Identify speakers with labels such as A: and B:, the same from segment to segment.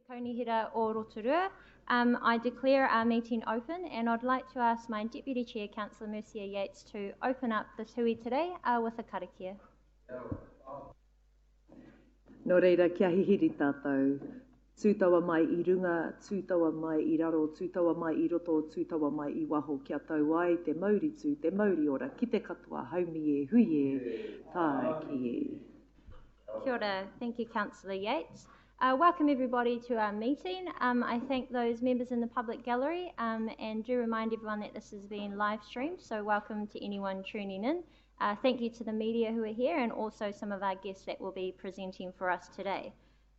A: Kaunihira o Rotorua. I declare our meeting open, and I'd like to ask my Deputy Chair, Councillor Mercia Yates, to open up this hui today with a karakia.
B: Nō reira, kia hihiri tātou. Tūtawa mai I runga, tūtawa mai I raro, tūtawa mai I roto, tūtawa mai I waho. Kia tau ai te mauritū, te mauri ora, ki te katoa, haumi e, hui e, tae ki e.
A: Kia ora. Thank you, Councillor Yates. Welcome everybody to our meeting. I thank those members in the public gallery and do remind everyone that this is being live streamed, so welcome to anyone tuning in. Thank you to the media who are here and also some of our guests that will be presenting for us today.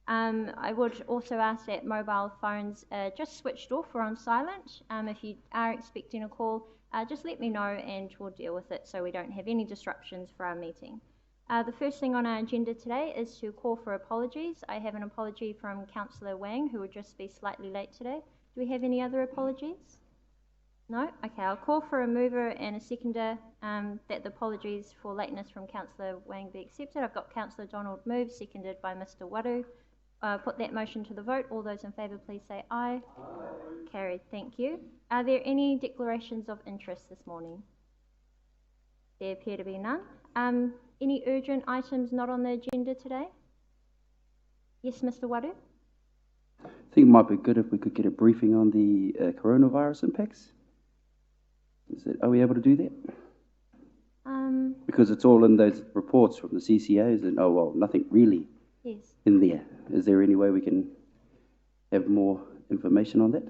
A: I would also ask that mobile phones just switched off or on silent. If you are expecting a call, just let me know and we'll deal with it so we don't have any disruptions for our meeting. The first thing on our agenda today is to call for apologies. I have an apology from Councillor Wang, who will just be slightly late today. Do we have any other apologies? No? Okay, I'll call for a mover and a seconder that the apologies for lateness from Councillor Wang be accepted. I've got Councillor Donald move, seconded by Mr Waru. Put that motion to the vote. All those in favour, please say aye. Aye. Carried, thank you. Are there any declarations of interest this morning? There appear to be none. Any urgent items not on the agenda today? Yes, Mr Waru?
C: I think it might be good if we could get a briefing on the coronavirus impacts. Are we able to do that? Because it's all in those reports from the CCOs and, oh, well, nothing really in there. Is there any way we can have more information on that?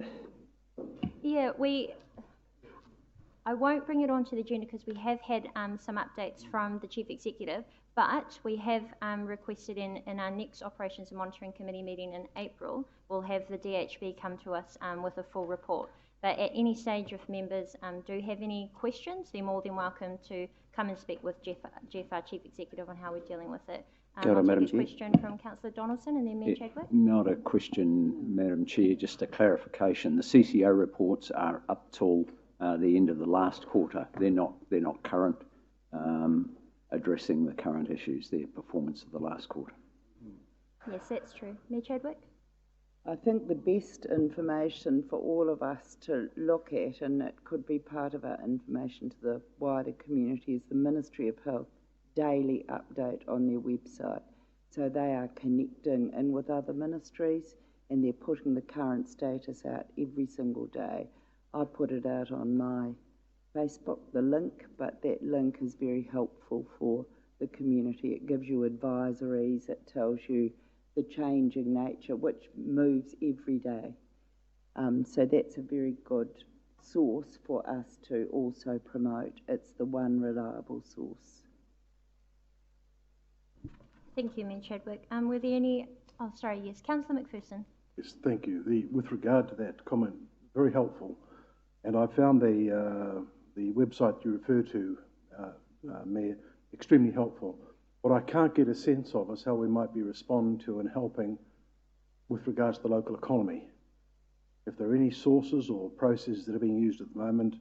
A: Yeah, I won't bring it onto the agenda because we have had some updates from the Chief Executive, but we have requested in our next Operations and Monitoring Committee meeting in April, we'll have the DHB come to us with a full report. But at any stage, if members do have any questions, they're more than welcome to come and speak with Jeff, our Chief Executive, on how we're dealing with it. I'll take a question from Councillor Donaldson and then Mayor Chadwick.
D: Not a question, Madam Chair, just a clarification. The CCO reports are up till the end of the last quarter. They're not current, addressing the current issues. They're performance of the last quarter.
A: Yes, that's true. Mayor Chadwick?
B: I think the best information for all of us to look at, and it could be part of our information to the wider community, is the Ministry of Health daily update on their website. So they are connecting in with other ministries and they're putting the current status out every single day. I put it out on my Facebook, the link, but that link is very helpful for the community. It gives you advisories, it tells you the changing nature, which moves every day. So that's a very good source for us to also promote. It's the one reliable source.
A: Thank you, Mayor Chadwick. Were there any... Oh, sorry, yes. Councillor McPherson.
E: Yes, thank you. With regard to that comment, very helpful. And I found the website you refer to, Mayor, extremely helpful. What I can't get a sense of is how we might be responding to and helping with regards to the local economy. If there are any sources or processes that are being used at the moment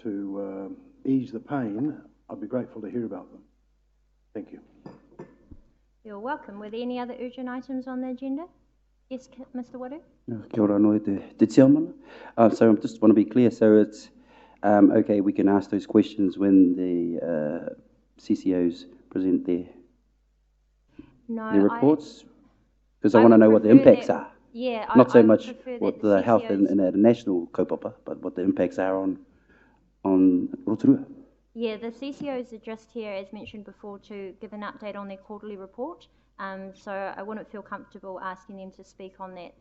E: to ease the pain, I'd be grateful to hear about them. Thank you.
A: You're welcome. Were there any other urgent items on the agenda? Yes, Mr Waru?
C: Kia ora anō te chairman. So I just want to be clear. So it's okay, we can ask those questions when the CCOs present their reports? Because I want to know what the impacts are.
A: Yeah,
C: not so much what the health and at a national kaupapa, but what the impacts are on Rotorua.
A: Yeah, the CCOs are just here, as mentioned before, to give an update on their quarterly report. So I wouldn't feel comfortable asking them to speak on that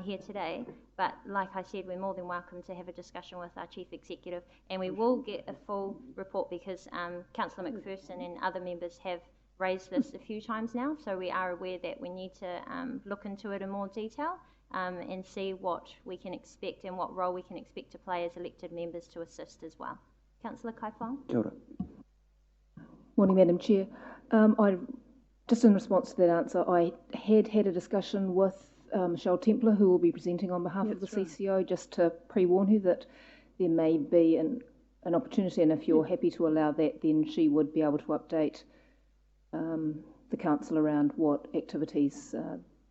A: here today. But like I said, we're more than welcome to have a discussion with our Chief Executive, and we will get a full report because Councillor McPherson and other members have raised this a few times now. So we are aware that we need to look into it in more detail and see what we can expect and what role we can expect to play as elected members to assist as well. Councillor Kaifong.
C: Kia ora.
F: Morning, Madam Chair. Just in response to that answer, I had a discussion with Michelle Templar, who will be presenting on behalf of the CCO, just to pre-warn her that there may be an opportunity, and if you're happy to allow that, then she would be able to update the council around what activities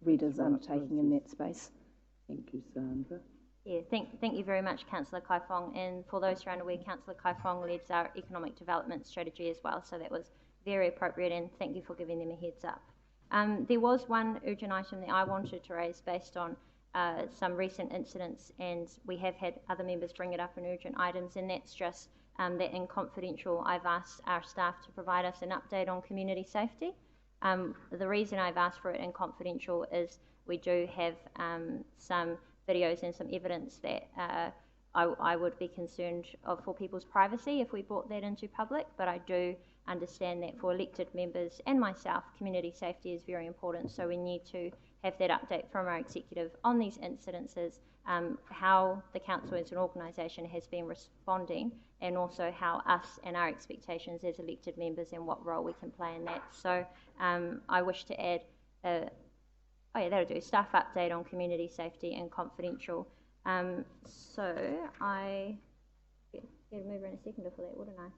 F: RED is undertaking in that space.
B: Thank you, Sandra.
A: Yeah, thank you very much, Councillor Kaifong. And for those who are unaware, Councillor Kaifong leads our economic development strategy as well, so that was very appropriate, and thank you for giving them a heads up. There was one urgent item that I wanted to raise based on some recent incidents, and we have had other members bring it up in urgent items, and that's just that in confidential, I've asked our staff to provide us an update on community safety. The reason I've asked for it in confidential is we do have some videos and some evidence that I would be concerned for people's privacy if we brought that into public, but I do understand that for elected members and myself, community safety is very important, so we need to have that update from our executive on these incidences, how the council as an organisation has been responding, and also how us and our expectations as elected members and what role we can play in that. So I wish to add that'll do. Staff update on community safety and confidential. So I get a mover in a second for that, wouldn't I?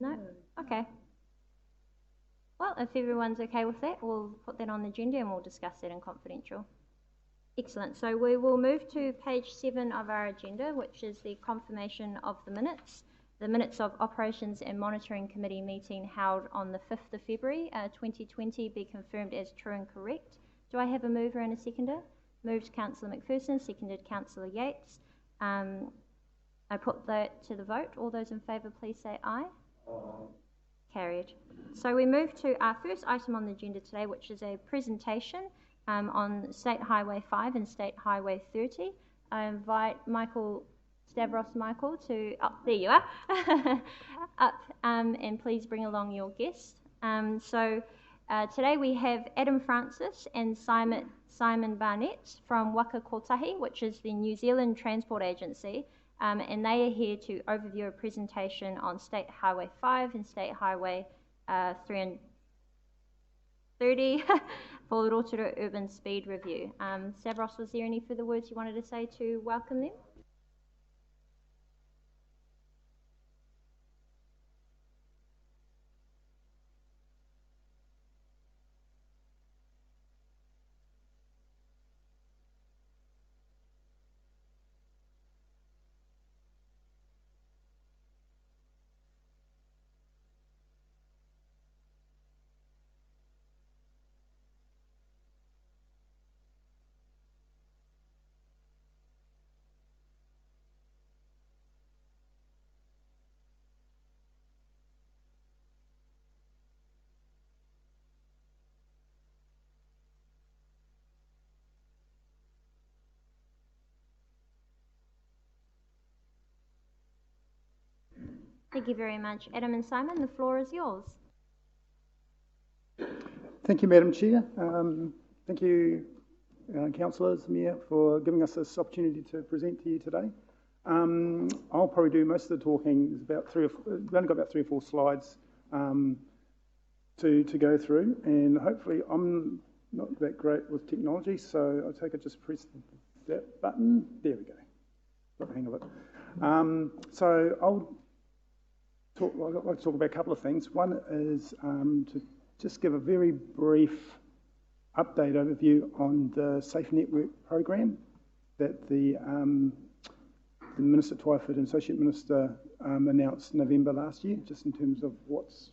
A: No? Okay. Well, if everyone's okay with that, we'll put that on the agenda and we'll discuss that in confidential. Excellent. So we will move to page 7 of our agenda, which is the confirmation of the minutes. The minutes of Operations and Monitoring Committee meeting held on the 5th of February 2020 be confirmed as true and correct. Do I have a mover and a seconder? Moved Councillor McPherson, seconded Councillor Yates. I put that to the vote. All those in favour, please say aye. Carried. So we move to our first item on the agenda today, which is a presentation on State Highway 5 and State Highway 30. I invite Stavros Michael to, there you are, up and please bring along your guests. Today we have Adam Francis and Simon Barnett from Waka Kotahi, which is the New Zealand Transport Agency, and they are here to overview a presentation on State Highway 5 and State Highway 330 for the Rotorua Urban Speed Review. Stavros, was there any further words you wanted to say to welcome them? Thank you very much. Adam and Simon, the floor is yours.
G: Thank you, Madam Chair. Thank you, councillors, Mayor, for giving us this opportunity to present to you today. I'll probably do most of the talking. There's about we've only got about 3 or 4 slides to go through, and hopefully I'm not that great with technology, so I take it just press that button. There we go. Got the hang of it. So I'd like to talk about a couple of things. One is to just give a very brief update overview on the Safe Network program that the Minister Twyford and Associate Minister announced November last year, just in terms of what's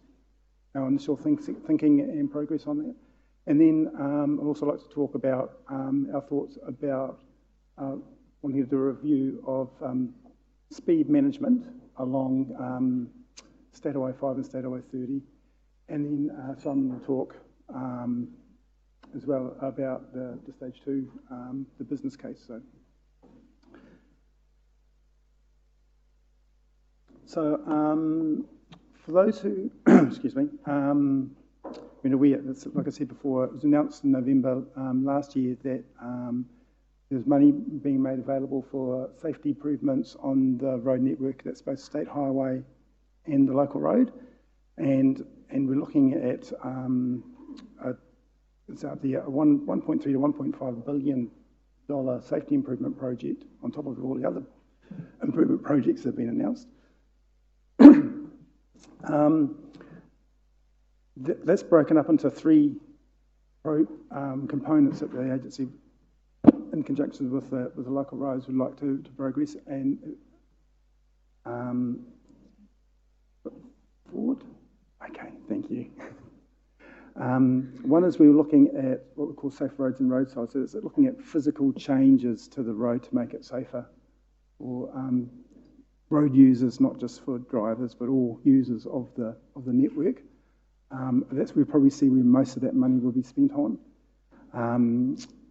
G: our initial thinking and progress on that. And then I'd also like to talk about our thoughts about wanting to do a review of speed management along State Highway 5 and State Highway 30. And then Simon will talk as well about the Stage 2, the business case. So for those who, excuse me, like I said before, it was announced in November last year that there's money being made available for safety improvements on the road network. That's both State Highway and the local road, and we're looking at it's out there a $1.3 to $1.5 billion safety improvement project on top of all the other improvement projects that have been announced. That's broken up into 3 components that the agency, in conjunction with the local roads, would like to progress and forward. Okay, thank you. One is we were looking at what we call safe roads and roadsides. So it's looking at physical changes to the road to make it safer for road users, not just for drivers, but all users of the network. That's where we probably see where most of that money will be spent on.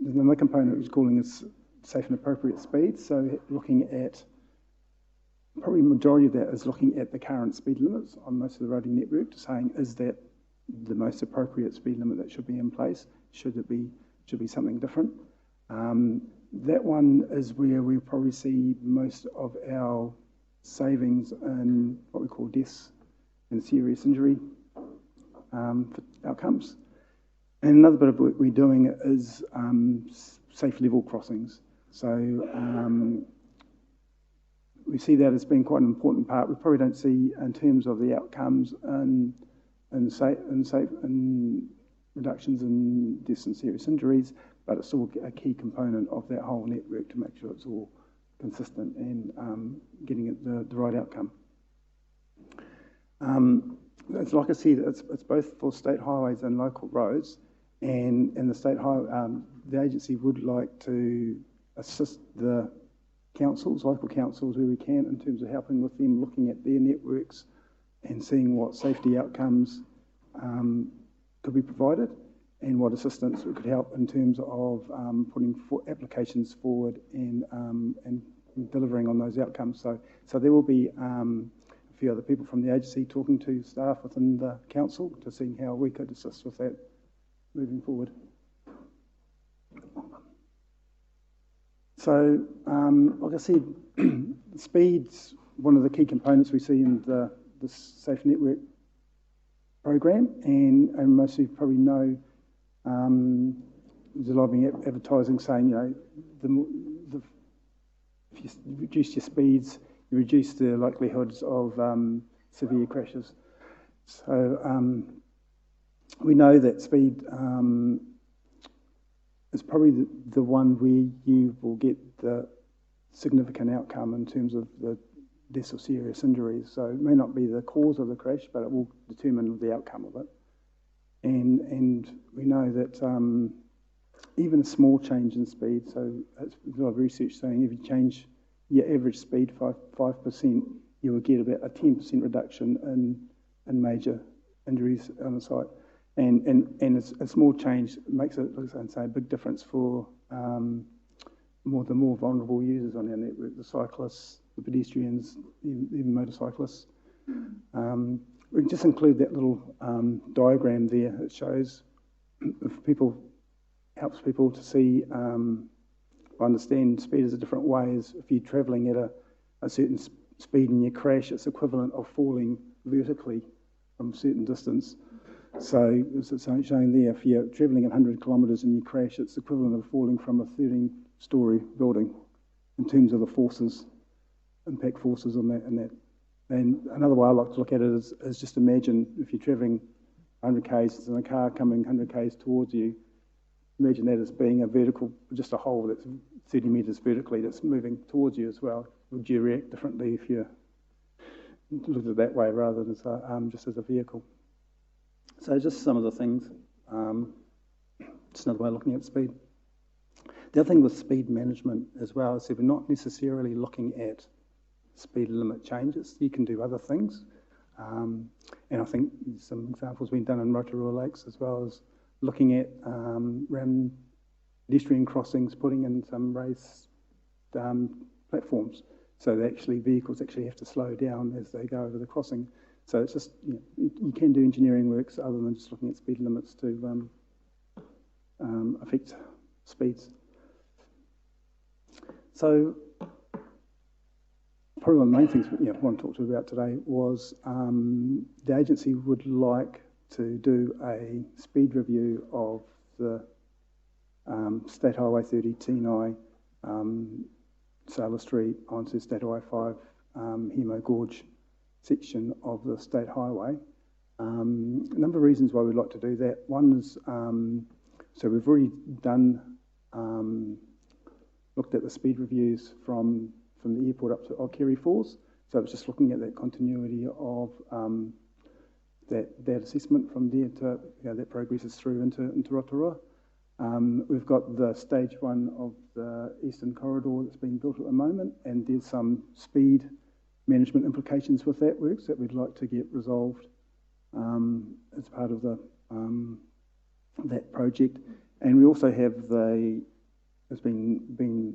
G: There's another component which is calling is safe and appropriate speed. So looking at, probably the majority of that is looking at the current speed limits on most of the roading network, to saying, is that the most appropriate speed limit that should be in place? Should be something different? That one is where we probably see most of our savings in what we call deaths and serious injury outcomes. And another bit of work we're doing is safe level crossings. So we see that as being quite an important part. We probably don't see in terms of the outcomes and reductions in deaths and serious injuries, but it's still a key component of that whole network to make sure it's all consistent and getting it the right outcome. It's like I said, it's both for state highways and local roads, and the state highway, the agency would like to assist the councils, local councils, where we can, in terms of helping with them looking at their networks and seeing what safety outcomes could be provided and what assistance could help in terms of putting applications forward and delivering on those outcomes. So there will be a few other people from the agency talking to staff within the council to see how we could assist with that moving forward. So, like I said, speed's one of the key components we see in the Safe Network program, and most of you probably know there's a lot of advertising saying, you know, if you reduce your speeds, you reduce the likelihoods of severe crashes. So we know that speed is probably the one where you will get the significant outcome in terms of the deaths or serious injuries. So it may not be the cause of the crash, but it will determine the outcome of it. And we know that even a small change in speed, so there's a lot of research saying if you change your average speed 5%, you will get about a 10% reduction in major injuries on the site. And a small change makes it, let's say, a big difference for the more vulnerable users on our network, the cyclists, the pedestrians, even motorcyclists. We can just include that little diagram there. It shows, if people, helps people to see, understand speed is a different way. As if you're travelling at a certain speed and you crash, it's equivalent of falling vertically from a certain distance. So as it's showing there, if you're travelling at 100 kilometres and you crash, it's equivalent of falling from a 13-storey building in terms of the forces, impact forces on that and that. And another way I like to look at it is just imagine if you're travelling 100 k's and a car coming 100 k's towards you, imagine that as being a vertical, just a hole that's 30 metres vertically that's moving towards you as well. Would you react differently if you looked at it that way rather than just as a vehicle? So just some of the things, just another way of looking at speed. The other thing with speed management as well is that we're not necessarily looking at speed limit changes. You can do other things. And I think some examples being done in Rotorua lakes as well as looking at around pedestrian crossings, putting in some raised platforms so that actually vehicles actually have to slow down as they go over the crossing. So it's just, you can do engineering works other than just looking at speed limits to affect speeds. So probably one of the main things I want to talk to you about today was the agency would like to do a speed review of the State Highway 30 Tenai, Sailor Street onto State Highway 5 Hemo Gorge section of the State Highway. A number of reasons why we'd like to do that. One is So we've already done, looked at the speed reviews from the airport up to Kerry Falls. So it's just looking at that continuity of that assessment from there to that progresses through into Rotorua. We've got the stage 1 of the Eastern Corridor that's being built at the moment, and there's some speed management implications with that works that we'd like to get resolved as part of the that project. And we also have it's been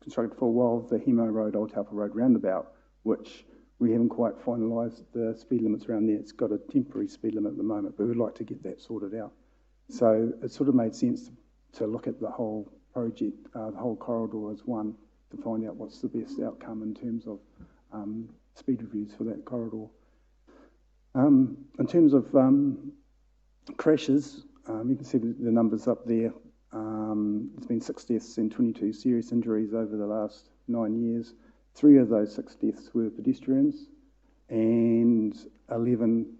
G: constructed for a while, the Hemo Road, Old Taupo Road roundabout, which we haven't quite finalised the speed limits around there. It's got a temporary speed limit at the moment, but we'd like to get that sorted out. So it sort of made sense to look at the whole project, the whole corridor as one, to find out what's the best outcome in terms of speed reviews for that corridor. In terms of crashes, you can see the numbers up there. There's been 6 deaths and 22 serious injuries over the last 9 years. 3 of those 6 deaths were pedestrians, and 9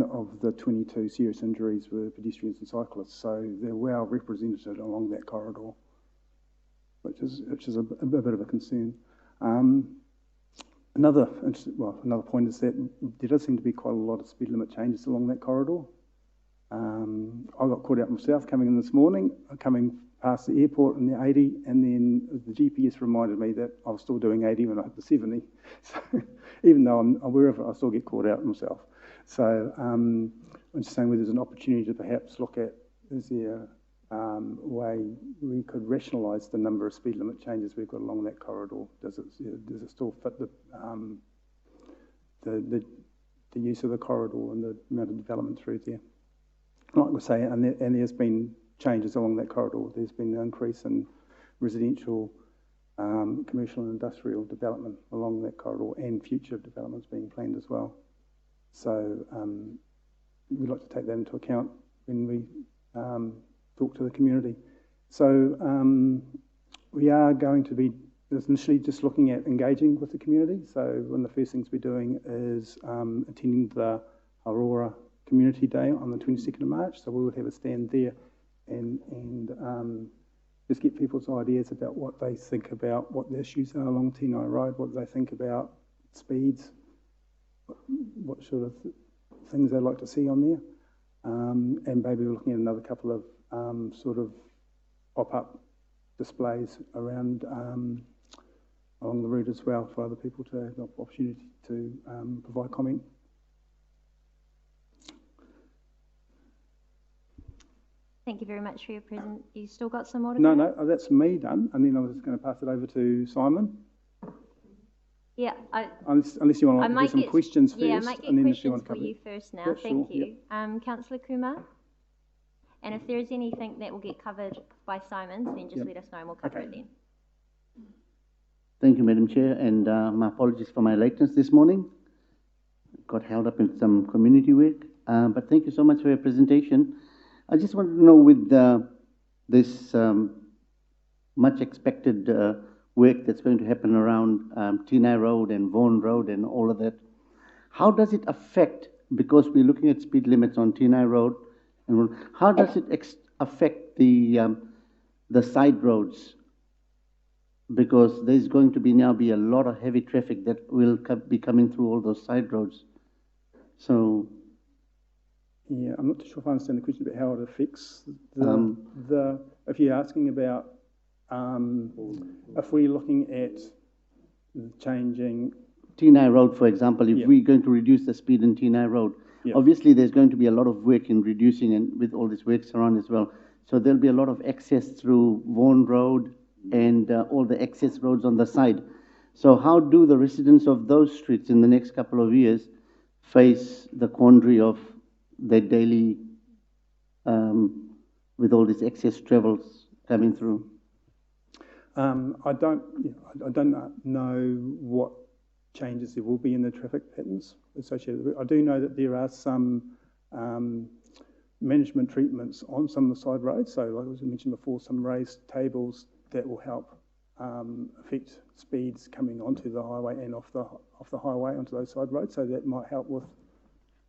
G: of the 22 serious injuries were pedestrians and cyclists. So they're well represented along that corridor, which is a bit of a concern. Another point is that there does seem to be quite a lot of speed limit changes along that corridor. I got caught out myself coming in this morning, coming past the airport in the 80, and then the GPS reminded me that I was still doing 80 when I hit the 70. So even though I'm aware of it, I still get caught out myself. So I'm just saying whether there's an opportunity to perhaps look at, is there a way we could rationalise the number of speed limit changes we've got along that corridor? Does it still fit the use of the corridor and the amount of development through there? Like we say, and there's been changes along that corridor. There's been an increase in residential, commercial and industrial development along that corridor, and future developments being planned as well. So we'd like to take that into account when we talk to the community. So we are going to be initially just looking at engaging with the community. So one of the first things we're doing is attending the Aurora Community Day on the 22nd of March. So we would have a stand there and just get people's ideas about what they think about what the issues are along Tēnai Road, what they think about speeds, what sort of things they'd like to see on there. And maybe we're looking at another couple of sort of pop-up displays around along the route as well for other people to have the opportunity to provide comment.
A: Thank you very much for your present. You still got some more to
G: No,
A: go?
G: no, that's me done. And then I was just going to pass it over to Simon.
A: Yeah,
G: Unless you want to do some questions first.
A: Yeah, I might get
G: and then
A: questions
G: if you want to
A: for
G: cover
A: you first now.
G: Yeah,
A: Thank
G: sure,
A: you. Councillor Kumar? And if there is anything that will get covered by Simons, then just let us know and we'll cover it then.
H: Thank you, Madam Chair, and my apologies for my lateness this morning. Got held up in some community work, but thank you so much for your presentation. I just wanted to know, with this much expected work that's going to happen around Tēnai Road and Vaughan Road and all of that, how does it affect, because we're looking at speed limits on Tēnai Road, and how does it affect the side roads? Because there's going to now be a lot of heavy traffic that will be coming through all those side roads. So
G: yeah, I'm not too sure if I understand the question about how it affects if you're asking about if we're looking at changing
H: Tēnai Road, for example, if we're going to reduce the speed in Tēnai Road, obviously there's going to be a lot of work in reducing, and with all this works around as well. So there'll be a lot of access through Vaughan Road and all the access roads on the side. So how do the residents of those streets in the next couple of years face the quandary of their daily, with all these excess travels coming through?
G: I don't know what changes there will be in the traffic patterns associated with it. I do know that there are some management treatments on some of the side roads. So, like I mentioned before, some raised tables that will help affect speeds coming onto the highway and off the highway onto those side roads. So that might help with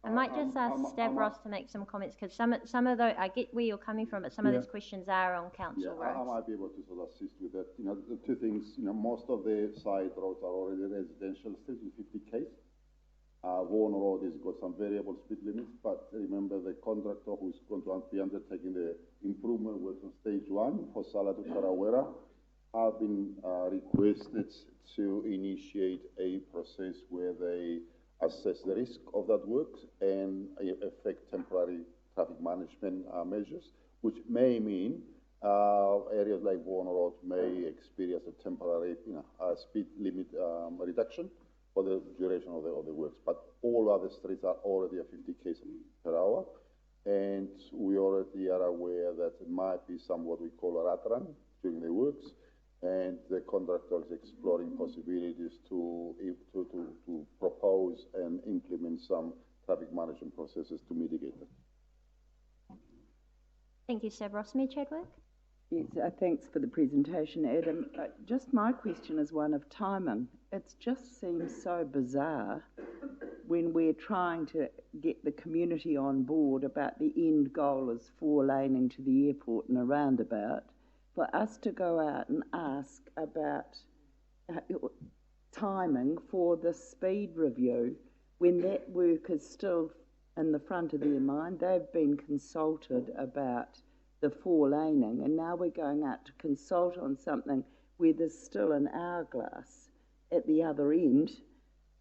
A: I might just ask Stavros to make some comments, because some of those, I get where you're coming from, but some of
G: Yeah.
A: those questions are on council
I: I
A: roads.
I: might be able to sort of assist with that. You know, the two things, you know, most of the side roads are already residential, still in 50 Ks. Vaughan Road has got some variable speed limits, but remember the contractor who is going to be undertaking the improvement works on stage 1 for Sala to Tarawera have been requested to initiate a process where they assess the risk of that work and effect temporary traffic management measures, which may mean areas like Vaughan Road may experience a temporary speed limit reduction for the duration of the works. But all other streets are already at 50 km per hour, and we already are aware that it might be somewhat we call a rat run during the works, and the contractor is exploring possibilities to propose and implement some traffic management processes to mitigate that.
A: Thank you, Stavros. Mayor Chadwick?
B: Yes, thanks for the presentation, Adam. Just my question is one of timing. It just seems so bizarre when we're trying to get the community on board about the end goal is 4-laning to the airport and a roundabout, for us to go out and ask about timing for the speed review when that work is still in the front of their mind. They've been consulted about the 4-laning, and now we're going out to consult on something where there's still an hourglass at the other end.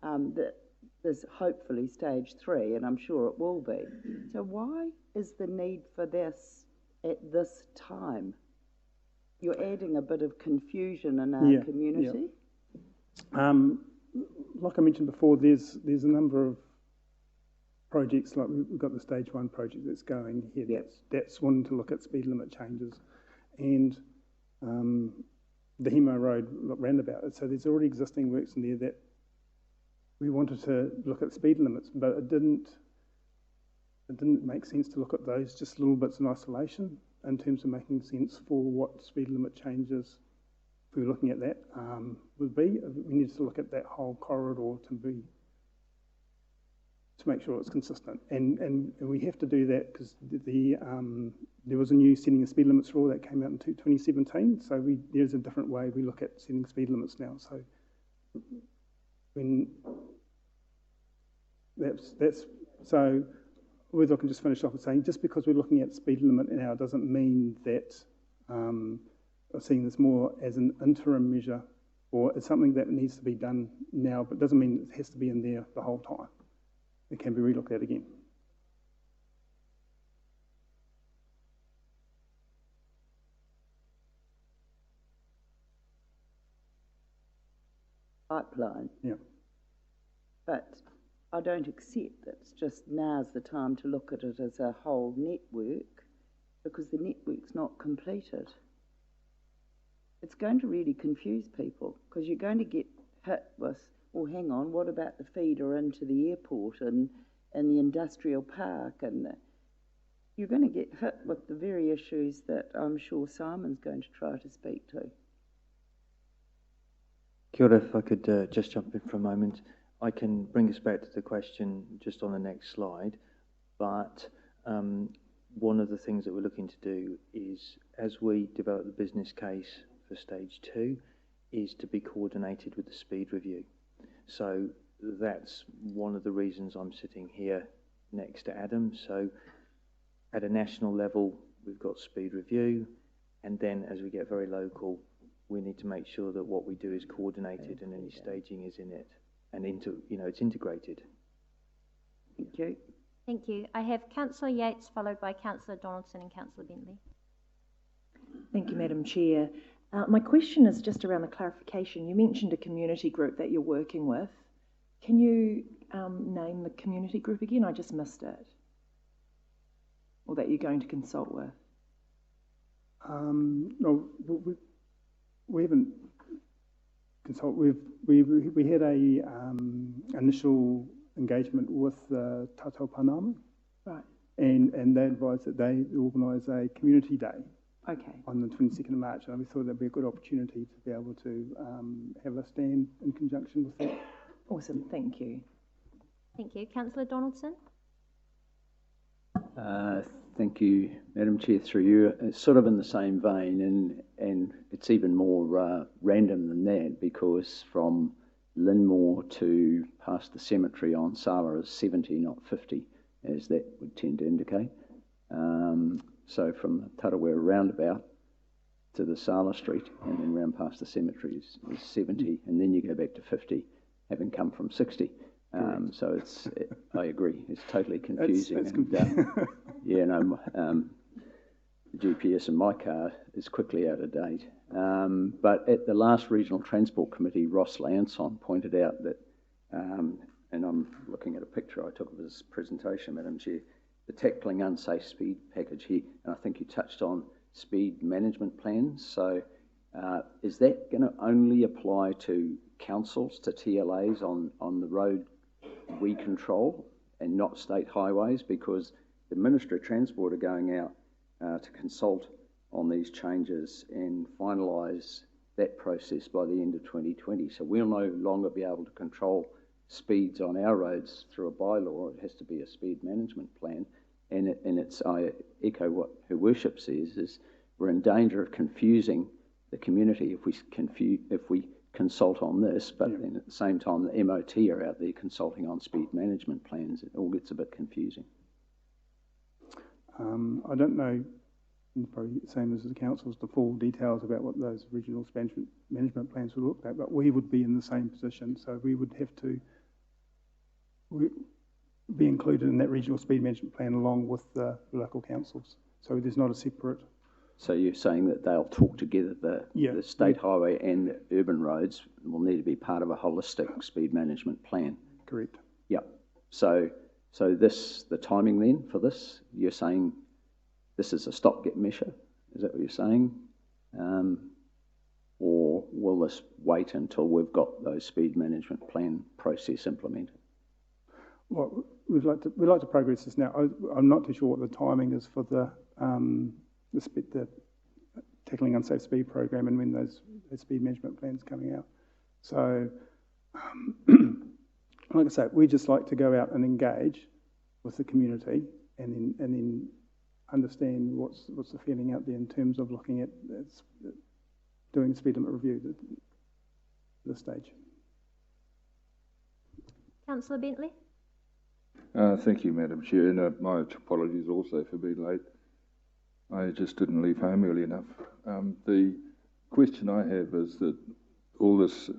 B: That there's hopefully stage 3, and I'm sure it will be. So why is the need for this at this time? You're adding a bit of confusion in our community.
G: Yeah. Like I mentioned before, there's a number of projects, like we've got the stage 1 project that's going here. That's wanting to look at speed limit changes, and the Hemo Road roundabout. So there's already existing works in there that we wanted to look at speed limits, but it didn't make sense to look at those just little bits in isolation in terms of making sense for what speed limit changes, if we were looking at that, would be. We needed to look at that whole corridor to make sure it's consistent. And we have to do that because there was a new setting of speed limits law that came out in 2017. So there's a different way we look at setting speed limits now. So so whether I can just finish off with saying, just because we're looking at speed limit now doesn't mean that I'm seeing this more as an interim measure, or it's something that needs to be done now, but doesn't mean it has to be in there the whole time. It can be relooked at again.
B: Pipeline.
G: Yeah.
B: But I don't accept that it's just now's the time to look at it as a whole network, because the network's not completed. It's going to really confuse people, because you're going to get hit with, well, hang on, what about the feeder into the airport and the industrial park? And you're going to get hit with the very issues that I'm sure Simon's going to try to speak to.
J: Kia ora, if I could just jump in for a moment. I can bring us back to the question just on the next slide, but one of the things that we're looking to do is, as we develop the business case for stage 2, is to be coordinated with the speed review. So that's one of the reasons I'm sitting here next to Adam. So at a national level, we've got speed review, and then as we get very local, we need to make sure that what we do is coordinated and any staging is in it and it's integrated.
B: Thank you.
A: Thank you. I have Councillor Yates, followed by Councillor Donaldson and Councillor Bentley.
K: Thank you, Madam Chair. My question is just around the clarification. You mentioned a community group that you're working with. Can you name the community group again? I just missed it. Or that you're going to consult with?
G: No, we haven't consulted. We had a initial engagement with Tātou Pānama,
K: right?
G: And they advised that they organise a community day.
K: Okay.
G: On the 22nd of March, and we thought that'd be a good opportunity to be able to have a stand in conjunction with that.
K: Awesome, thank you.
A: Thank you. Councillor Donaldson?
D: Thank you, Madam Chair, through you. It's sort of in the same vein, and it's even more random than that, because from Linmore to past the cemetery on Sala is 70, not 50, as that would tend to indicate. So from the Tarawera roundabout to the Sala Street and then round past the cemetery is 70, and then you go back to 50, having come from 60. So I agree, it's totally confusing.
G: It's
D: Yeah, no, the GPS in my car is quickly out of date. But at the last Regional Transport Committee, Ross Lanson pointed out that, and I'm looking at a picture I took of his presentation, Madam Chair, the tackling unsafe speed package here, and I think you touched on speed management plans. So is that going to only apply to councils, to TLAs on the road we control and not state highways? Because the Ministry of Transport are going out to consult on these changes and finalise that process by the end of 2020. So we'll no longer be able to control speeds on our roads through a bylaw. It has to be a speed management plan. And I echo what Her Worship says, is we're in danger of confusing the community if we consult on this, but then at the same time the MOT are out there consulting on speed management plans. It all gets a bit confusing.
G: I don't know, probably the same as the councils, the full details about what those regional management plans would look like, but we would be in the same position, so we would have to be included in that regional speed management plan along with the local councils. So there's not a separate...
D: So you're saying that they'll talk together, the state highway and the urban roads will need to be part of a holistic speed management plan?
G: Correct.
D: Yep. So the timing then for this, you're saying this is a stopgap measure? Is that what you're saying? Or will this wait until we've got those speed management plan process implemented?
G: Well, we'd like to progress this now. I'm not too sure what the timing is for the Tackling Unsafe Speed program and when those speed management plans coming out. So, like I say, we just like to go out and engage with the community and then understand what's the feeling out there in terms of looking at doing speed limit review at this stage.
A: Councillor Bentley.
L: Thank you, Madam Chair, and my apologies also for being late. I just didn't leave home early enough. The question I have is that all this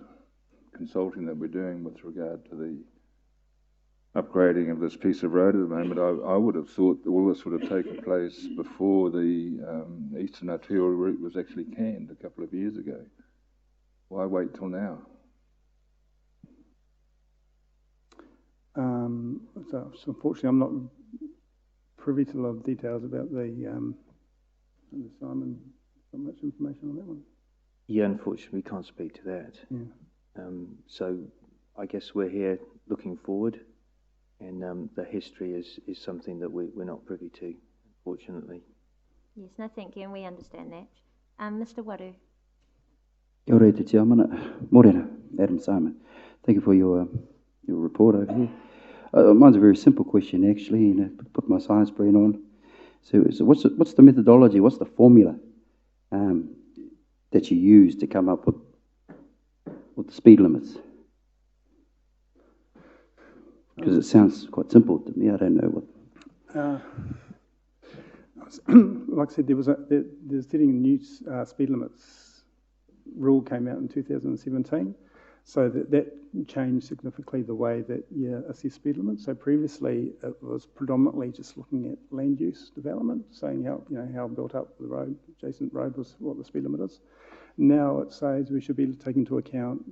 L: consulting that we're doing with regard to the upgrading of this piece of road at the moment, I would have thought all this would have taken place before the Eastern Arterial route was actually canned a couple of years ago. Why wait till now? So unfortunately, I'm not privy to a lot of details about the Simon. Not much information on that one.
J: Yeah, unfortunately, we can't speak to that.
G: Yeah.
J: So I guess we're here looking forward, and the history is something that we're not privy to, unfortunately.
A: Yes, no, thank you, and we understand that. Mr. Waru.
C: Kia ora te tiamana. Morena, Adam Simon. Thank you for your report over here. Mine's a very simple question, actually, and put my science brain on. So what's the methodology, what's the formula that you use to come up with the speed limits? Because it sounds quite simple to me. I don't know what...
G: like I said, there's setting a new speed limits rule came out in 2017. So that changed significantly the way that you assess speed limits. So previously it was predominantly just looking at land use development, saying how built up the road, adjacent road was what the speed limit is. Now it says we should be taking into account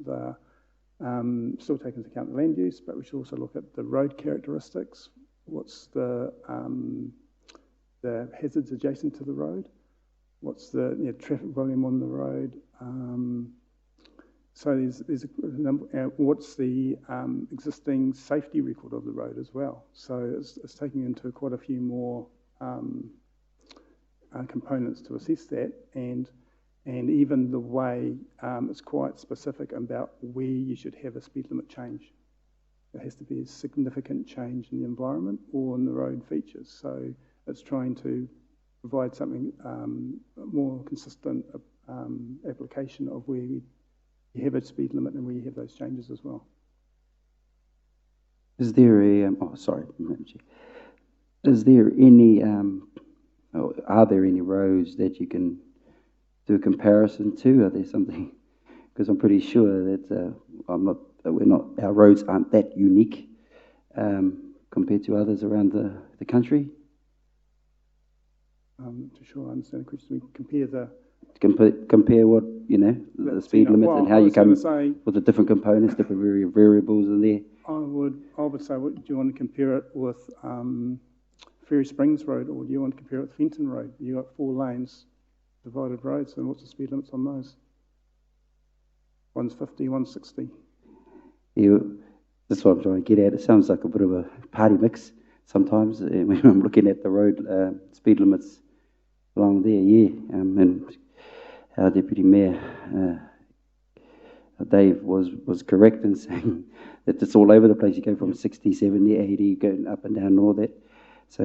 G: still taking into account the land use, but we should also look at the road characteristics. What's the hazards adjacent to the road? What's the traffic volume on the road? So there's a number. What's the existing safety record of the road as well? So it's taking into quite a few more components to assess that, and even the way it's quite specific about where you should have a speed limit change. There has to be a significant change in the environment or in the road features. So It's trying to provide something more consistent application of where you have a speed limit and where you have those changes as well.
C: Is there a, is there any, are there any roads that you can do a comparison to? Are there something, because I'm pretty sure that our roads aren't that unique compared to others around the country.
G: I'm not too sure I understand the question. We compare the...
C: Compare what, the speed limits and how you come with the different components, different variables in there.
G: I would say, do you want to compare it with Ferry Springs Road, or do you want to compare it with Fenton Road? You've got 4 lanes, divided roads, and what's the speed limits on those? One's 50, one's 60.
C: Yeah, that's what I'm trying to get at. It sounds like a bit of a party mix sometimes when I'm looking at the road speed limits along there, yeah. And our Deputy Mayor, Dave, was correct in saying that it's all over the place. You go from 60, 70, 80, going up and down and all that. So,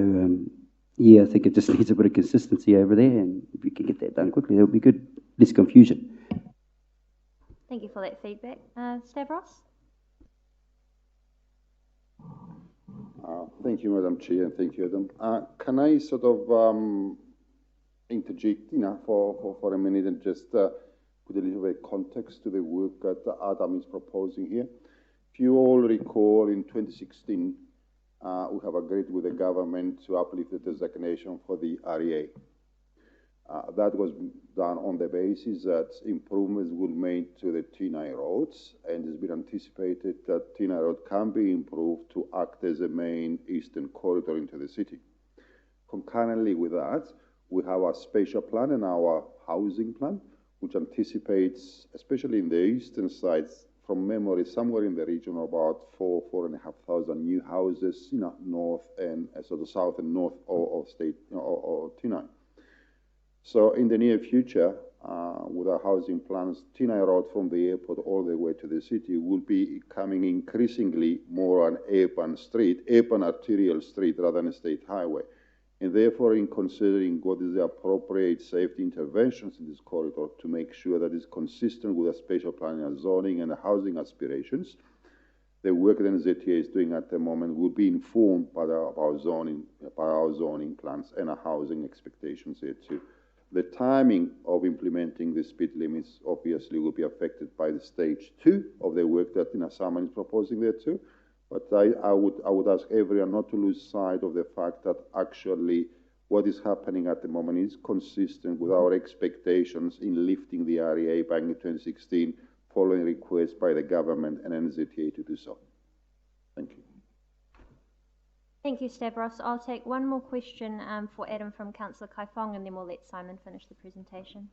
C: yeah, I think it just needs a bit of consistency over there, and if we can get that done quickly, that'll be good. Less confusion.
A: Thank you for that feedback. Stavros?
I: Thank you, Madam Chair, and thank you, Adam. Can I sort of interject, for a minute and just put a little bit of context to the work that Adam is proposing here? If you all recall, in 2016, we have agreed with the government to uplift the designation for the REA. That was done on the basis that improvements will be made to the T9 roads, and it's been anticipated that T9 road can be improved to act as a main eastern corridor into the city. Concurrently with that, we have our spatial plan and our housing plan, which anticipates, especially in the eastern sides, from memory, somewhere in the region of about 4,500 new houses, north and so the south and north of state or T9. So in the near future, with our housing plans, T9 road from the airport all the way to the city will be coming increasingly more an urban arterial street rather than a state highway. And therefore, in considering what is the appropriate safety interventions in this corridor to make sure that it's consistent with the spatial planning and zoning and the housing aspirations, the work that NZTA is doing at the moment will be informed by our zoning plans and our housing expectations here too. The timing of implementing the speed limits obviously will be affected by the stage 2 of the work that Simon is proposing there too. But I would ask everyone not to lose sight of the fact that actually what is happening at the moment is consistent with our expectations in lifting the REA back in 2016, following requests by the government and NZTA to do so. Thank you.
A: Thank you, Stavros. I'll take one more question for Adam from Councillor Kaifong, and then we'll let Simon finish the presentation.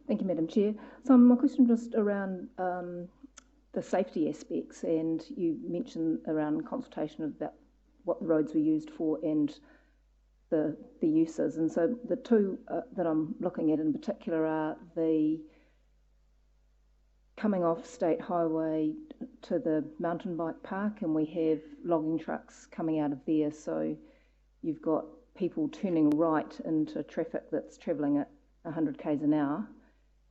F: Thank you, Madam Chair. So my question just around the safety aspects, and you mentioned around consultation about what the roads were used for and the uses. And so the two that I'm looking at in particular are the coming off State Highway to the mountain bike park, and we have logging trucks coming out of there. So you've got people turning right into traffic that's travelling at 100 k's an hour.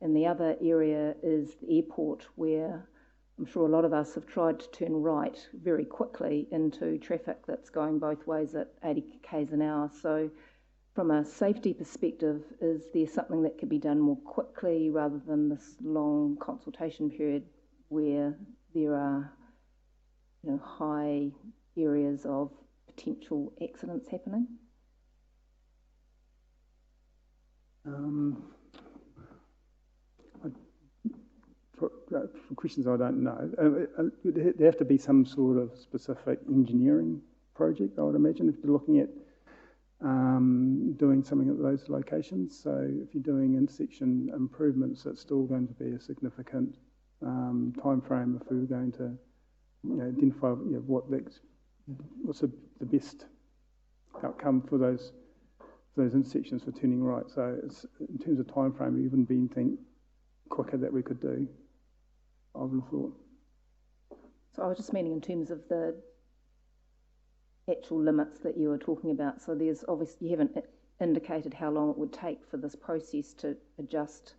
F: And the other area is the airport, where I'm sure a lot of us have tried to turn right very quickly into traffic that's going both ways at 80 k's an hour. So from a safety perspective, is there something that could be done more quickly rather than this long consultation period where there are high areas of potential accidents happening?
G: For questions I don't know, there have to be some sort of specific engineering project, I would imagine, if you're looking at doing something at those locations. So if you're doing intersection improvements, it's still going to be a significant time frame if we were going to identify what's the best outcome for those intersections for turning right. So it's, in terms of time frame, we wouldn't be anything quicker that we could do, I would have thought.
F: So I was just meaning in terms of the actual limits that you were talking about. So there's obviously, you haven't indicated how long it would take for this process to adjust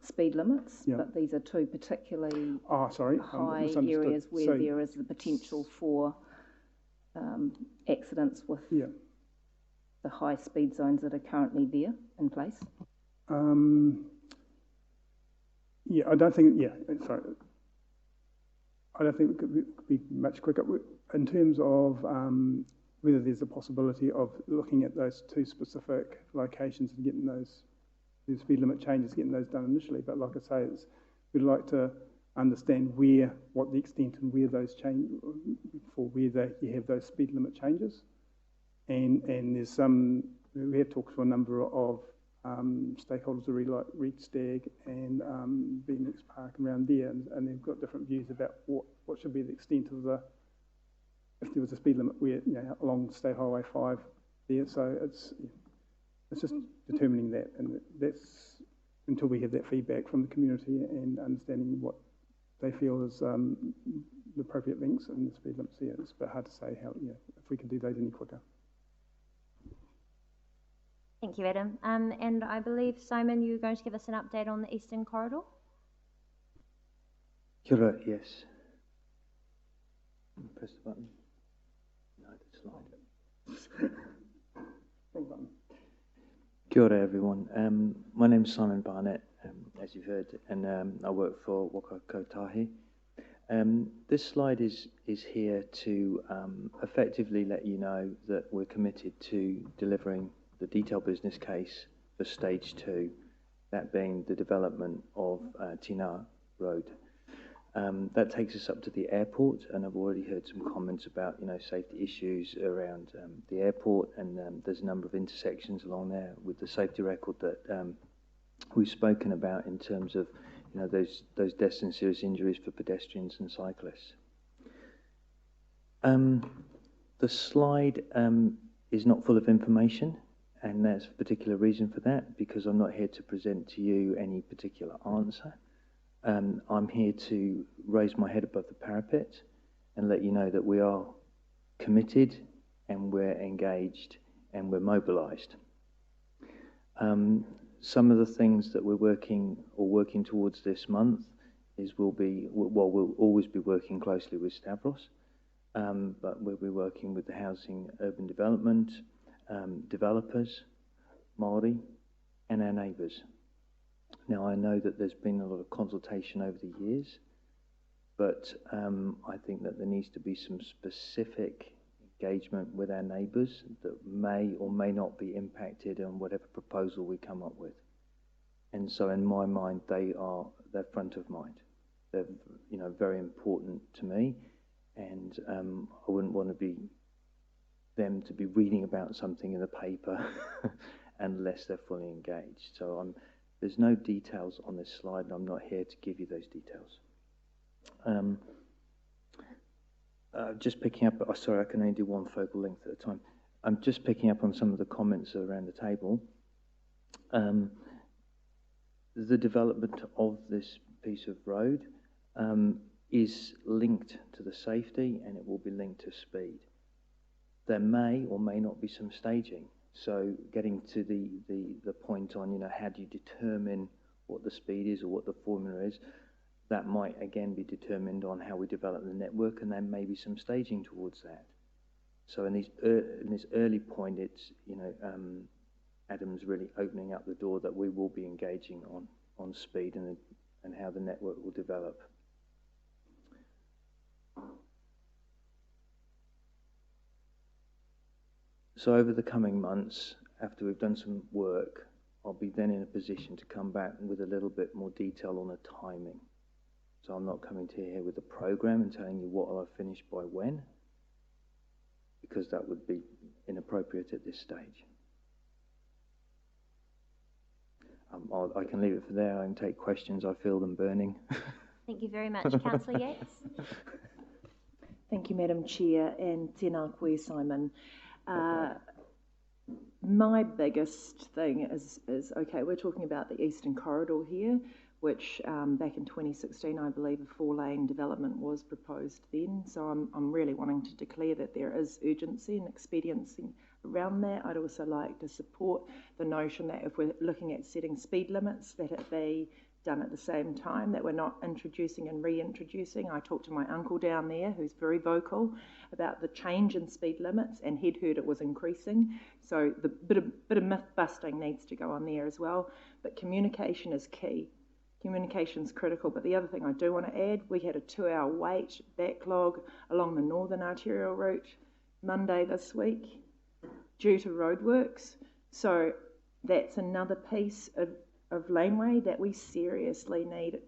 F: speed limits, but these are two particularly high areas where there is the potential for accidents with the high speed zones that are currently there in place.
G: I don't think, I don't think it could be much quicker. In terms of whether there's a possibility of looking at those two specific locations and getting the speed limit changes, getting those done initially. But like I say, we'd like to understand what the extent and where those you have those speed limit changes. And there's we have talked to a number of stakeholders, really like Reed Stag and BMX Park around there, and they've got different views about what should be the extent of if there was a speed limit where, along State Highway 5 there. So it's just determining that, and that's until we have that feedback from the community and understanding what they feel is the appropriate lengths and the speed limits there. It's a bit hard to say how, if we can do those any quicker.
A: Thank you, Adam. And I believe, Simon, you were going to give us an update on the Eastern Corridor?
J: Kia ora, yes. Press the button. No, the slide.
G: Wrong button.
J: Kia ora, everyone. My name's Simon Barnett, as you've heard, and I work for Waka Kotahi. This slide is here to effectively let you know that we're committed to delivering the detailed business case for stage 2, that being the development of Tina Road. That takes us up to the airport, and I've already heard some comments about safety issues around the airport, and there's a number of intersections along there with the safety record that we've spoken about in terms of those deaths and serious injuries for pedestrians and cyclists. The slide is not full of information, and there's a particular reason for that, because I'm not here to present to you any particular answer. I'm here to raise my head above the parapet and let you know that we are committed and we're engaged and we're mobilised. Some of the things that we're working towards this month is we'll always be working closely with Stavros, but we'll be working with the housing, urban development, developers, Māori, and our neighbours. Now, I know that there's been a lot of consultation over the years, but I think that there needs to be some specific engagement with our neighbours that may or may not be impacted on whatever proposal we come up with. And so in my mind, they're front of mind. They're very important to me, and I wouldn't want them to be reading about something in the paper unless they're fully engaged. So there's no details on this slide, and I'm not here to give you those details. Just picking up, sorry, I can only do one focal length at a time. I'm just picking up on some of the comments around the table. The development of this piece of road is linked to the safety, and it will be linked to speed. There may or may not be some staging. So getting to the point on, how do you determine what the speed is or what the formula is, that might again be determined on how we develop the network, and there may be some staging towards that. So in this early point, it's, Adam's really opening up the door that we will be engaging on speed and how the network will develop. So over the coming months, after we've done some work, I'll be then in a position to come back with a little bit more detail on the timing. So I'm not coming to here with a program and telling you what I'll finish by when, because that would be inappropriate at this stage. I can leave it for there. I can take questions. I feel them burning.
A: Thank you very much. Councillor Yates.
K: Thank you, Madam Chair, and tēnā koe, Simon. My biggest thing is okay, we're talking about the Eastern Corridor here. which back in 2016, I believe, a 4-lane development was proposed then. So I'm really wanting to declare that there is urgency and expediency around that. I'd also like to support the notion that if we're looking at setting speed limits, that it be done at the same time, that we're not introducing and reintroducing. I talked to my uncle down there who's very vocal about the change in speed limits, and he'd heard it was increasing. So the bit of myth busting needs to go on there as well. But communication is key. Communication's critical. But the other thing I do want to add, we had a 2-hour wait backlog along the northern arterial route Monday this week due to roadworks. So that's another piece of laneway that we seriously need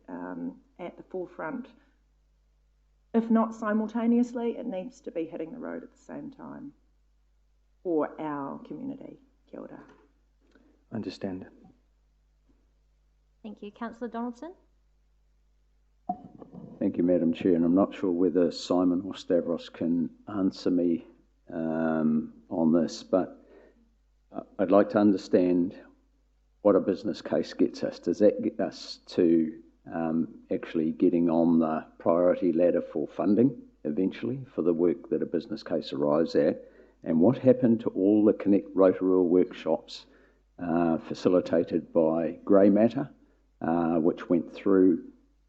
K: at the forefront. If not simultaneously, it needs to be hitting the road at the same time for our community. Kia ora.
J: Understand.
A: Thank you. Councillor Donaldson?
D: Thank you, Madam Chair, and I'm not sure whether Simon or Stavros can answer me on this, but I'd like to understand what a business case gets us. Does that get us to actually getting on the priority ladder for funding eventually for the work that a business case arrives at? And what happened to all the Connect Rotorua workshops facilitated by Grey Matter, which went through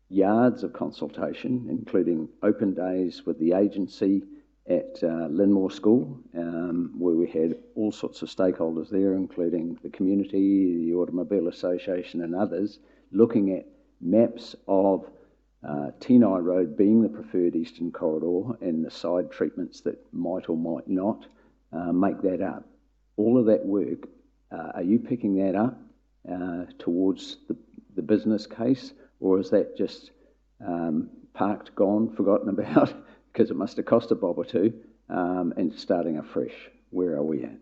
D: yards of consultation, including open days with the agency at Linmore School, where we had all sorts of stakeholders there, including the community, the Automobile Association and others, looking at maps of Tenai Road being the preferred eastern corridor and the side treatments that might or might not make that up. All of that work, are you picking that up towards the business case, or is that just parked, gone, forgotten about, because it must have cost a bob or two, and starting afresh? Where are we at?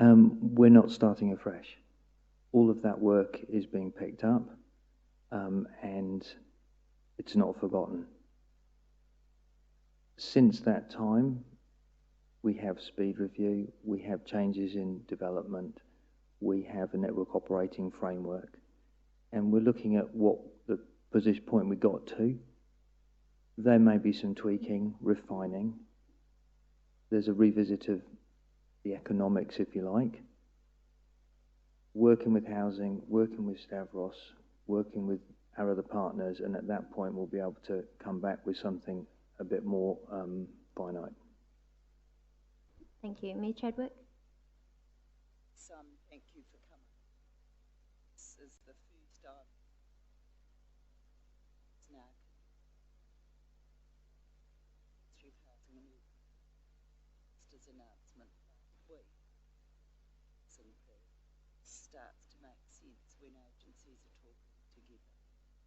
J: We're not starting afresh. All of that work is being picked up, and it's not forgotten. Since that time, we have speed review, we have changes in development, we have a network operating framework, and we're looking at what the position point we got to. There may be some tweaking, refining. There's a revisit of the economics, if you like. Working with housing, working with Stavros, working with our other partners, and at that point we'll be able to come back with something a bit more finite.
A: Thank you. Mayor Chadwick?
B: Thank you for coming. This is the first time it's now through housing and minister's announcement last week. Simply starts to make sense when agencies are talking together.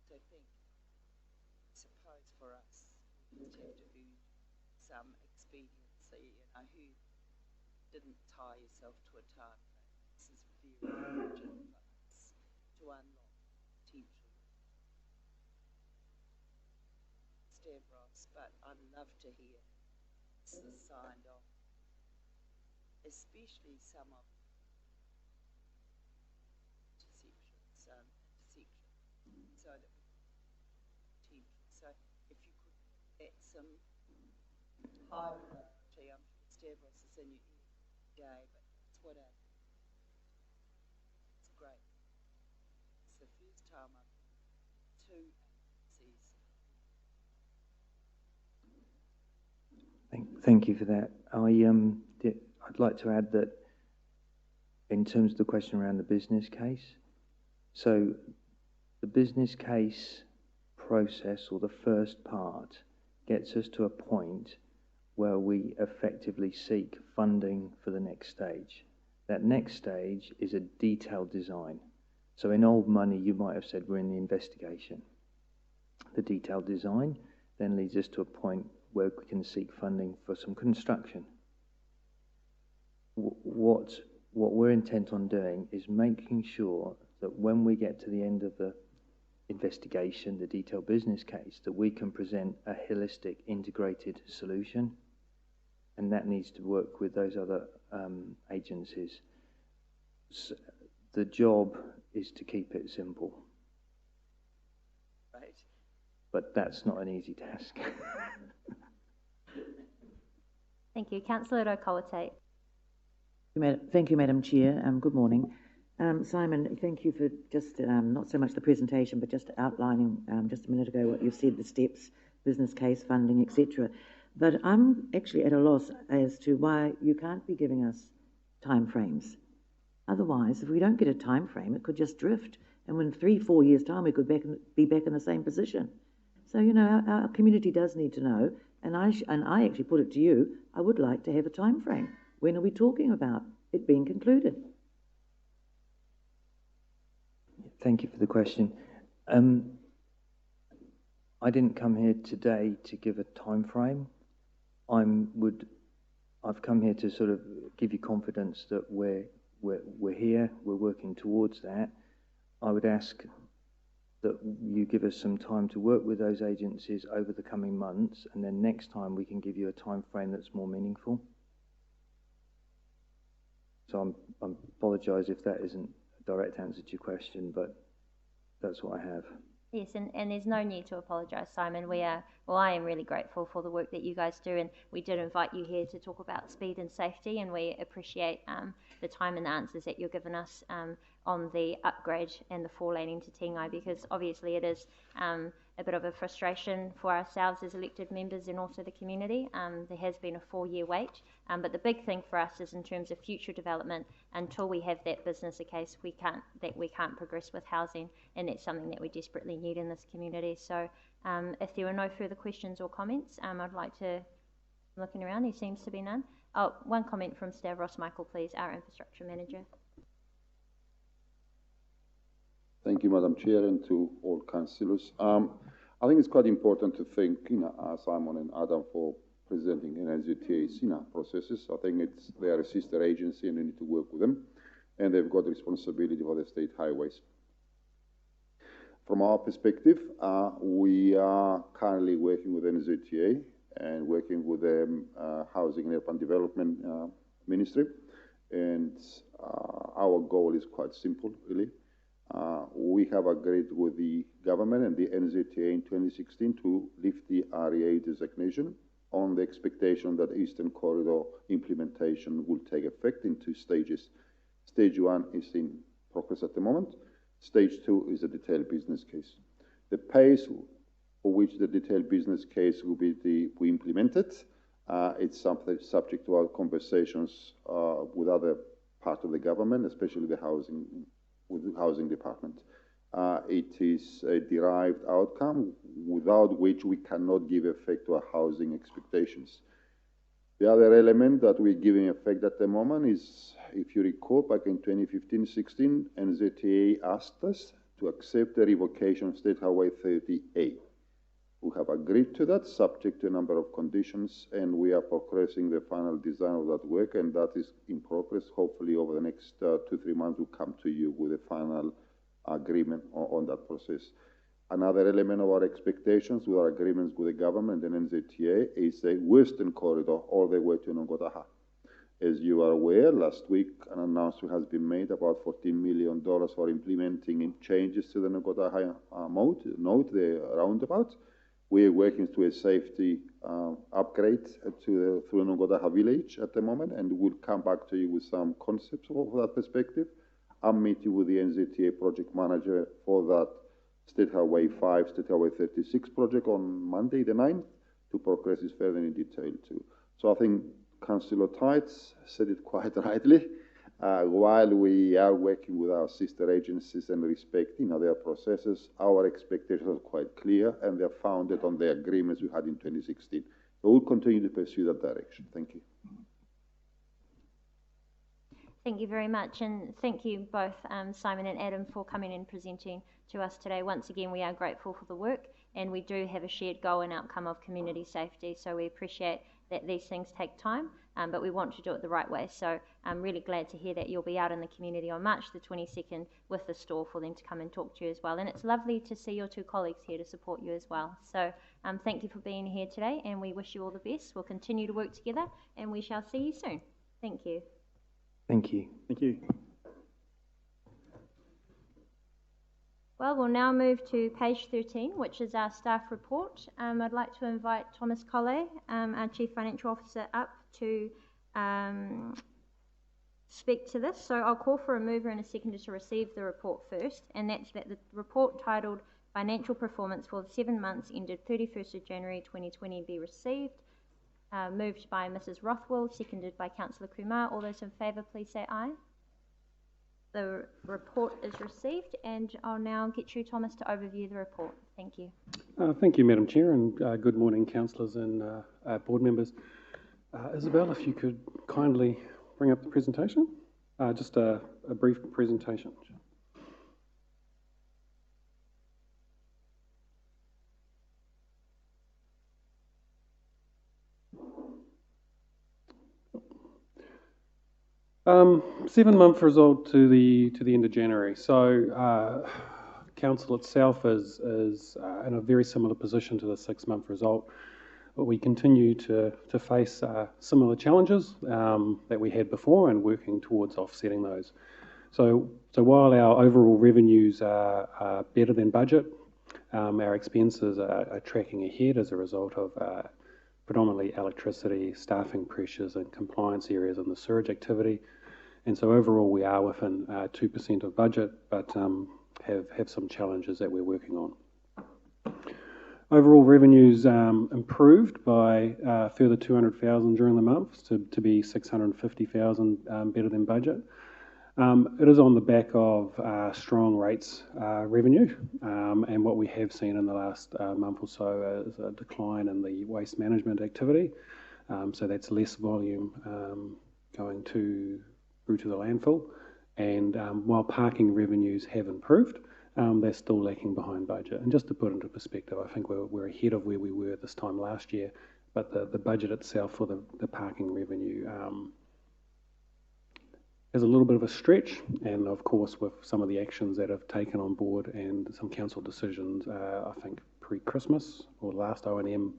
B: So I suppose for us, we just have to urge some expediency, and I heard didn't tie yourself to a time frame. This is very urgent for us to unlock potential. Stavros, but I'd love to hear this is signed off, especially some of intersections, so that we potential. So if you could get some high priority, I'm sure Stavros is in your ear today, but that's what it's great. It's the first time I've two agencies.
J: Thank you for that. I'd like to add that in terms of the question around the business case, so the business case process, or the first part, gets us to a point where we effectively seek funding for the next stage. That next stage is a detailed design. So in old money, you might have said we're in the investigation. The detailed design then leads us to a point where we can seek funding for some construction. What we're intent on doing is making sure that when we get to the end of the investigation, the detailed business case, that we can present a holistic, integrated solution, and that needs to work with those other agencies. So the job is to keep it simple. but that's not an easy task.
A: Thank you. Councillor Rokawate.
M: Thank you, Madam Chair. Good morning. Simon, thank you for just not so much the presentation, but just outlining just a minute ago what you've said, the steps, business case, funding, etc. But I'm actually at a loss as to why you can't be giving us timeframes. Otherwise, if we don't get a time frame, it could just drift, and in 3-4 years' time, we could be back in the same position. So, you know, our community does need to know, and I actually put it to you, I would like to have a time frame. When are we talking about it being concluded?
J: Thank you for the question. I didn't come here today to give a time frame. I've come here to sort of give you confidence that we're here, we're working towards that. I would ask that you give us some time to work with those agencies over the coming months, and then next time we can give you a time frame that's more meaningful. So I apologise if that isn't a direct answer to your question, but that's what I have.
A: Yes, and there's no need to apologise, Simon. I am really grateful for the work that you guys do, and we did invite you here to talk about speed and safety, and we appreciate the time and the answers that you've given us on the upgrade and the 4-laning to Tingai, because obviously it is a bit of a frustration for ourselves as elected members and also the community. There has been a 4-year wait, but the big thing for us is in terms of future development. Until we have that business case, we can't progress with housing, and that's something that we desperately need in this community. So if there are no further questions or comments, I'd like to, looking around, there seems to be none. Oh, one comment from Stavros Michael, please, our infrastructure manager.
I: Thank you, Madam Chair, and to all councillors. I think it's quite important to thank Simon and Adam for presenting NZTA's processes. I think they are a sister agency and we need to work with them, and they've got responsibility for the state highways. From our perspective, we are currently working with NZTA and working with the Housing and Urban Development Ministry, and our goal is quite simple, really. We have agreed with the government and the NZTA in 2016 to lift the REA designation on the expectation that Eastern Corridor implementation will take effect in 2 stages. Stage 1 is in progress at the moment. Stage 2 is a detailed business case. The pace for which the detailed business case will be implemented, it's something subject to our conversations with other parts of the government, especially with the housing department. It is a derived outcome without which we cannot give effect to our housing expectations. The other element that we're giving effect at the moment is, if you recall, back in 2015-16, NZTA asked us to accept the revocation of State Highway 30A. We have agreed to that, subject to a number of conditions, and we are progressing the final design of that work, and that is in progress. Hopefully, over the next 2-3 months, we'll come to you with a final agreement on that process. Another element of our expectations with our agreements with the government and NZTA is a Western Corridor all the way to Nongotaha. As you are aware, last week an announcement has been made about $14 million for implementing changes to the Nongotaha node, the roundabout. We are working to a safety upgrade through Nongotaha village at the moment, and we'll come back to you with some concepts of that perspective. I'm meeting with the NZTA project manager for that State Highway 5, State Highway 36 project on Monday the 9th to progress this further in detail too. So I think Councillor Tights said it quite rightly. While we are working with our sister agencies and respecting their processes, our expectations are quite clear, and they're founded on the agreements we had in 2016. So we'll continue to pursue that direction. Thank you.
A: Thank you very much, and thank you both, Simon and Adam, for coming and presenting to us today. Once again, we are grateful for the work, and we do have a shared goal and outcome of community safety, so we appreciate that these things take time, but we want to do it the right way. So I'm really glad to hear that you'll be out in the community on March the 22nd with the stall for them to come and talk to you as well. And it's lovely to see your 2 colleagues here to support you as well. So thank you for being here today, and we wish you all the best. We'll continue to work together, and we shall see you soon. Thank you.
J: Thank you.
G: Thank you.
A: Well, we'll now move to page 13, which is our staff report. I'd like to invite Thomas Collet, our Chief Financial Officer, up to speak to this. So I'll call for a mover and a seconder to receive the report first, and that's that the report titled Financial Performance for the 7 months ended 31st of January 2020 be received. Moved by Mrs. Rothwell, seconded by Councillor Kumar. All those in favour, please say aye. The report is received, and I'll now get you, Thomas, to overview the report. Thank you.
N: Thank you, Madam Chair, and good morning, councillors and board members. Isabel, if you could kindly bring up the presentation. Just a brief presentation. Seven-month result to the end of January. So council itself is in a very similar position to the 6-month result, but we continue to face similar challenges that we had before, and working towards offsetting those. So while our overall revenues are better than budget, our expenses are tracking ahead as a result of predominantly electricity, staffing pressures, and compliance areas in the sewage activity. And so overall, we are within 2% of budget, but have some challenges that we're working on. Overall revenues improved by a further 200,000 during the month to be 650,000 better than budget. It is on the back of strong rates revenue, and what we have seen in the last month or so is a decline in the waste management activity. So that's less volume going through to the landfill, and while parking revenues have improved, they're still lacking behind budget. And just to put into perspective, I think we're ahead of where we were this time last year, but the budget itself for the parking revenue is a little bit of a stretch, and of course with some of the actions that have taken on board and some council decisions, I think pre-Christmas or last O&M,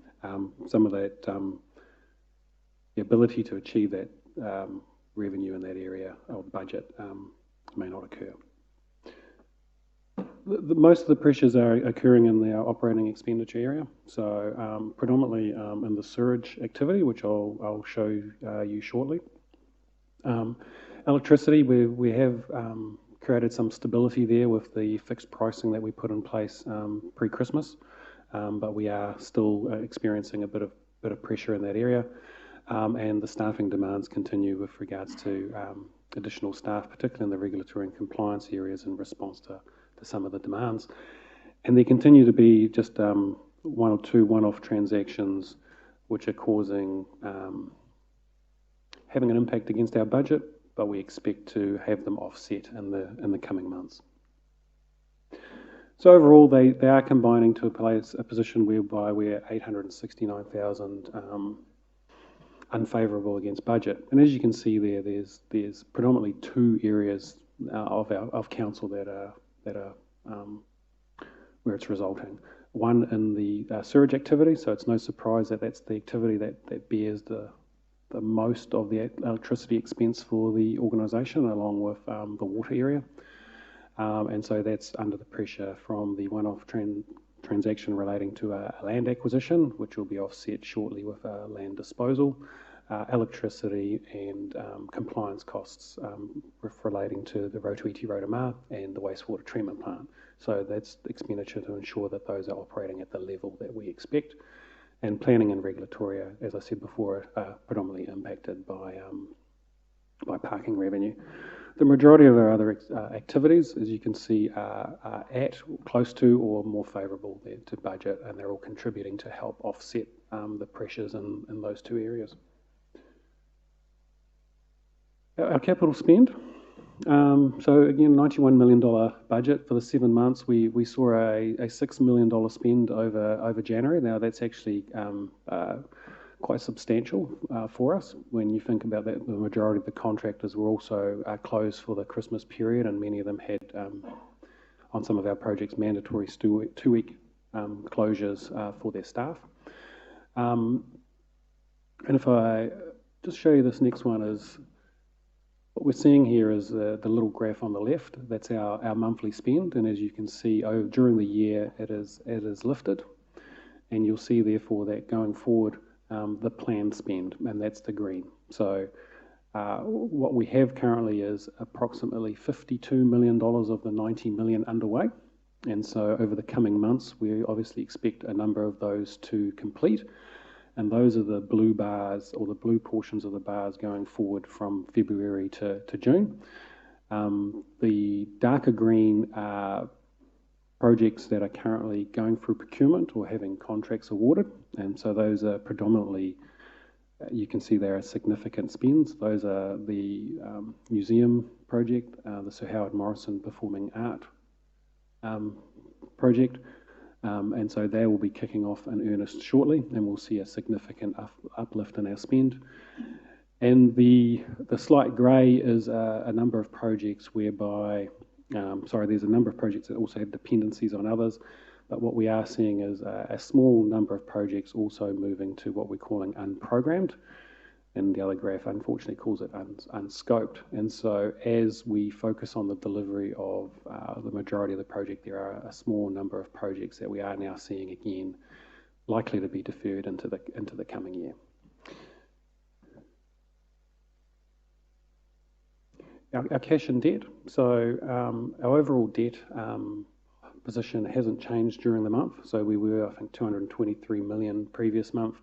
N: some of that, the ability to achieve that revenue in that area of budget may not occur. Most of the pressures are occurring in the operating expenditure area, so predominantly in the sewage activity, which I'll show you shortly. Electricity, we have created some stability there with the fixed pricing that we put in place pre-Christmas, but we are still experiencing a bit of pressure in that area. And the staffing demands continue with regards to additional staff, particularly in the regulatory and compliance areas in response to some of the demands. And there continue to be just one or two one-off transactions which are causing, having an impact against our budget, but we expect to have them offset in the coming months. So overall, they are combining to a position whereby we're 869,000 unfavourable against budget. And as you can see there's predominantly two areas of council that are where it's resulting. One in the sewage activity, so it's no surprise that that's the activity that bears the most of the electricity expense for the organisation, along with the water area. And so that's under the pressure from the one-off transaction relating to a land acquisition, which will be offset shortly with land disposal, electricity and compliance costs relating to the Rotorua and the wastewater treatment plant. So that's expenditure to ensure that those are operating at the level that we expect. And planning and regulatory, as I said before, are predominantly impacted by parking revenue. The majority of our other activities, as you can see, are at, close to, or more favourable to budget, and they're all contributing to help offset the pressures in those two areas. Our capital spend. So again, $91 million budget for the 7 months. We saw a $6 million spend over January. Now that's actually quite substantial for us when you think about that. The majority of the contractors were also closed for the Christmas period, and many of them had, on some of our projects, mandatory 2-week closures for their staff. And if I just show you this next one, is What we're seeing here is the little graph on the left. That's our monthly spend, and as you can see, during the year it is lifted, and you'll see therefore that going forward the planned spend, and that's the green. So what we have currently is approximately $52 million of the 90 million underway, and so over the coming months we obviously expect a number of those to complete. And those are the blue bars, or the blue portions of the bars going forward from February to June. The darker green are projects that are currently going through procurement or having contracts awarded. And so those are predominantly, you can see there are significant spends. Those are the museum project, the Sir Howard Morrison Performing Art project. And so they will be kicking off in earnest shortly, and we'll see a significant uplift in our spend. And the slight grey is a number of projects whereby, there's a number of projects that also have dependencies on others, but what we are seeing is a small number of projects also moving to what we're calling unprogrammed, and the other graph unfortunately calls it unscoped. And so as we focus on the delivery of the majority of the project, there are a small number of projects that we are now seeing again likely to be deferred into the coming year. Our cash and debt. So our overall debt position hasn't changed during the month. So we were, I think, 223 million previous month.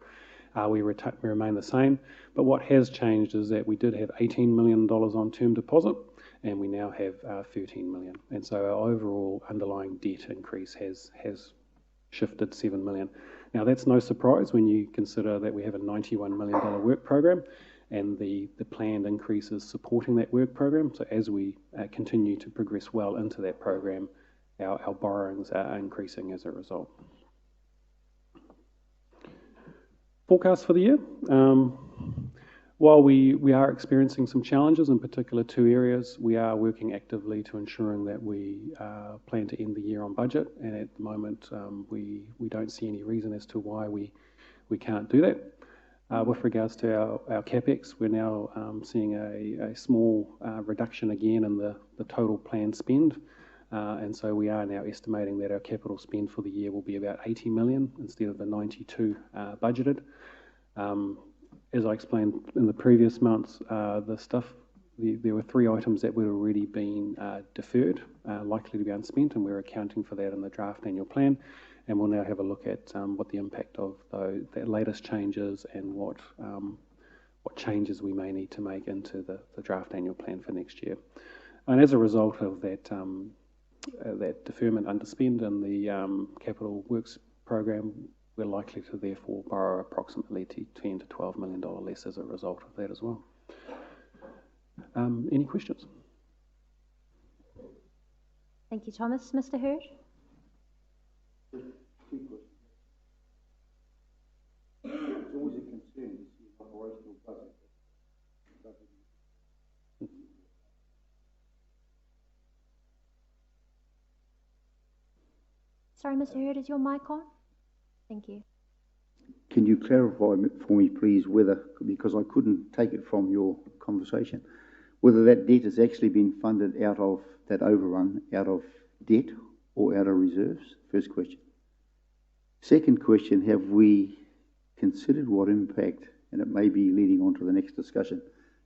N: We remain the same, but what has changed is that we did have $18 million on term deposit, and we now have 13 million. And so our overall underlying debt increase has shifted 7 million. Now that's no surprise when you consider that we have a $91 million work program, and the planned increases supporting that work program. So as we continue to progress well into that program, our borrowings are increasing as a result. Forecast for the year. While we are experiencing some challenges, in particular two areas, we are working actively to ensuring that we plan to end the year on budget, and at the moment we don't see any reason as to why we can't do that. With regards to our CapEx, we're now seeing a small reduction again in the total planned spend. And so we are now estimating that our capital spend for the year will be about 80 million instead of the 92 budgeted. As I explained in the previous months, there were three items that were already been deferred, likely to be unspent, and we're accounting for that in the draft annual plan. And we'll now have a look at what the impact of the latest changes and what changes we may need to make into the draft annual plan for next year. And as a result of that deferment underspend in the capital works program, we're likely to therefore borrow approximately $10 to $12 million less as a result of that as well. Any questions?
A: Thank you, Thomas. Mr. Hurd?
O: It's always a concern to see operational budget.
A: Sorry, Mr. Hurd, is your mic on? Thank you.
C: Can you clarify for me, please, whether, because I couldn't take it from your conversation, whether that debt has actually been funded out of that overrun, out of debt or out of reserves? First question. Second question, have we considered what impact, and it may be leading on to the next discussion,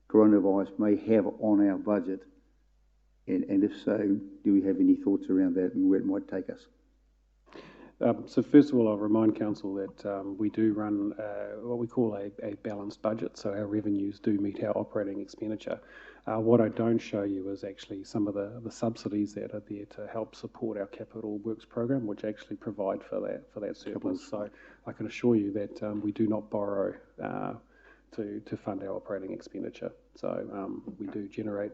C: coronavirus may have on our budget? And if so, do we have any thoughts around that and where it might take us?
N: So first of all, I'll remind Council that we do run what we call a balanced budget, so our revenues do meet our operating expenditure. What I don't show you is actually some of the subsidies that are there to help support our capital works program, which actually provide for that surplus. So I can assure you that we do not borrow to fund our operating expenditure. So we do generate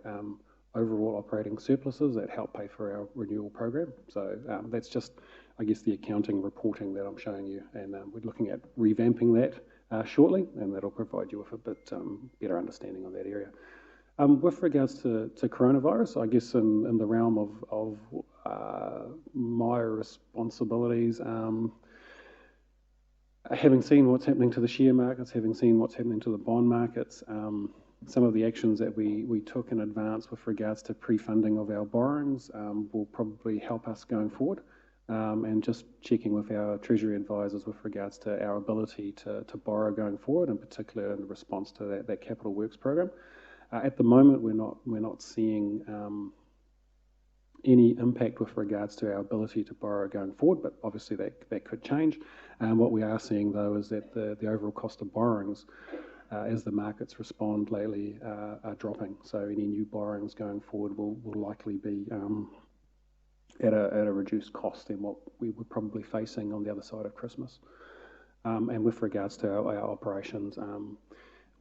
N: overall operating surpluses that help pay for our renewal program. So that's just, I guess, the accounting reporting that I'm showing you, and we're looking at revamping that shortly, and that'll provide you with a bit better understanding of that area. With regards to coronavirus, I guess in the realm of my responsibilities, having seen what's happening to the share markets, having seen what's happening to the bond markets, some of the actions that we took in advance with regards to pre-funding of our borrowings will probably help us going forward. And just checking with our Treasury advisors with regards to our ability to borrow going forward, in particular in response to that capital works program. At the moment, we're not seeing any impact with regards to our ability to borrow going forward, but obviously that could change. What we are seeing, though, is that the overall cost of borrowings, as the markets respond lately, are dropping. So any new borrowings going forward will likely be at a reduced cost than what we were probably facing on the other side of Christmas. And with regards to our operations,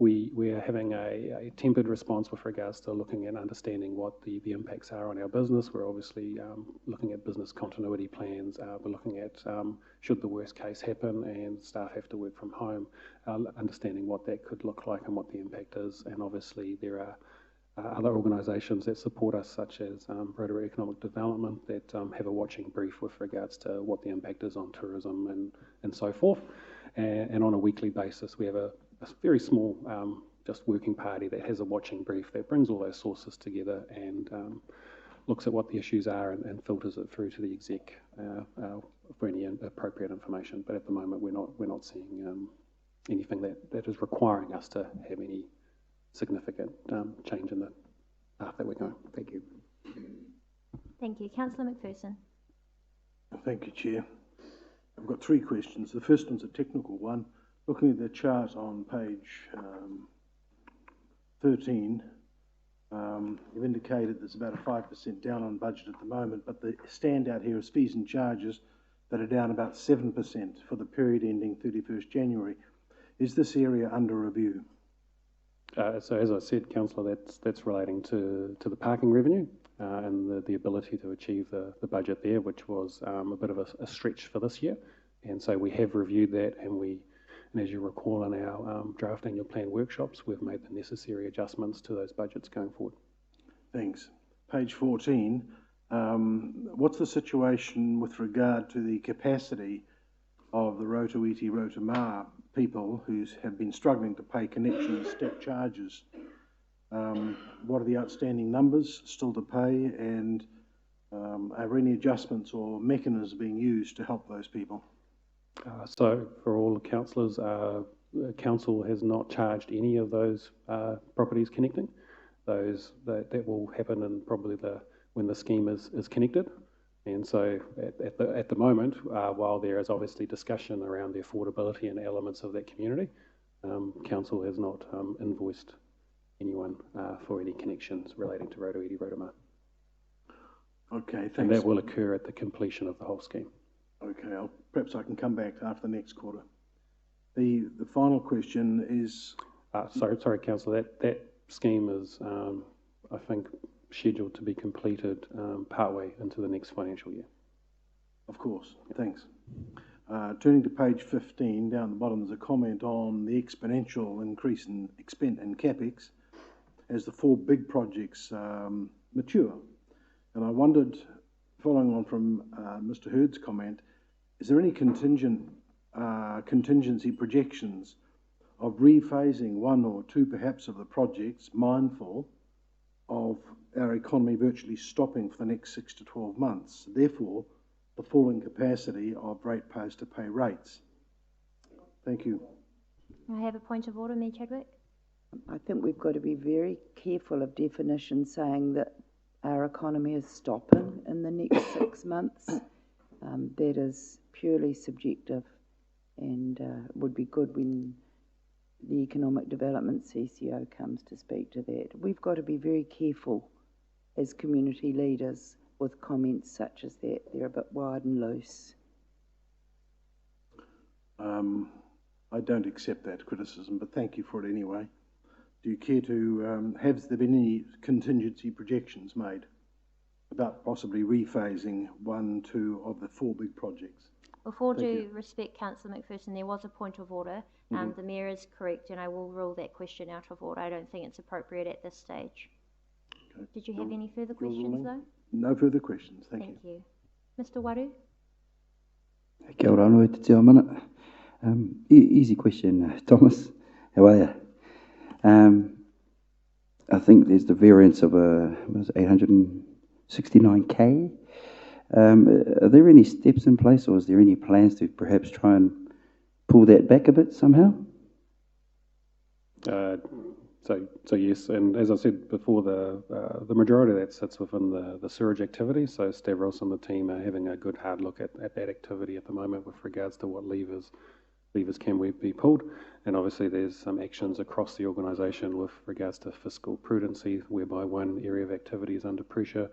N: we are having a tempered response with regards to looking at understanding what the impacts are on our business. We're obviously looking at business continuity plans. We're looking at should the worst case happen and staff have to work from home, understanding what that could look like and what the impact is. And obviously there are other organisations that support us, such as Rotorua Economic Development, that have a watching brief with regards to what the impact is on tourism and so forth. And on a weekly basis, we have a very small just working party that has a watching brief that brings all those sources together and looks at what the issues are and filters it through to the exec for any appropriate information. But at the moment, we're not seeing anything that is requiring us to have any significant change in the path that we're going. Thank you.
A: Thank you. Councillor McPherson.
E: Thank you, Chair. I've got three questions. The first one's a technical one. Looking at the chart on page 13, you've indicated there's about a 5% down on budget at the moment, but the standout here is fees and charges that are down about 7% for the period ending 31st January. Is this area under review?
N: So as I said, Councillor, that's relating to the parking revenue and the ability to achieve the budget there, which was a bit of a stretch for this year. And so we have reviewed that, and as you recall in our draft annual plan workshops, we've made the necessary adjustments to those budgets going forward.
E: Thanks. Page 14, what's the situation with regard to the capacity of the Rotorua people who have been struggling to pay connection and step charges? What are the outstanding numbers still to pay, and are any adjustments or mechanisms being used to help those people?
N: So for all the councillors, council has not charged any of those properties connecting. That will happen in probably when the scheme is connected. And so at the moment, while there is obviously discussion around the affordability and elements of that community, council has not invoiced anyone for any connections relating to Rotorua.
E: Okay, thanks.
N: And that will occur at the completion of the whole scheme.
E: Okay, perhaps I can come back after the next quarter. The final question is...
N: Sorry, Councillor, that scheme is, I think, scheduled to be completed partway into the next financial year.
E: Of course, thanks. Turning to page 15, down the bottom, there's a comment on the exponential increase in CapEx as the four big projects mature. And I wondered, following on from Mr. Hurd's comment, is there any contingency projections of rephasing one or two perhaps of the projects, mindful of our economy virtually stopping for the next 6 to 12 months, therefore the falling capacity of ratepayers to pay rates? Thank you.
A: I have a point of order, Mayor Chadwick.
B: I think we've got to be very careful of definitions saying that our economy is stopping in the next 6 months. That is purely subjective, and would be good when the Economic Development CCO comes to speak to that. We've got to be very careful as community leaders with comments such as that. They're a bit wide and loose.
E: I don't accept that criticism, but thank you for it anyway. Do you care to, have there been any contingency projections made about possibly rephasing one, two of the four big projects?
A: With all due respect, Councillor McPherson, there was a point of order. The Mayor is correct, and I will rule that question out of order. I don't think it's appropriate at this stage. Okay. Did you have any further questions, though?
E: No further questions. Thank you.
A: Mr. Waru?
C: Kia ora anō te te mana. Easy question, Thomas. How are you? I think there's the variance of 869k. Are there any steps in place, or is there any plans to perhaps try and pull that back a bit somehow?
N: So yes, and as I said before, the majority of that sits within the sewage activity. So Stavros and the team are having a good hard look at that activity at the moment with regards to what levers can be pulled. And obviously there's some actions across the organisation with regards to fiscal prudency, whereby one area of activity is under pressure.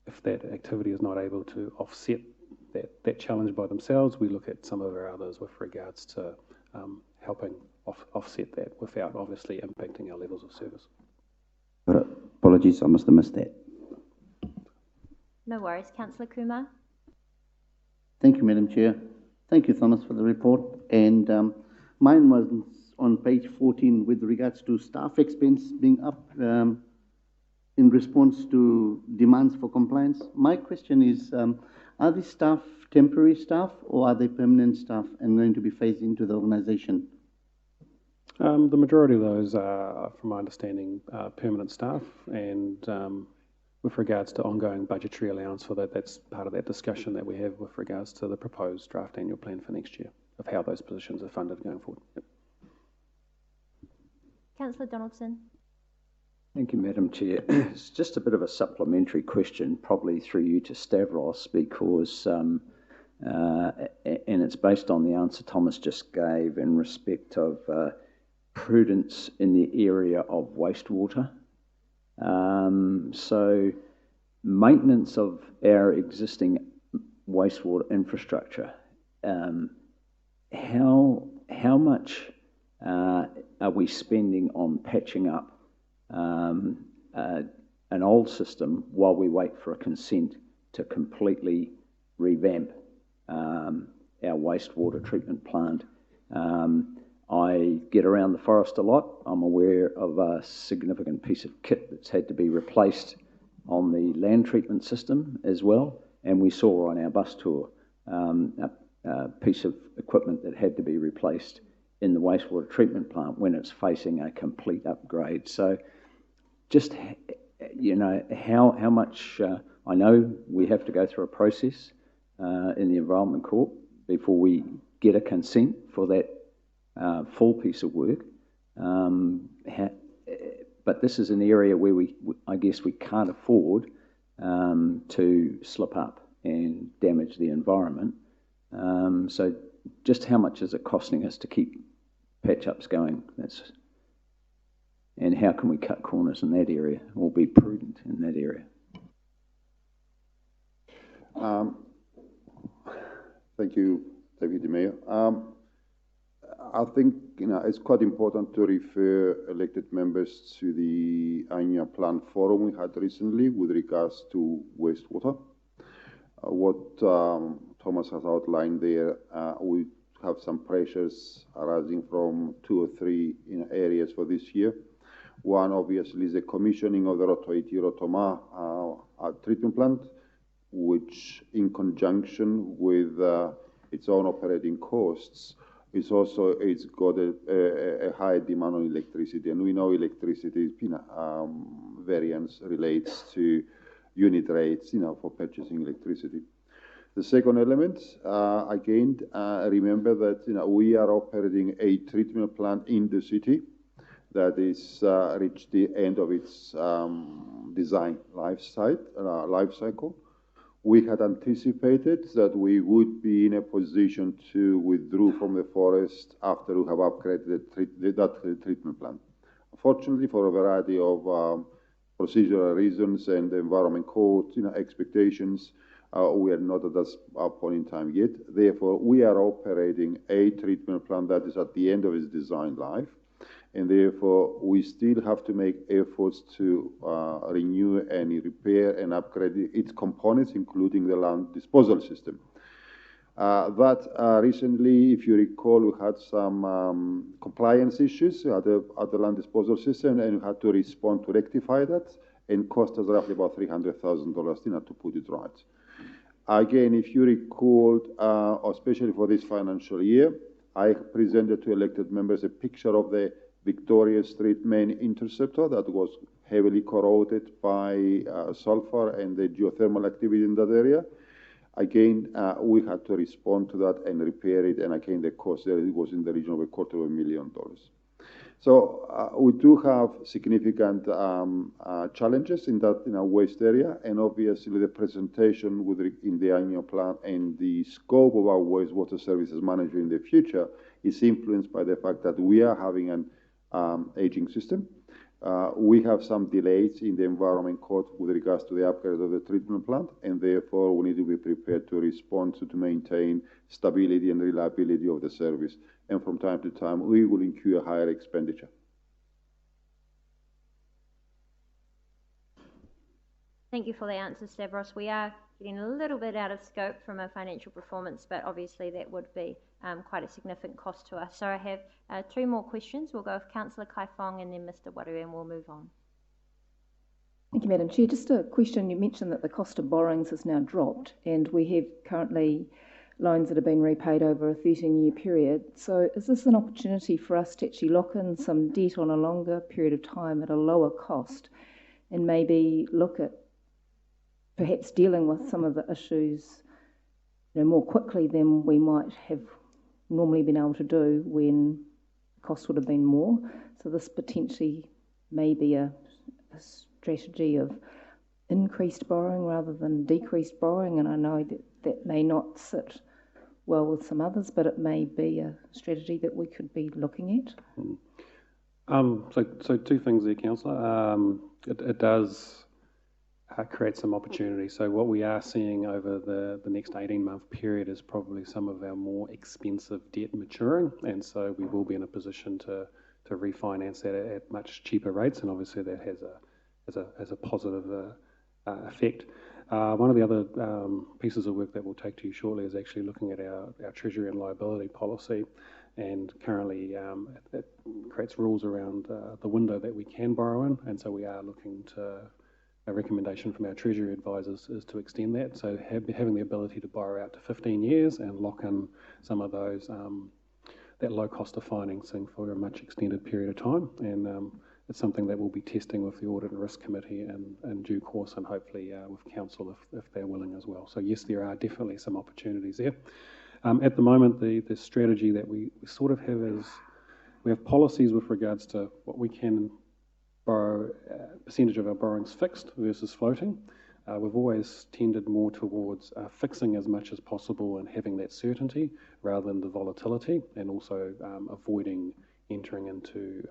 N: If that activity is not able to offset that challenge by themselves, we look at some of our others with regards to helping offset that without obviously impacting our levels of service.
C: Apologies, I must have missed that.
A: No worries. Councillor Kumar.
H: Thank you, Madam Chair. Thank you, Thomas, for the report. And mine was on page 14 with regards to staff expense being up in response to demands for compliance. My question is, are these staff temporary staff or are they permanent staff and going to be phased into the organisation?
N: The majority of those are, from my understanding, permanent staff, and with regards to ongoing budgetary allowance for that, that's part of that discussion that we have with regards to the proposed draft annual plan for next year, of how those positions are funded going forward. Yep.
A: Councillor Donaldson.
D: Thank you, Madam Chair. It's just a bit of a supplementary question, probably through you to Stavros, because, and it's based on the answer Thomas just gave in respect of prudence in the area of wastewater. So maintenance of our existing wastewater infrastructure, how much are we spending on patching up an old system while we wait for a consent to completely revamp our wastewater treatment plant? I get around the forest a lot. I'm aware of a significant piece of kit that's had to be replaced on the land treatment system as well. And we saw on our bus tour a piece of equipment that had to be replaced in the wastewater treatment plant when it's facing a complete upgrade. So just, you know, how much, I know we have to go through a process in the Environment Court before we get a consent for that full piece of work, but this is an area where I guess we can't afford to slip up and damage the environment. So just how much is it costing us to keep patch-ups going? And how can we cut corners in that area or be prudent in that area?
I: Thank you, Deputy Mayor. I think it's quite important to refer elected members to the annual plan forum we had recently with regards to wastewater. What Thomas has outlined there, we have some pressures arising from 2 or 3 areas for this year. One, obviously, is the commissioning of the Rotorua treatment plant, which, in conjunction with its own operating costs, it's got a high demand on electricity, and we know electricity variance relates to unit rates, for purchasing electricity. The second element, again, remember that we are operating a treatment plant in the city that is reached the end of its design life cycle. We had anticipated that we would be in a position to withdraw from the forest after we have upgraded that treatment plant. Unfortunately, for a variety of procedural reasons and the Environment Court expectations, we are not at that point in time yet. Therefore, we are operating a treatment plant that is at the end of its design life, and therefore we still have to make efforts to renew and repair and upgrade its components, including the land disposal system. Recently, if you recall, we had some compliance issues at the land disposal system, and we had to respond to rectify that, and cost us roughly about $300,000 to put it right. Again, if you recall, especially for this financial year, I presented to elected members a picture of the Victoria Street main interceptor that was heavily corroded by sulfur and the geothermal activity in that area. Again, we had to respond to that and repair it, and again, the cost there was in the region of $250,000. So we do have significant challenges in that waste area, and obviously the presentation in the annual plan and the scope of our wastewater services management in the future is influenced by the fact that we are having an aging system. We have some delays in the Environment Code with regards to the upgrade of the treatment plant, and therefore we need to be prepared to respond to maintain stability and reliability of the service. And from time to time, we will incur higher expenditure.
A: Thank you for the answer, Stavros. We are getting a little bit out of scope from a financial performance, but obviously that would be quite a significant cost to us. So I have 3 more questions. We'll go with Councillor Kaifong and then Mr. Waru, and we'll move on.
F: Thank you, Madam Chair. Just a question. You mentioned that the cost of borrowings has now dropped, and we have currently loans that have been repaid over a 13-year period. So is this an opportunity for us to actually lock in some debt on a longer period of time at a lower cost, and maybe look at perhaps dealing with some of the issues more quickly than we might have normally been able to do when costs would have been more? So this potentially may be a strategy of increased borrowing rather than decreased borrowing, and I know that that may not sit well with some others, but it may be a strategy that we could be looking at.
N: So 2 things there, Councillor. It does create some opportunity. So what we are seeing over the next 18-month period is probably some of our more expensive debt maturing, and so we will be in a position to refinance that at much cheaper rates, and obviously that has a positive effect. One of the other pieces of work that we'll take to you shortly is actually looking at our treasury and liability policy, and currently it creates rules around the window that we can borrow in, and so we are looking to, a recommendation from our treasury advisors is to extend that, so having the ability to borrow out to 15 years and lock in some of those, that low cost of financing for a much extended period of time, and it's something that we'll be testing with the Audit and Risk Committee in due course, and hopefully with Council if they're willing as well. So yes, there are definitely some opportunities there. At the moment, the strategy that we sort of have is we have policies with regards to what we can borrow, percentage of our borrowings fixed versus floating. We've always tended more towards fixing as much as possible and having that certainty rather than the volatility, and also avoiding entering into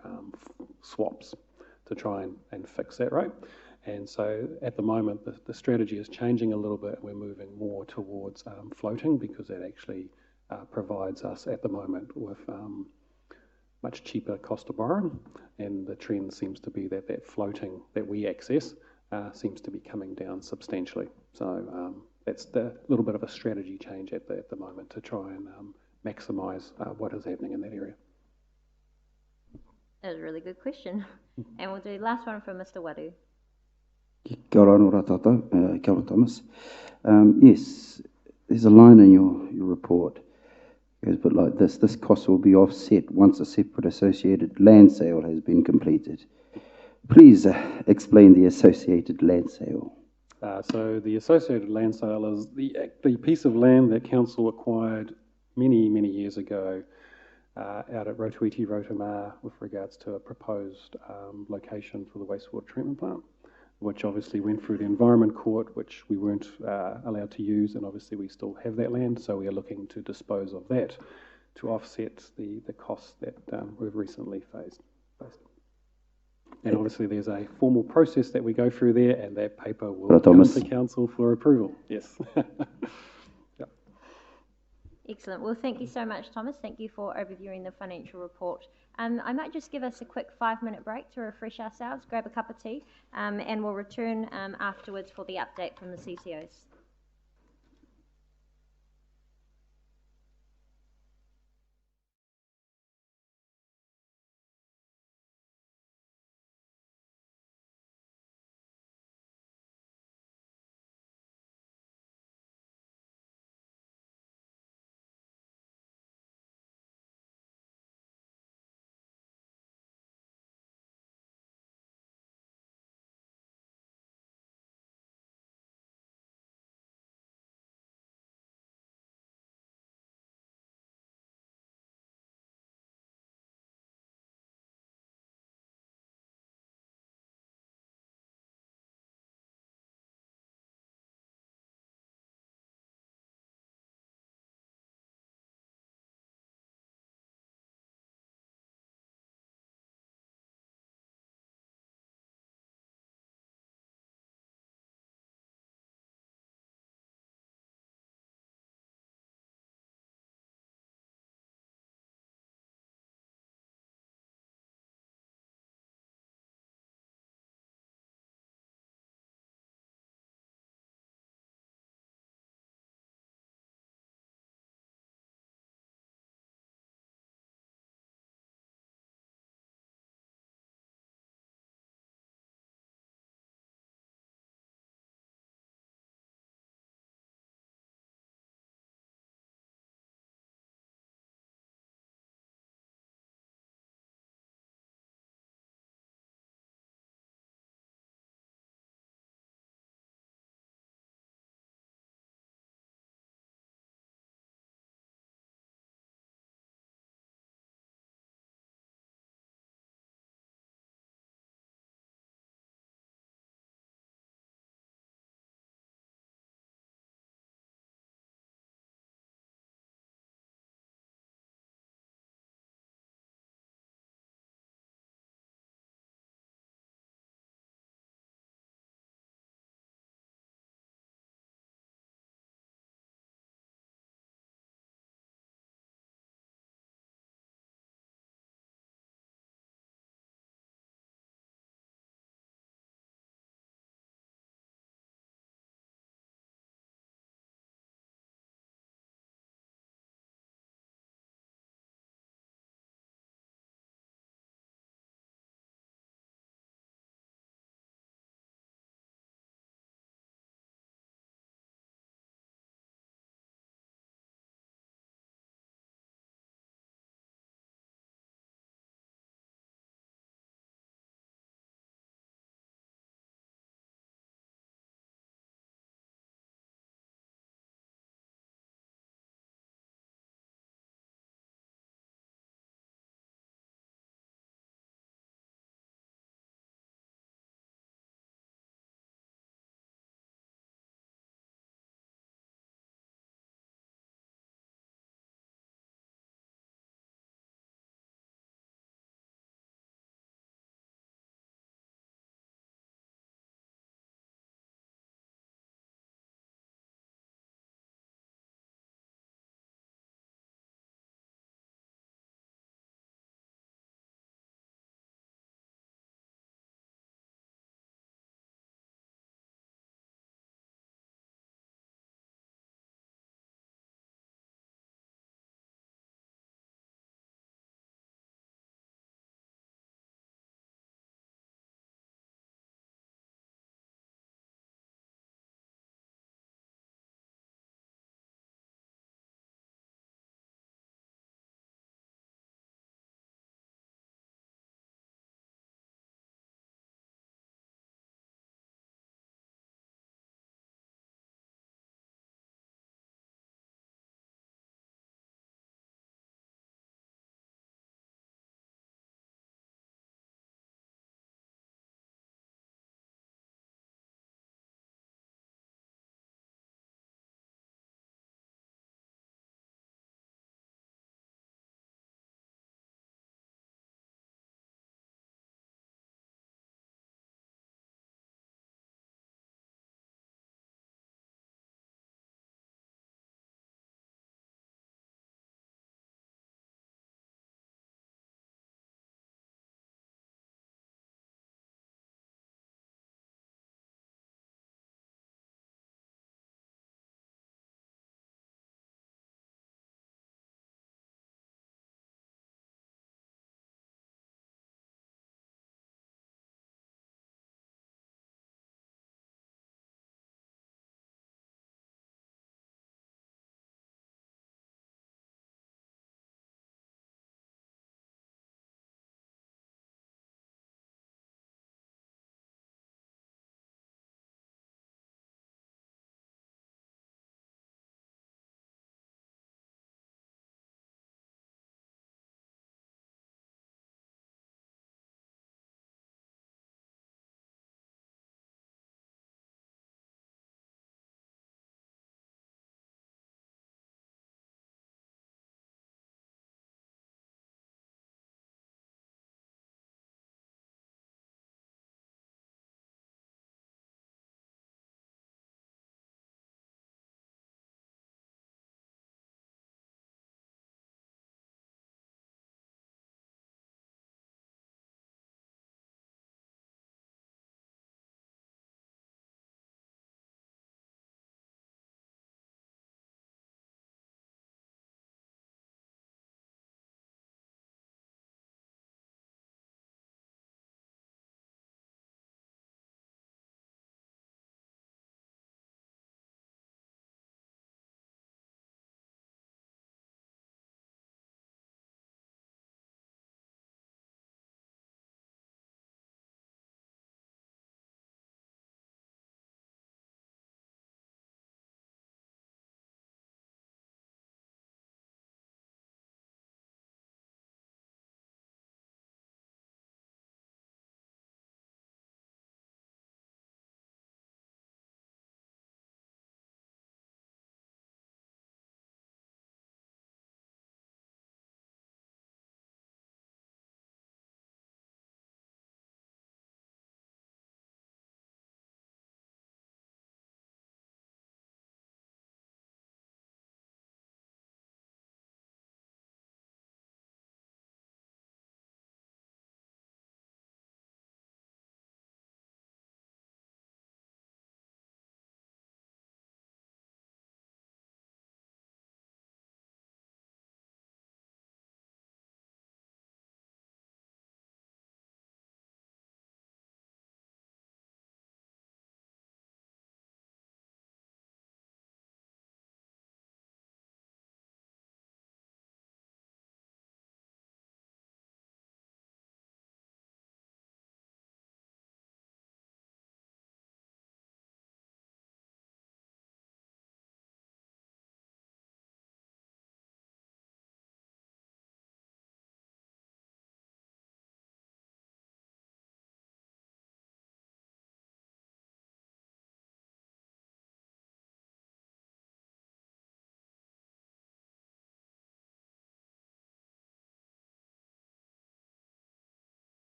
N: swaps to try and fix that rate. And so at the moment, the strategy is changing a little bit. We're moving more towards floating, because that actually provides us at the moment with much cheaper cost of borrowing, and the trend seems to be that floating that we access seems to be coming down substantially. So that's the little bit of a strategy change at the moment to try and maximise what is happening in that area.
A: That was a really good question. And we'll do the last one from Mr. Waru.
C: Kia ora ora tātou, kia ora Thomas. Yes, there's a line in your report. It goes a bit like this: this cost will be offset once a separate associated land sale has been completed. Please explain the associated land sale.
N: So the associated land sale is the piece of land that Council acquired many, many years ago out at Rotorua with regards to a proposed location for the wastewater treatment plant, which obviously went through the Environment Court, which we weren't allowed to use, and obviously we still have that land, so we are looking to dispose of that to offset the costs that we've recently faced. And obviously there's a formal process that we go through there, and that paper will come to Council for approval. Yes. Yep.
A: Excellent. Well, thank you so much, Thomas. Thank you for overviewing the financial report. I might just give us a quick 5-minute break to refresh ourselves, grab a cup of tea, and we'll return afterwards for the update from the CCOs.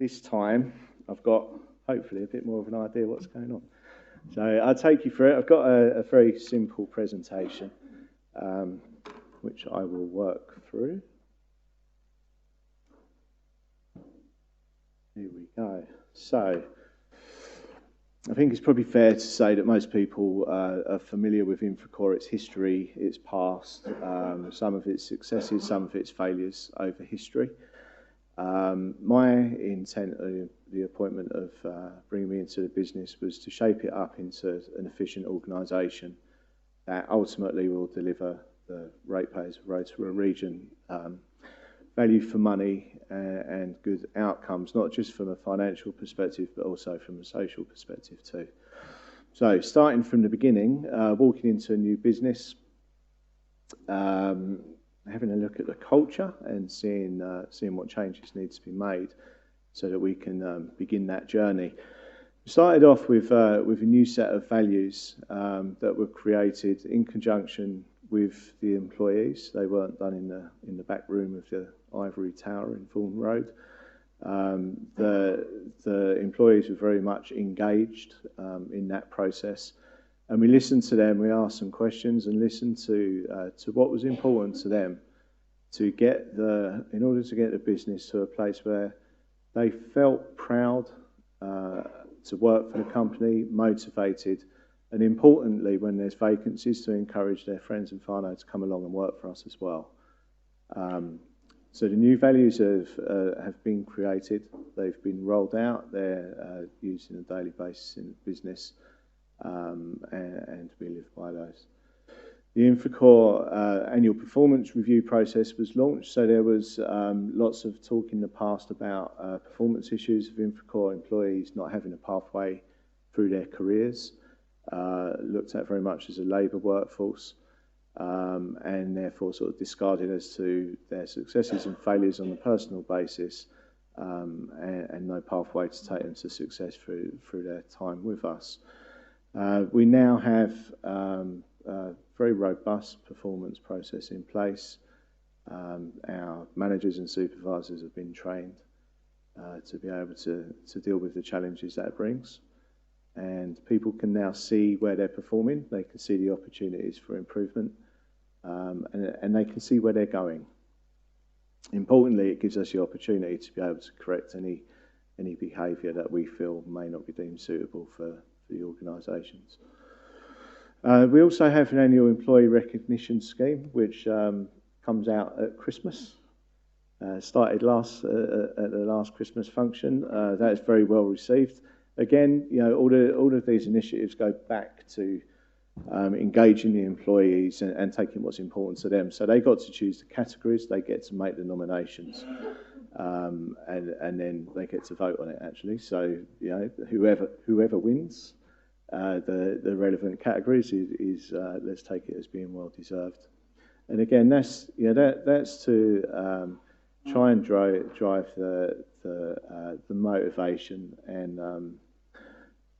P: this time I've got hopefully a bit more of an idea what's going on. So I'll take you through it. I've got a very simple presentation, which I will work through. Here we go. So I think it's probably fair to say that most people are familiar with Infracore, its history, its past, some of its successes, some of its failures over history. My intent of the appointment of bringing me into the business was to shape it up into an efficient organisation that ultimately will deliver the ratepayers of Rotorua region value for money and good outcomes, not just from a financial perspective, but also from a social perspective too. So starting from the beginning, walking into a new business, having a look at the culture and seeing what changes need to be made so that we can begin that journey. We started off with a new set of values that were created in conjunction with the employees. They weren't done in the back room of the Ivory Tower in Vaughan Road. The employees were very much engaged in that process. And we listened to them, we asked some questions and listened to what was important to them in order to get the business to a place where they felt proud to work for the company, motivated, and importantly, when there's vacancies, to encourage their friends and whānau to come along and work for us as well. So the new values have been created, they've been rolled out, they're used on a daily basis in the business. And we live by those. The Infracore annual performance review process was launched, so there was lots of talk in the past about performance issues of Infracore employees not having a pathway through their careers, looked at very much as a labour workforce, and therefore sort of discarded as to their successes and failures on a personal basis, and no pathway to take them to success through their time with us. We now have a very robust performance process in place. Our managers and supervisors have been trained to be able to deal with the challenges that it brings. And people can now see where they're performing, they can see the opportunities for improvement, and they can see where they're going. Importantly, it gives us the opportunity to be able to correct any behaviour that we feel may not be deemed suitable for the organisations. We also have an annual employee recognition scheme which comes out at Christmas. Started at the last Christmas function. That is very well received. Again, you know, all of these initiatives go back to engaging the employees and taking what's important to them. So they got to choose the categories, they get to make the nominations, and then they get to vote on it actually. So you know, whoever wins the relevant categories is let's take it as being well deserved. And again, that's to try and drive the motivation and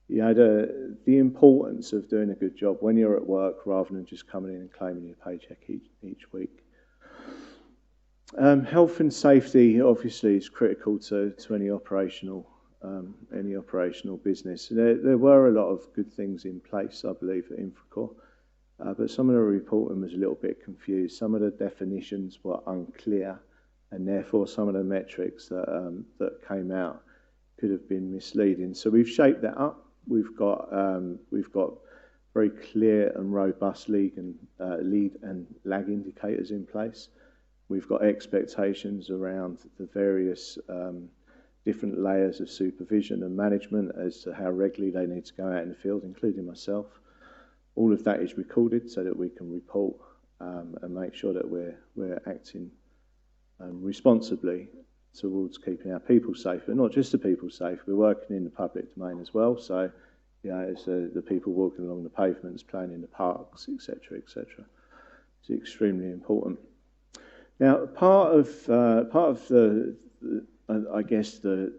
P: you know, the importance of doing a good job when you're at work rather than just coming in and claiming your paycheck each week. Health and safety obviously is critical to any operational business. There were a lot of good things in place, I believe, at Infracore, but some of the reporting was a little bit confused. Some of the definitions were unclear, and therefore some of the metrics that came out could have been misleading. So we've shaped that up. We've got very clear and robust lead and lag indicators in place. We've got expectations around the various different layers of supervision and management as to how regularly they need to go out in the field, including myself. All of that is recorded so that we can report and make sure that we're acting responsibly towards keeping our people safe, but not just the people safe. We're working in the public domain as well, so you know, it's the people walking along the pavements, playing in the parks, etc., etc. It's extremely important. Now, part of the I guess the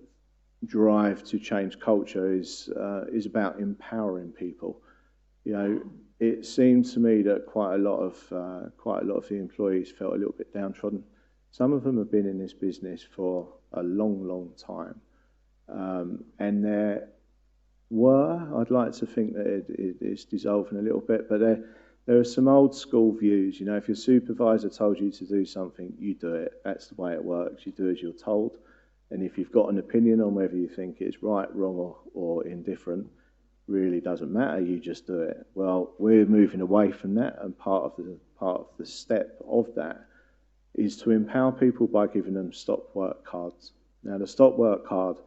P: drive to change culture is about empowering people. You know, it seemed to me that quite a lot of the employees felt a little bit downtrodden. Some of them have been in this business for a long, long time, And there I'd like to think that it's dissolving a little bit, but there are some old school views. You know, if your supervisor told you to do something, you do it. That's the way it works. You do as you're told. And if you've got an opinion on whether you think it's right, wrong, or indifferent, really doesn't matter. You just do it. Well, we're moving away from that, and part of the step of that is to empower people by giving them stop work cards. Now, the stop work card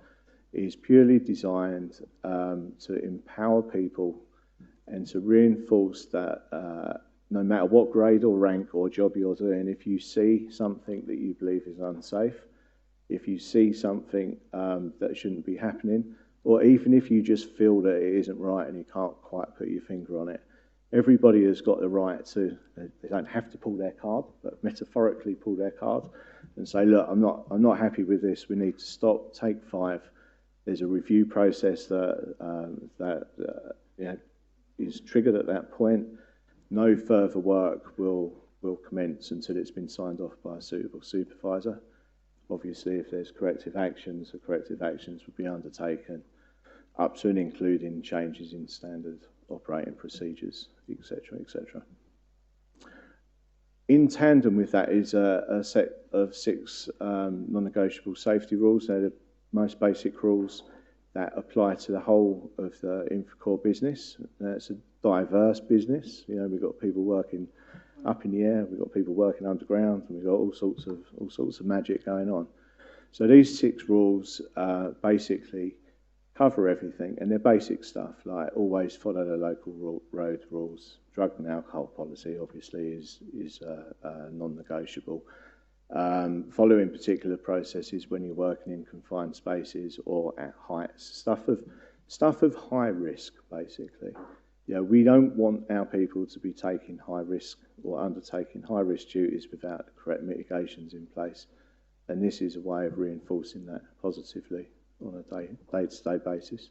P: is purely designed to empower people and to reinforce that no matter what grade or rank or job you're doing, if you see something that you believe is unsafe, if you see something that shouldn't be happening, or even if you just feel that it isn't right and you can't quite put your finger on it, everybody has got the right to, they don't have to pull their card, but metaphorically pull their card and say, look, I'm not happy with this, we need to stop, take 5. There's a review process that is triggered at that point. No further work will commence until it's been signed off by a suitable supervisor. Obviously, if there's corrective actions, the corrective actions would be undertaken up to and including changes in standard operating procedures, etc., etc. In tandem with that is a set of 6 non-negotiable safety rules. They're the most basic rules that apply to the whole of the Infracore business. It's a diverse business. You know, we've got people working up in the air, we've got people working underground, and we've got all sorts of magic going on. So these 6 rules basically cover everything, and they're basic stuff like always follow the local road rules. Drug and alcohol policy obviously is non-negotiable. Following particular processes when you're working in confined spaces or at heights, stuff of high risk basically. You know, we don't want our people to be taking high risk or undertaking high risk duties without the correct mitigations in place, and this is a way of reinforcing that positively on a day-to-day basis.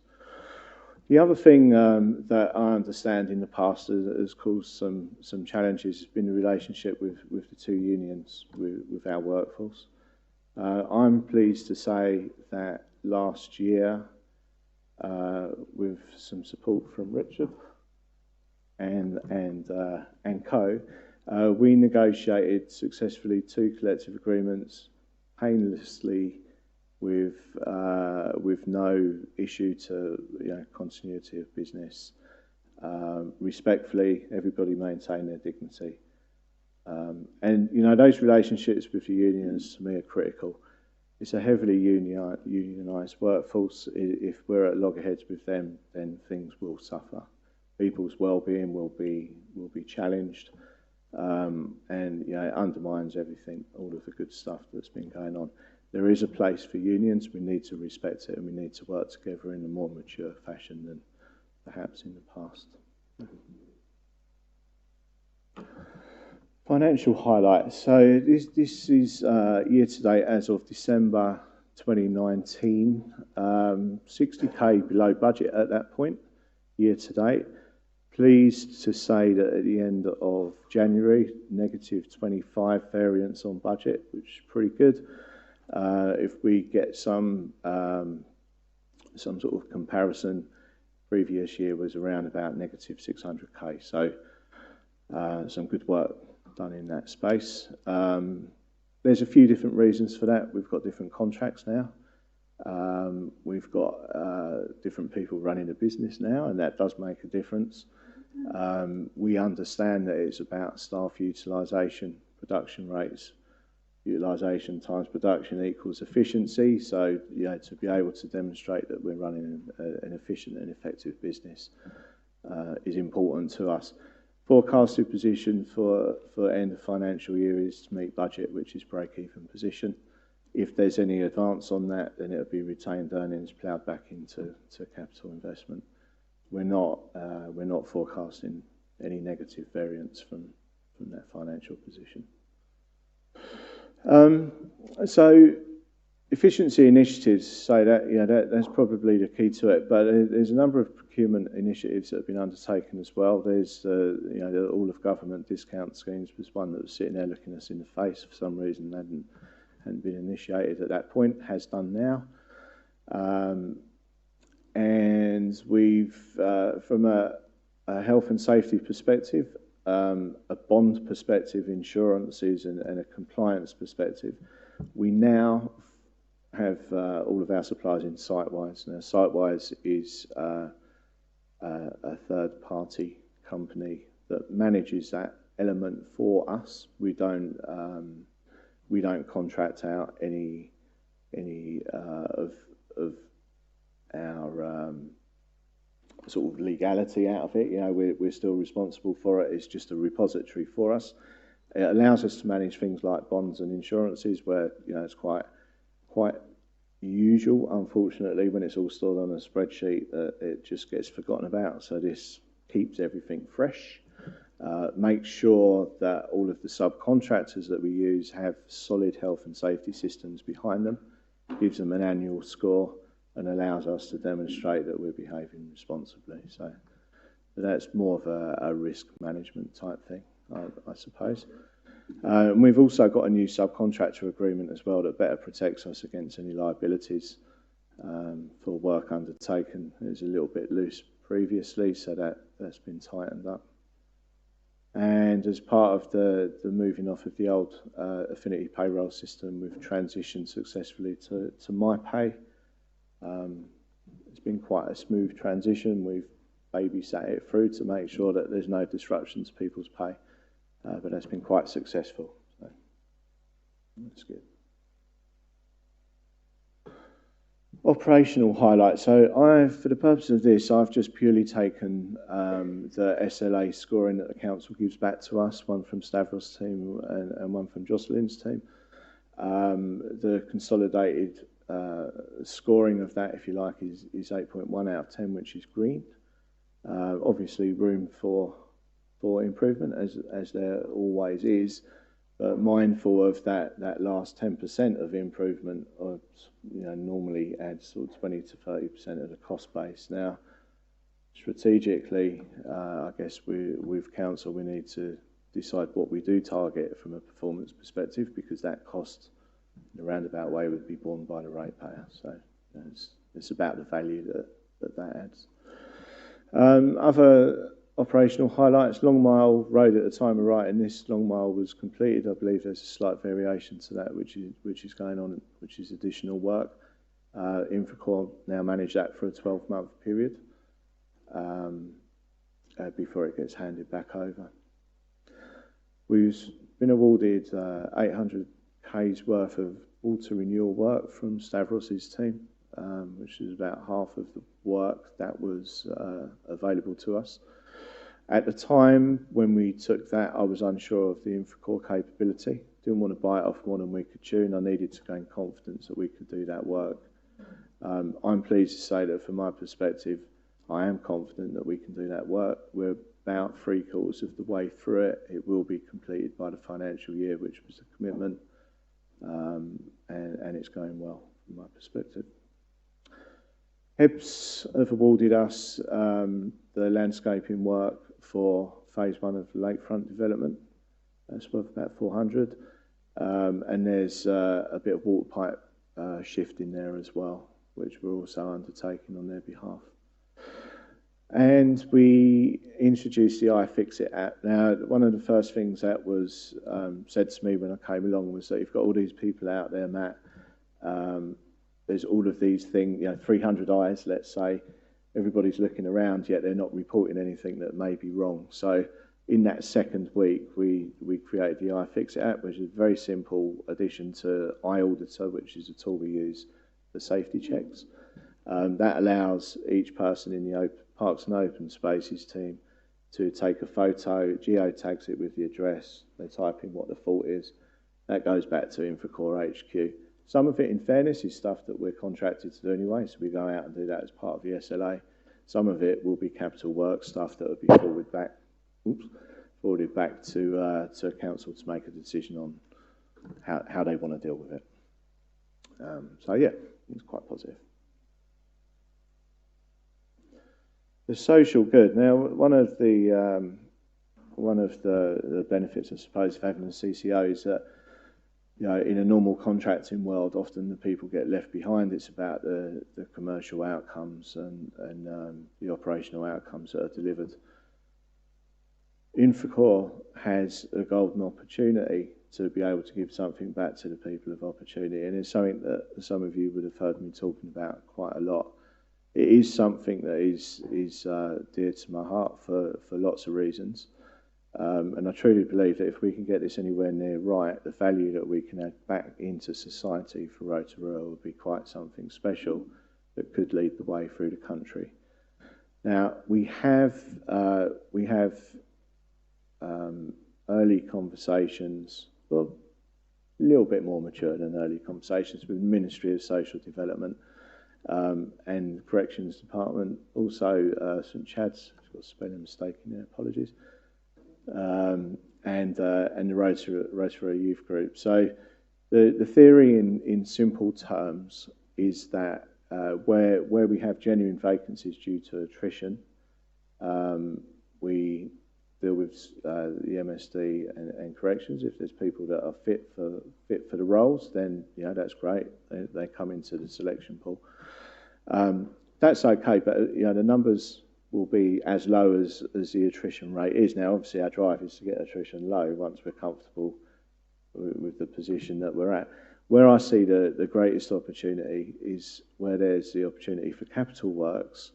P: The other thing that I understand in the past has caused some challenges has been the relationship with the 2 unions, with our workforce. I'm pleased to say that last year, with some support from Richard and co, we negotiated successfully 2 collective agreements painlessly with no issue to continuity of business. Respectfully, everybody maintain their dignity. And those relationships with the unions to me are critical. It's a heavily unionised workforce. If we're at loggerheads with them, then things will suffer. People's well-being will be challenged, and it undermines everything, all of the good stuff that's been going on. There is a place for unions. We need to respect it, and we need to work together in a more mature fashion than perhaps in the past. Financial highlights. So this is year to date as of December 2019. 60k below budget at that point, year to date. Pleased to say that at the end of January, negative 25 variance on budget, which is pretty good. If we get some sort of comparison, previous year was around about negative 600k. So some good work done in that space. There's a few different reasons for that. We've got different contracts now. We've got different people running the business now, and that does make a difference. We understand that it's about staff utilisation, production rates. Utilisation times production equals efficiency. So, to be able to demonstrate that we're running an efficient and effective business is important to us. Forecasted position for end of financial year is to meet budget, which is break-even position. If there's any advance on that, then it'll be retained earnings ploughed back into capital investment. We're not forecasting any negative variance from that financial position. So efficiency initiatives say that that's probably the key to it, but there's a number of procurement initiatives that have been undertaken as well. There's the all of government discount schemes was one that was sitting there looking us in the face for some reason, hadn't been initiated at that point, has done now. And we've, from a health and safety perspective, a bond perspective, insurances, and a compliance perspective, we now have all of our suppliers in SiteWise. Now, SiteWise is a third-party company that manages that element for us. We don't contract out any of our sort of legality out of it. You know, we're still responsible for it. It's just a repository for us. It allows us to manage things like bonds and insurances, where, you know, it's quite usual, unfortunately, when it's all stored on a spreadsheet, that it just gets forgotten about. So this keeps everything fresh. Makes sure that all of the subcontractors that we use have solid health and safety systems behind them, gives them an annual score, and allows us to demonstrate that we're behaving responsibly. So that's more of a risk management type thing, I suppose. And we've also got a new subcontractor agreement as well that better protects us against any liabilities for work undertaken. It was a little bit loose previously, so that's been tightened up. And as part of the moving off of the old affinity payroll system, we've transitioned successfully to MyPay. It's been quite a smooth transition. We've babysat it through to make sure that there's no disruption to people's pay, but that's been quite successful. So that's good. Operational highlights. So for the purpose of this, I've just purely taken the SLA scoring that the council gives back to us, one from Stavros' team and one from Jocelyn's team. The consolidated scoring of that, if you like, is 8.1 out of 10, which is green. Obviously, room for improvement, as there always is, but mindful of that last 10% of improvement, normally adds sort of 20 to 30% of the cost base. Now, strategically, I guess with council, we need to decide what we do target from a performance perspective, because that cost in a roundabout way would be borne by the ratepayer. So it's about the value that adds. Other operational highlights: Long Mile Road at the time of writing this, Long Mile was completed. I believe there's a slight variation to that, which is going on, which is additional work. Infracore now manage that for a 12-month period before it gets handed back over. We've been awarded 800K's worth of water renewal work from Stavros' team, which is about half of the work that was available to us. At the time when we took that, I was unsure of the Infracore capability. Didn't want to bite off more than we could chew, and I needed to gain confidence that we could do that work. I'm pleased to say that from my perspective, I am confident that we can do that work. We're about 3/4 of the way through it. It will be completed by the financial year, which was the commitment, and it's going well from my perspective. HEBS have awarded us the landscaping work for phase 1 of the lakefront development. That's worth about 400, and there's a bit of water pipe shift in there as well, which we're also undertaking on their behalf. And we introduced the iFixit app. Now, one of the first things that was said to me when I came along was that you've got all these people out there, Matt. There's all of these things, 300 eyes, let's say. Everybody's looking around, yet they're not reporting anything that may be wrong. So in that second week, we created the iFixit app, which is a very simple addition to iAuditor, which is a tool we use for safety checks. That allows each person in the Parks and Open Spaces team to take a photo, geotags it with the address, they type in what the fault is. That goes back to Infracore HQ. Some of it, in fairness, is stuff that we're contracted to do anyway, so we go out and do that as part of the SLA. Some of it will be capital work stuff that will be forwarded back to council to make a decision on how they want to deal with it. So yeah, it's quite positive. The social good. Now, one of the benefits, I suppose, of having a CCO is that you know, in a normal contracting world, often the people get left behind. It's about the commercial outcomes and the operational outcomes that are delivered. Infracore has a golden opportunity to be able to give something back to the people of opportunity, and it's something that some of you would have heard me talking about quite a lot. It is something that is dear to my heart for lots of reasons. And I truly believe that if we can get this anywhere near right, the value that we can add back into society for Rotorua will be quite something special that could lead the way through the country. Now, we have early conversations, well, a little bit more mature than early conversations with the Ministry of Social Development and Corrections Department, also St Chad's, I've got a spelling mistake in there, apologies, and the Rotorua Youth Group. So the theory in simple terms is that where we have genuine vacancies due to attrition, we deal with the MSD and corrections. If there's people that are fit for the roles, then you know that's great. They come into the selection pool. That's okay, but you know the numbers will be as low as the attrition rate is now. Obviously, our drive is to get attrition low once we're comfortable with the position that we're at. Where I see the greatest opportunity is where there's the opportunity for capital works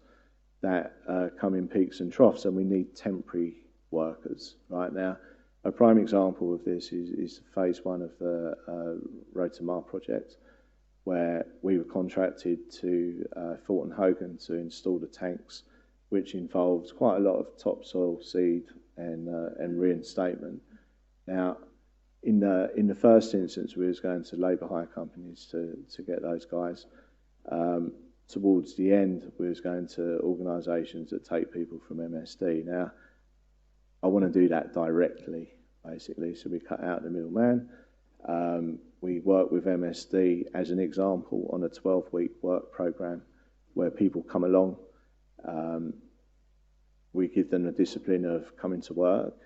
P: that come in peaks and troughs, and we need temporary workers. Right now, a prime example of this is phase one of the Rotorua project, where we were contracted to Thornton Hogan to install the tanks, which involves quite a lot of topsoil, seed, and reinstatement. Now, in the first instance, we was going to labour hire companies to get those guys. Towards the end, we was going to organisations that take people from MSD. Now, I want to do that directly, basically, so we cut out the middleman. We work with MSD, as an example, on a 12-week work programme where people come along. We give them the discipline of coming to work,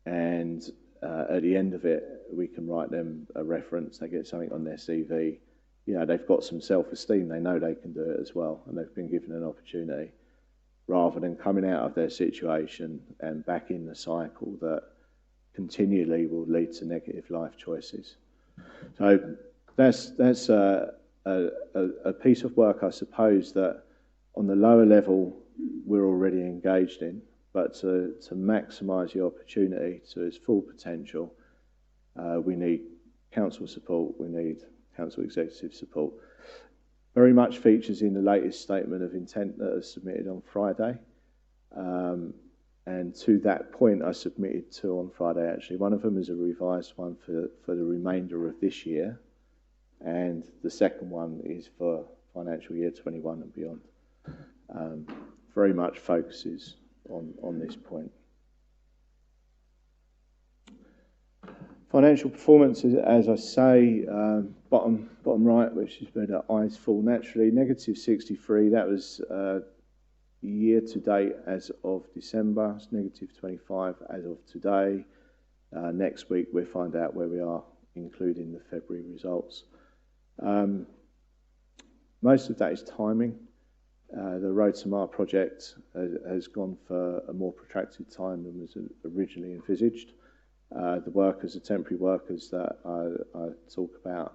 P: and at the end of it, we can write them a reference. They get something on their CV. You know, they've got some self-esteem. They know they can do it as well, and they've been given an opportunity, rather than coming out of their situation and back in the cycle that continually will lead to negative life choices. So that's a piece of work, I suppose, that on the lower level we're already engaged in, but to maximise the opportunity to its full potential, we need council support, we need council executive support. Very much features in the latest statement of intent that was submitted on Friday. And to that point, I submitted two on Friday, actually. One of them is a revised one for the remainder of this year, and the second one is for financial year 21 and beyond. Very much focuses on this point. Financial performance, as I say, bottom right, which is where the eyes fall naturally, negative 63. That was year to date as of December. It's negative 25 as of today. Next week we'll find out where we are, including the February results. Most of that is timing. The Rotorua project has gone for a more protracted time than was originally envisaged. The workers, the temporary workers that I talk about,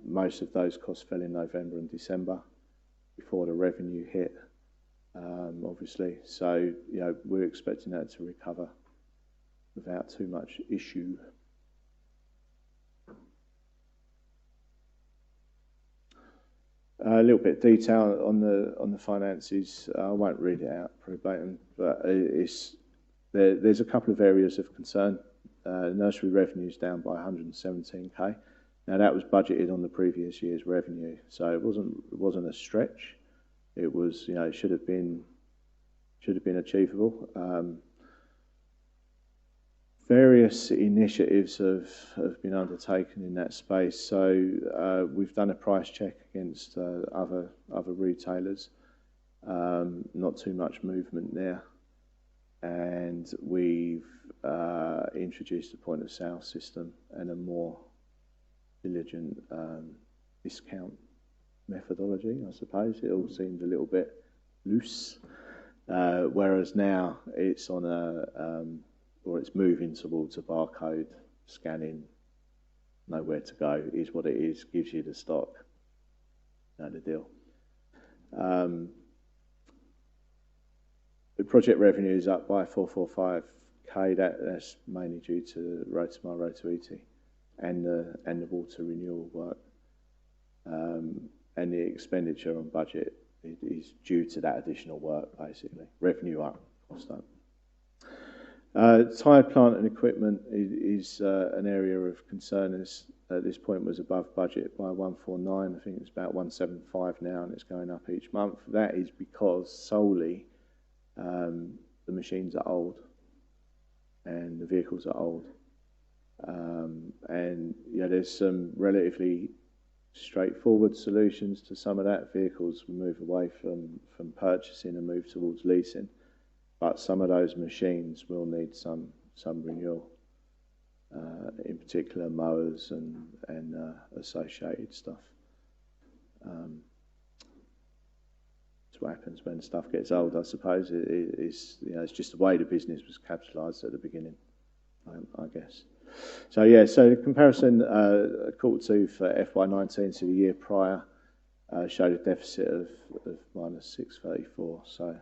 P: most of those costs fell in November and December before the revenue hit, obviously. So, you know, we're expecting that to recover without too much issue. A little bit of detail on the finances. I won't read it out verbatim, but there's a couple of areas of concern. Nursery revenue is down by 117k. Now that was budgeted on the previous year's revenue, so it wasn't a stretch. It was, you know, it should have been achievable. Various initiatives have been undertaken in that space. So we've done a price check against other retailers. Not too much movement there. And we've introduced a point of sale system and a more diligent discount methodology, I suppose. It all seemed a little bit loose, whereas now it's on or it's moving towards a barcode scanning, nowhere to go, is what it is, gives you the stock, the deal. The project revenue is up by 445k. That's mainly due to Rotorua, Rotorua, and the water renewal work. And the expenditure on budget is due to that additional work, basically. Revenue up, cost up. Tyre plant and equipment is an area of concern. At this point was above budget by 149. I think it's about 175 now, and it's going up each month. That is because solely the machines are old and the vehicles are old. And there's some relatively straightforward solutions to some of that. Vehicles will move away from purchasing and move towards leasing, but some of those machines will need some renewal, in particular mowers and associated stuff. It's what happens when stuff gets old, I suppose. It's just the way the business was capitalised at the beginning, I guess. So so the comparison Q2 for FY19 to the year prior showed a deficit of minus 634, so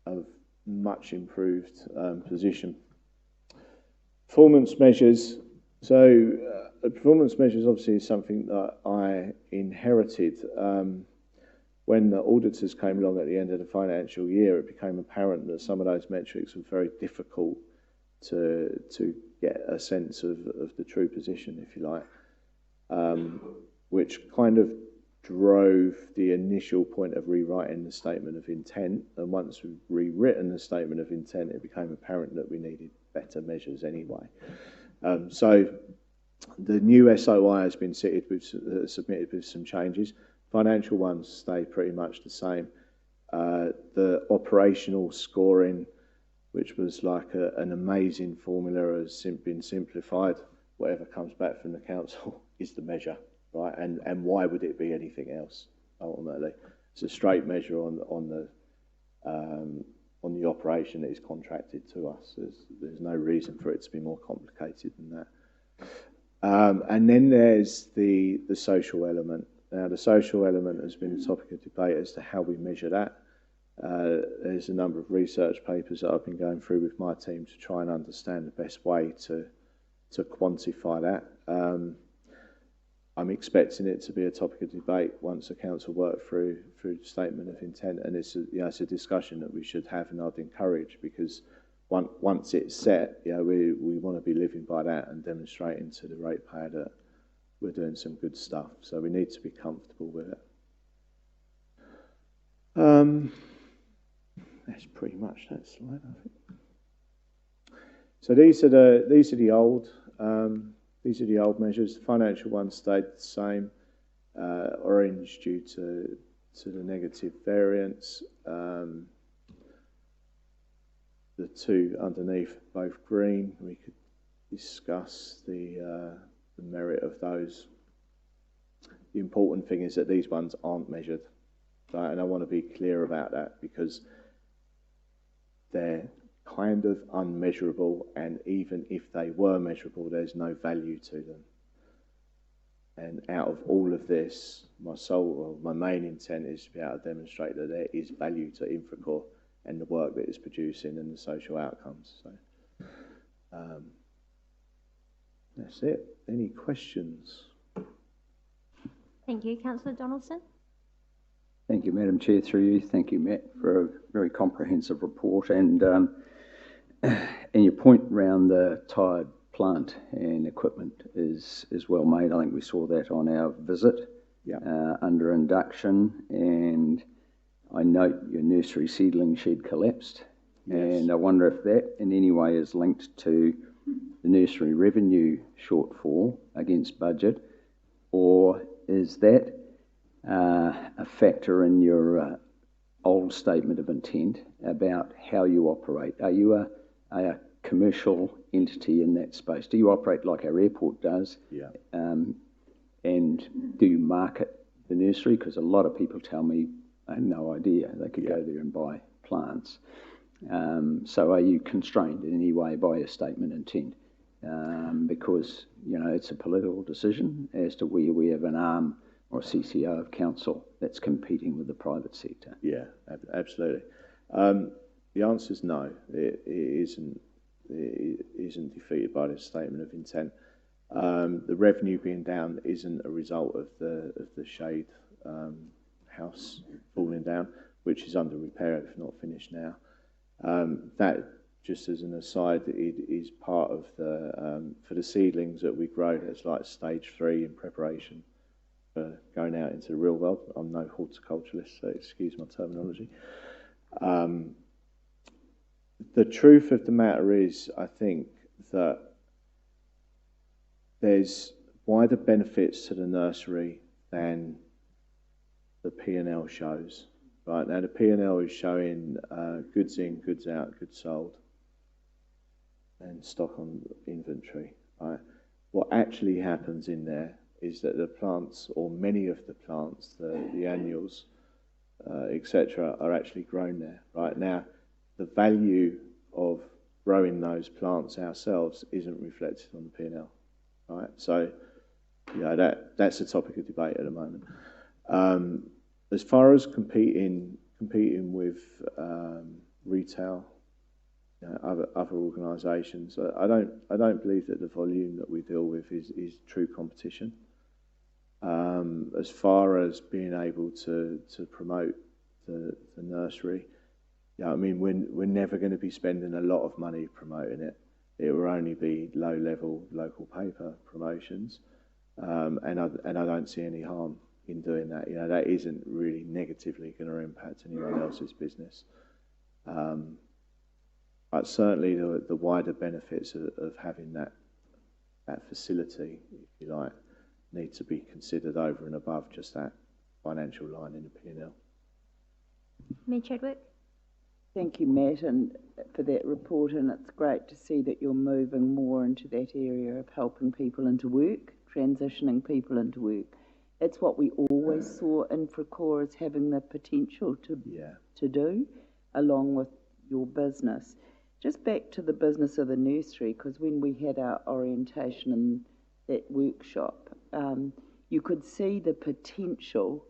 P: a much improved position. Performance measures. So performance measures obviously is something that I inherited. When the auditors came along at the end of the financial year, it became apparent that some of those metrics were very difficult to get a sense of the true position, if you like, which kind of drove the initial point of rewriting the statement of intent. And once we've rewritten the statement of intent, it became apparent that we needed better measures anyway. So the new SOI has been submitted with some changes. Financial ones stay pretty much the same. The operational scoring, which was like an amazing formula, has been simplified. Whatever comes back from the council is the measure, right? And why would it be anything else? Ultimately, it's a straight measure on the operation that is contracted to us. There's no reason for it to be more complicated than that. And then there's the social element. Now, the social element has been a topic of debate as to how we measure that. There's a number of research papers that I've been going through with my team to try and understand the best way to quantify that. I'm expecting it to be a topic of debate once the council work through the statement of intent, and it's a discussion that we should have, and I'd encourage, because once it's set, we want to be living by that and demonstrating to the ratepayer that we're doing some good stuff. So we need to be comfortable with it. That's pretty much that slide, I think. So these are the old measures. The financial ones stayed the same. Orange due to the negative variance. The two underneath both green. We could discuss the merit of those. The important thing is that these ones aren't measured, right? And I want to be clear about that, because they're kind of unmeasurable, and even if they were measurable, there's no value to them. And out of all of this, my main intent is to be able to demonstrate that there is value to Infracore and the work that it's producing and the social outcomes. So that's it. Any questions?
A: Thank you. Councillor Donaldson.
D: Thank you, Madam Chair. Through you, thank you, Matt, for a very comprehensive report. And your point around the tyre plant and equipment is well made. I think we saw that on our visit under induction. And I note your nursery seedling shed collapsed. Yes. And I wonder if that in any way is linked to the nursery revenue shortfall against budget, or is that a factor in your old statement of intent about how you operate? Are you a commercial entity in that space? Do you operate like our airport does?
P: Yeah.
D: And do you market the nursery? Because a lot of people tell me I had no idea they could go there and buy plants. So are you constrained in any way by your statement intent? Because, it's a political decision as to where we have an arm or a CCO of council that's competing with the private sector.
P: Yeah, absolutely. The answer is no. It isn't defeated by this statement of intent. The revenue being down isn't a result of the shade house falling down, which is under repair if not finished now. That, just as an aside, it is part of for the seedlings that we grow. That's like stage 3 in preparation for going out into the real world. I'm no horticulturalist, so excuse my terminology. The truth of the matter is, I think that there's wider benefits to the nursery than the P&L shows. Right now, the P&L is showing goods in, goods out, goods sold, and stock on inventory. Right? What actually happens in there is that the plants, or many of the plants, the annuals, etc., are actually grown there. Right now, the value of growing those plants ourselves isn't reflected on the P&L. Right? So, that's a topic of debate at the moment. As far as competing with retail, other organisations, I don't believe that the volume that we deal with is true competition. As far as being able to promote the nursery, we're never going to be spending a lot of money promoting it. It will only be low-level local paper promotions, and I don't see any harm in doing that. That isn't really negatively going to impact anyone else's business. But certainly the wider benefits of having that facility, if you like, need to be considered over and above just that financial line in the P&L.
A: Mayor Chadwick?
B: Thank you, Matt, and for that report, and it's great to see that you're moving more into that area of helping people into work, transitioning people into work. It's what we always saw Infracore as having the potential to do, along with your business. Just back to the business of the nursery, because when we had our orientation in that workshop, you could see the potential,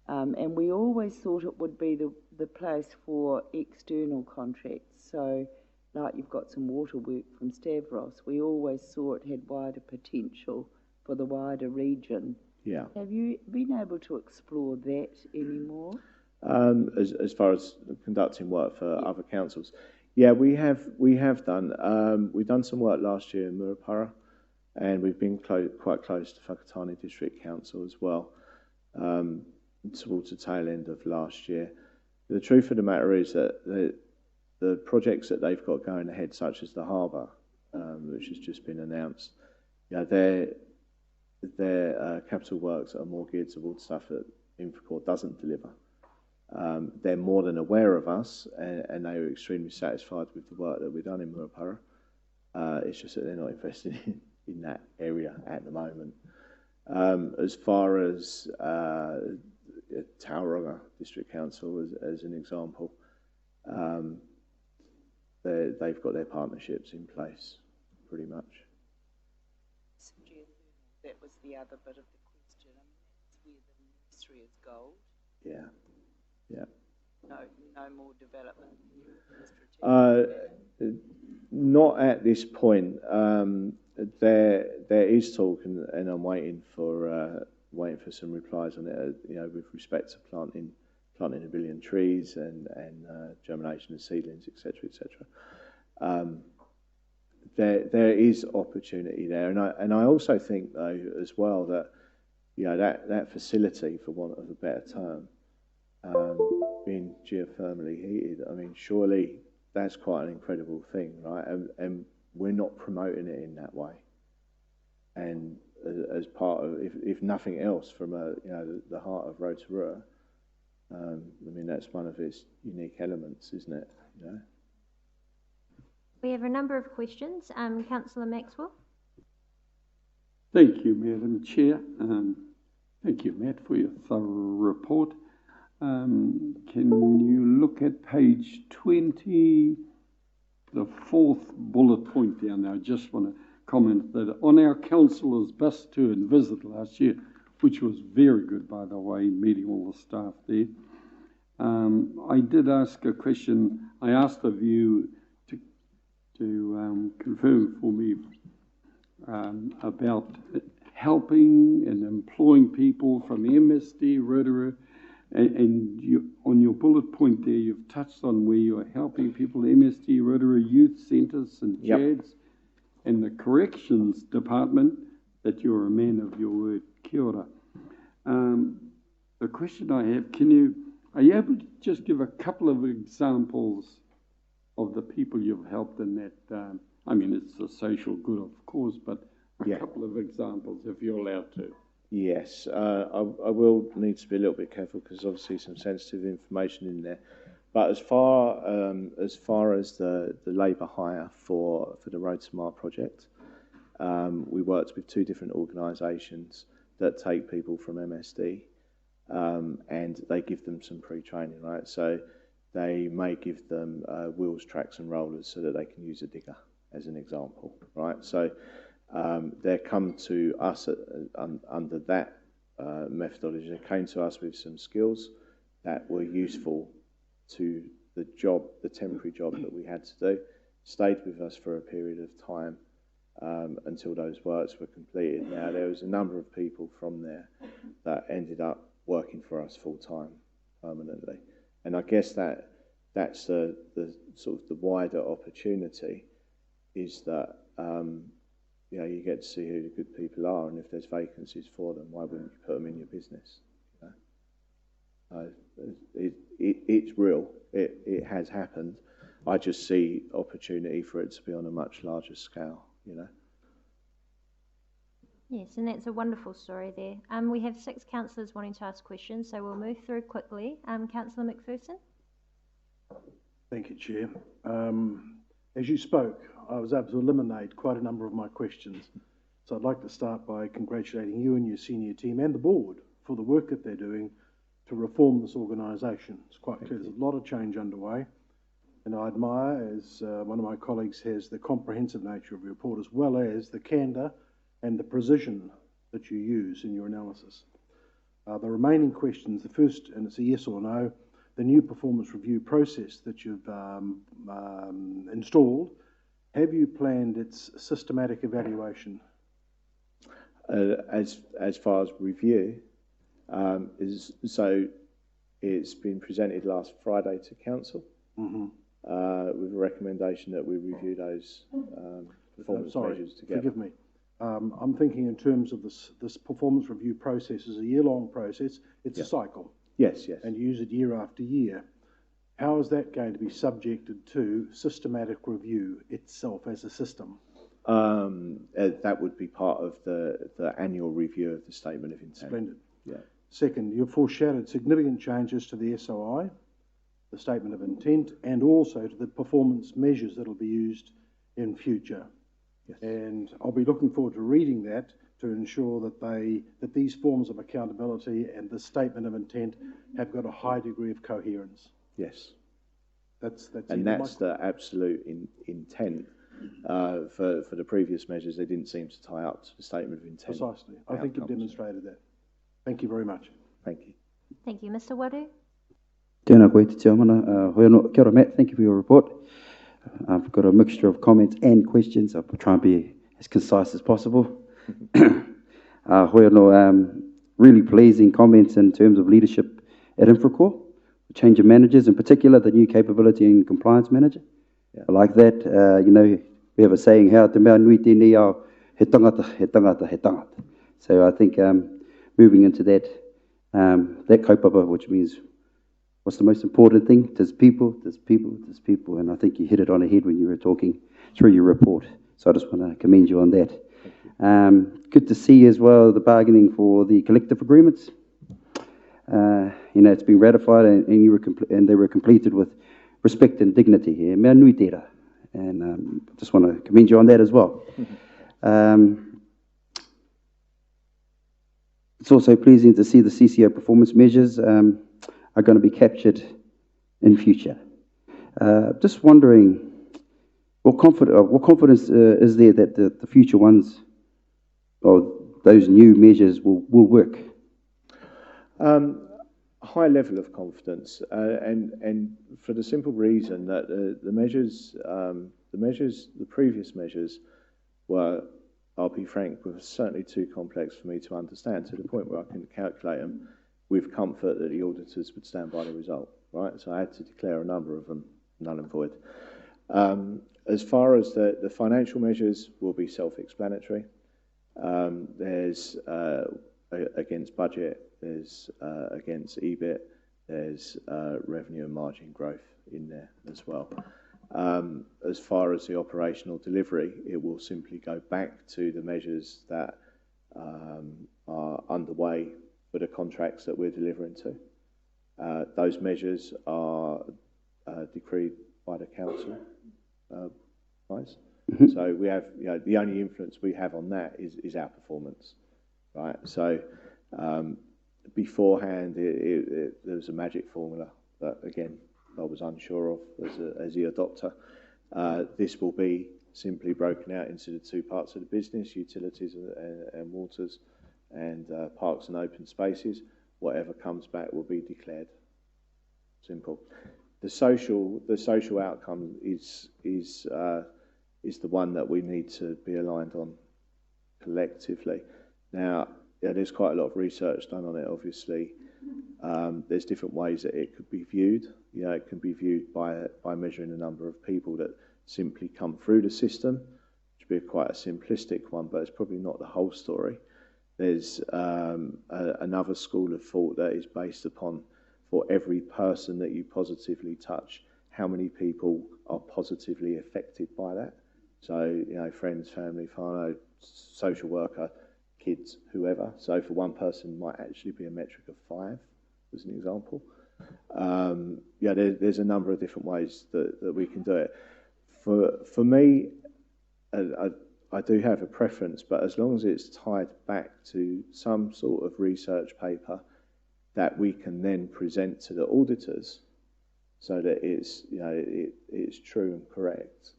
B: and we always thought it would be the place for external contracts. So, like you've got some water work from Stavros, we always saw it had wider potential for the wider region.
P: Yeah.
B: Have you been able to explore that anymore?
P: As far as conducting work for other councils, yeah, we have done. We've done some work last year in Rotorua, and we've been quite close to Whakatane District Council as well, towards the tail end of last year. The truth of the matter is that the projects that they've got going ahead, such as the harbour, which has just been announced, their capital works are more geared towards stuff that Infracore doesn't deliver. They're more than aware of us, and they were extremely satisfied with the work that we've done in Rotorua. It's just that they're not invested in that area at the moment. As far as Tauranga District Council, as an example, they've got their partnerships in place, pretty much.
B: That was the other bit of the question. That's where the nursery is gold.
P: Yeah.
B: No more development.
P: Not at this point. There is talk, and I'm waiting for some replies on it. With respect to planting 1 billion trees and germination of seedlings, etc., etc. There is opportunity there, and I also think though as well that that facility, for want of a better term, being geothermally heated, surely that's quite an incredible thing, right? And we're not promoting it in that way. And as part of, if nothing else, from the heart of Rotorua, that's one of its unique elements, isn't it?
A: We have a number of questions. Councillor Maxwell.
Q: Thank you, Madam Chair. Thank you, Matt, for your thorough report. Can you look at page 20, the fourth bullet point down there? I just want to comment that on our councillor's bus tour and visit last year, which was very good, by the way, meeting all the staff there, I did ask a question. I asked of you to confirm for me about helping and employing people from MSD, Rotorua, and you, on your bullet point there, you've touched on where you're helping people, MSD, Rotorua Youth Centres and JADS, and the Corrections Department, that you're a man of your word. Kia ora. The question I have, are you able to just give a couple of examples of the people you've helped in that? I mean, it's a social good, of course, but a couple of examples, if you're allowed to.
P: Yes, I will need to be a little bit careful because obviously some sensitive information in there. But as far as the labour hire for the Road to Mile project, we worked with two different organisations that take people from MSD, and they give them some pre-training, right? So they may give them wheels, tracks and rollers so that they can use a digger, as an example, right? So they come to us under that methodology. They came to us with some skills that were useful to the job, the temporary job that we had to do, stayed with us for a period of time until those works were completed. Now, there was a number of people from there that ended up working for us full-time, permanently. And I guess that's the sort of the wider opportunity, is that you know, you get to see who the good people are, and if there's vacancies for them, why wouldn't you put them in your business? You know? It's real. It has happened. I just see opportunity for it to be on a much larger scale, you know.
A: Yes, and that's a wonderful story there. We have 6 councillors wanting to ask questions, so we'll move through quickly. Councillor McPherson.
E: Thank you, Chair. As you spoke, I was able to eliminate quite a number of my questions. So I'd like to start by congratulating you and your senior team and the board for the work that they're doing to reform this organisation. It's quite clear there's a lot of change underway, and I admire, as one of my colleagues has, the comprehensive nature of your report, as well as the candour and the precision that you use in your analysis. The remaining questions, the first, and it's a yes or no, the new performance review process that you've installed, have you planned its systematic evaluation?
P: As far as review, so it's been presented last Friday to council with a recommendation that we review those performance measures together.
E: Forgive me. I'm thinking in terms of this performance review process is a year-long process. It's a cycle.
P: Yes, yes.
E: And you use it year after year. How is that going to be subjected to systematic review itself as a system?
P: That would be part of the annual review of the statement of intent.
E: Splendid.
P: Yeah.
E: Second, you've foreshadowed significant changes to the SOI, the statement of intent, and also to the performance measures that will be used in future.
P: Yes.
E: And I'll be looking forward to reading that to ensure that these forms of accountability and the statement of intent have got a high degree of coherence.
P: Yes.
E: That's
P: the absolute intent. For the previous measures, they didn't seem to tie up to the statement of intent.
E: Precisely. I think you've demonstrated that. Thank you very much.
P: Thank you.
A: Thank you. Mr. Wadu.
C: Tēnā koe te tiamana. Hoi anō. Kia ora, Matt. Thank you for your report. I've got a mixture of comments and questions. I'll try and be as concise as possible. Hoi anō. Really pleasing comments in terms of leadership at Infracore, the change of managers, in particular the new capability and compliance manager. Yeah. I like that. You know, we have a saying, "Hea te mea nui tēnei au, he tangata, he tangata, he tangata." So I think moving into that kaupapa, which means what's the most important thing? There's people, there's people, there's people. And I think you hit it on the head when you were talking through your report. So I just want to commend you on that. Good to see as well the bargaining for the collective agreements. You know, it's been ratified and they were completed with respect and dignity here. Mea nui tērā. and just want to commend you on that as well. It's also pleasing to see the CCO performance measures are going to be captured in future. Just wondering, what confidence is there that the future ones, or those new measures, will work?
P: High level of confidence, and for the simple reason that the previous measures were, I'll be frank, were certainly too complex for me to understand, to the point where I couldn't calculate them with comfort that the auditors would stand by the result, right? So I had to declare a number of them null and void. As far as the financial measures will be self-explanatory. There's against budget, there's against EBIT, there's revenue and margin growth in there as well. As far as the operational delivery, it will simply go back to the measures that are underway for the contracts that we're delivering to. Those measures are decreed by the council, right?
C: Mm-hmm.
P: So we have, the only influence we have on that is our performance, right? So beforehand, there was a magic formula that, again, I was unsure of as the adopter. This will be simply broken out into the two parts of the business: utilities and waters, and parks and open spaces. Whatever comes back will be declared. Simple. The social outcome is the one that we need to be aligned on collectively. Now, there's quite a lot of research done on it, obviously. There's different ways that it could be viewed. It can be viewed by measuring the number of people that simply come through the system, which would be quite a simplistic one, but it's probably not the whole story. There's another school of thought that is based upon, for every person that you positively touch, how many people are positively affected by that. So, friends, family, whānau, social worker, kids, whoever. So for one person, it might actually be a metric of 5, as an example. There's a number of different ways that we can do it. For me, I do have a preference, but as long as it's tied back to some sort of research paper that we can then present to the auditors, so that it's true and correct,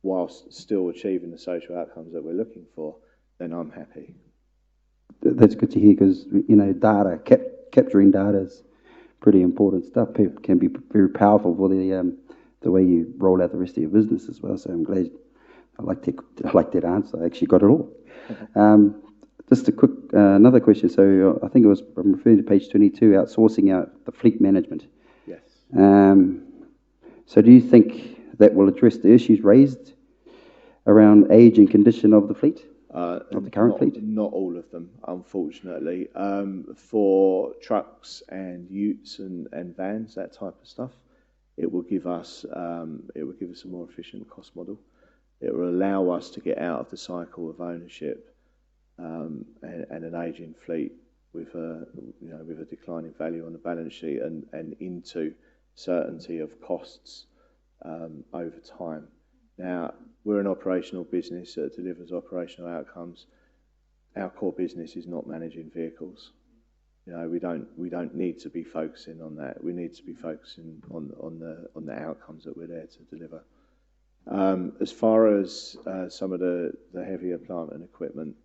P: whilst still achieving the social outcomes that we're looking for, then I'm happy.
C: That's good to hear, because data, capturing data is pretty important stuff. It can be very powerful for the way you roll out the rest of your business as well. So I'm glad. I like that answer. I actually got it all. Just a quick another question. So I think I'm referring to page 22, outsourcing out the fleet management.
P: Yes.
C: So do you think that will address the issues raised around age and condition of the fleet? Of the current fleet?
P: Not all of them, unfortunately. For trucks and utes and vans, that type of stuff, it will give us a more efficient cost model. It will allow us to get out of the cycle of ownership and an aging fleet with a declining value on the balance sheet and into certainty of costs over time. Now, we're an operational business that delivers operational outcomes. Our core business is not managing vehicles. We don't need to be focusing on that. We need to be focusing on the outcomes that we're there to deliver. As far as some of the heavier plant and equipment,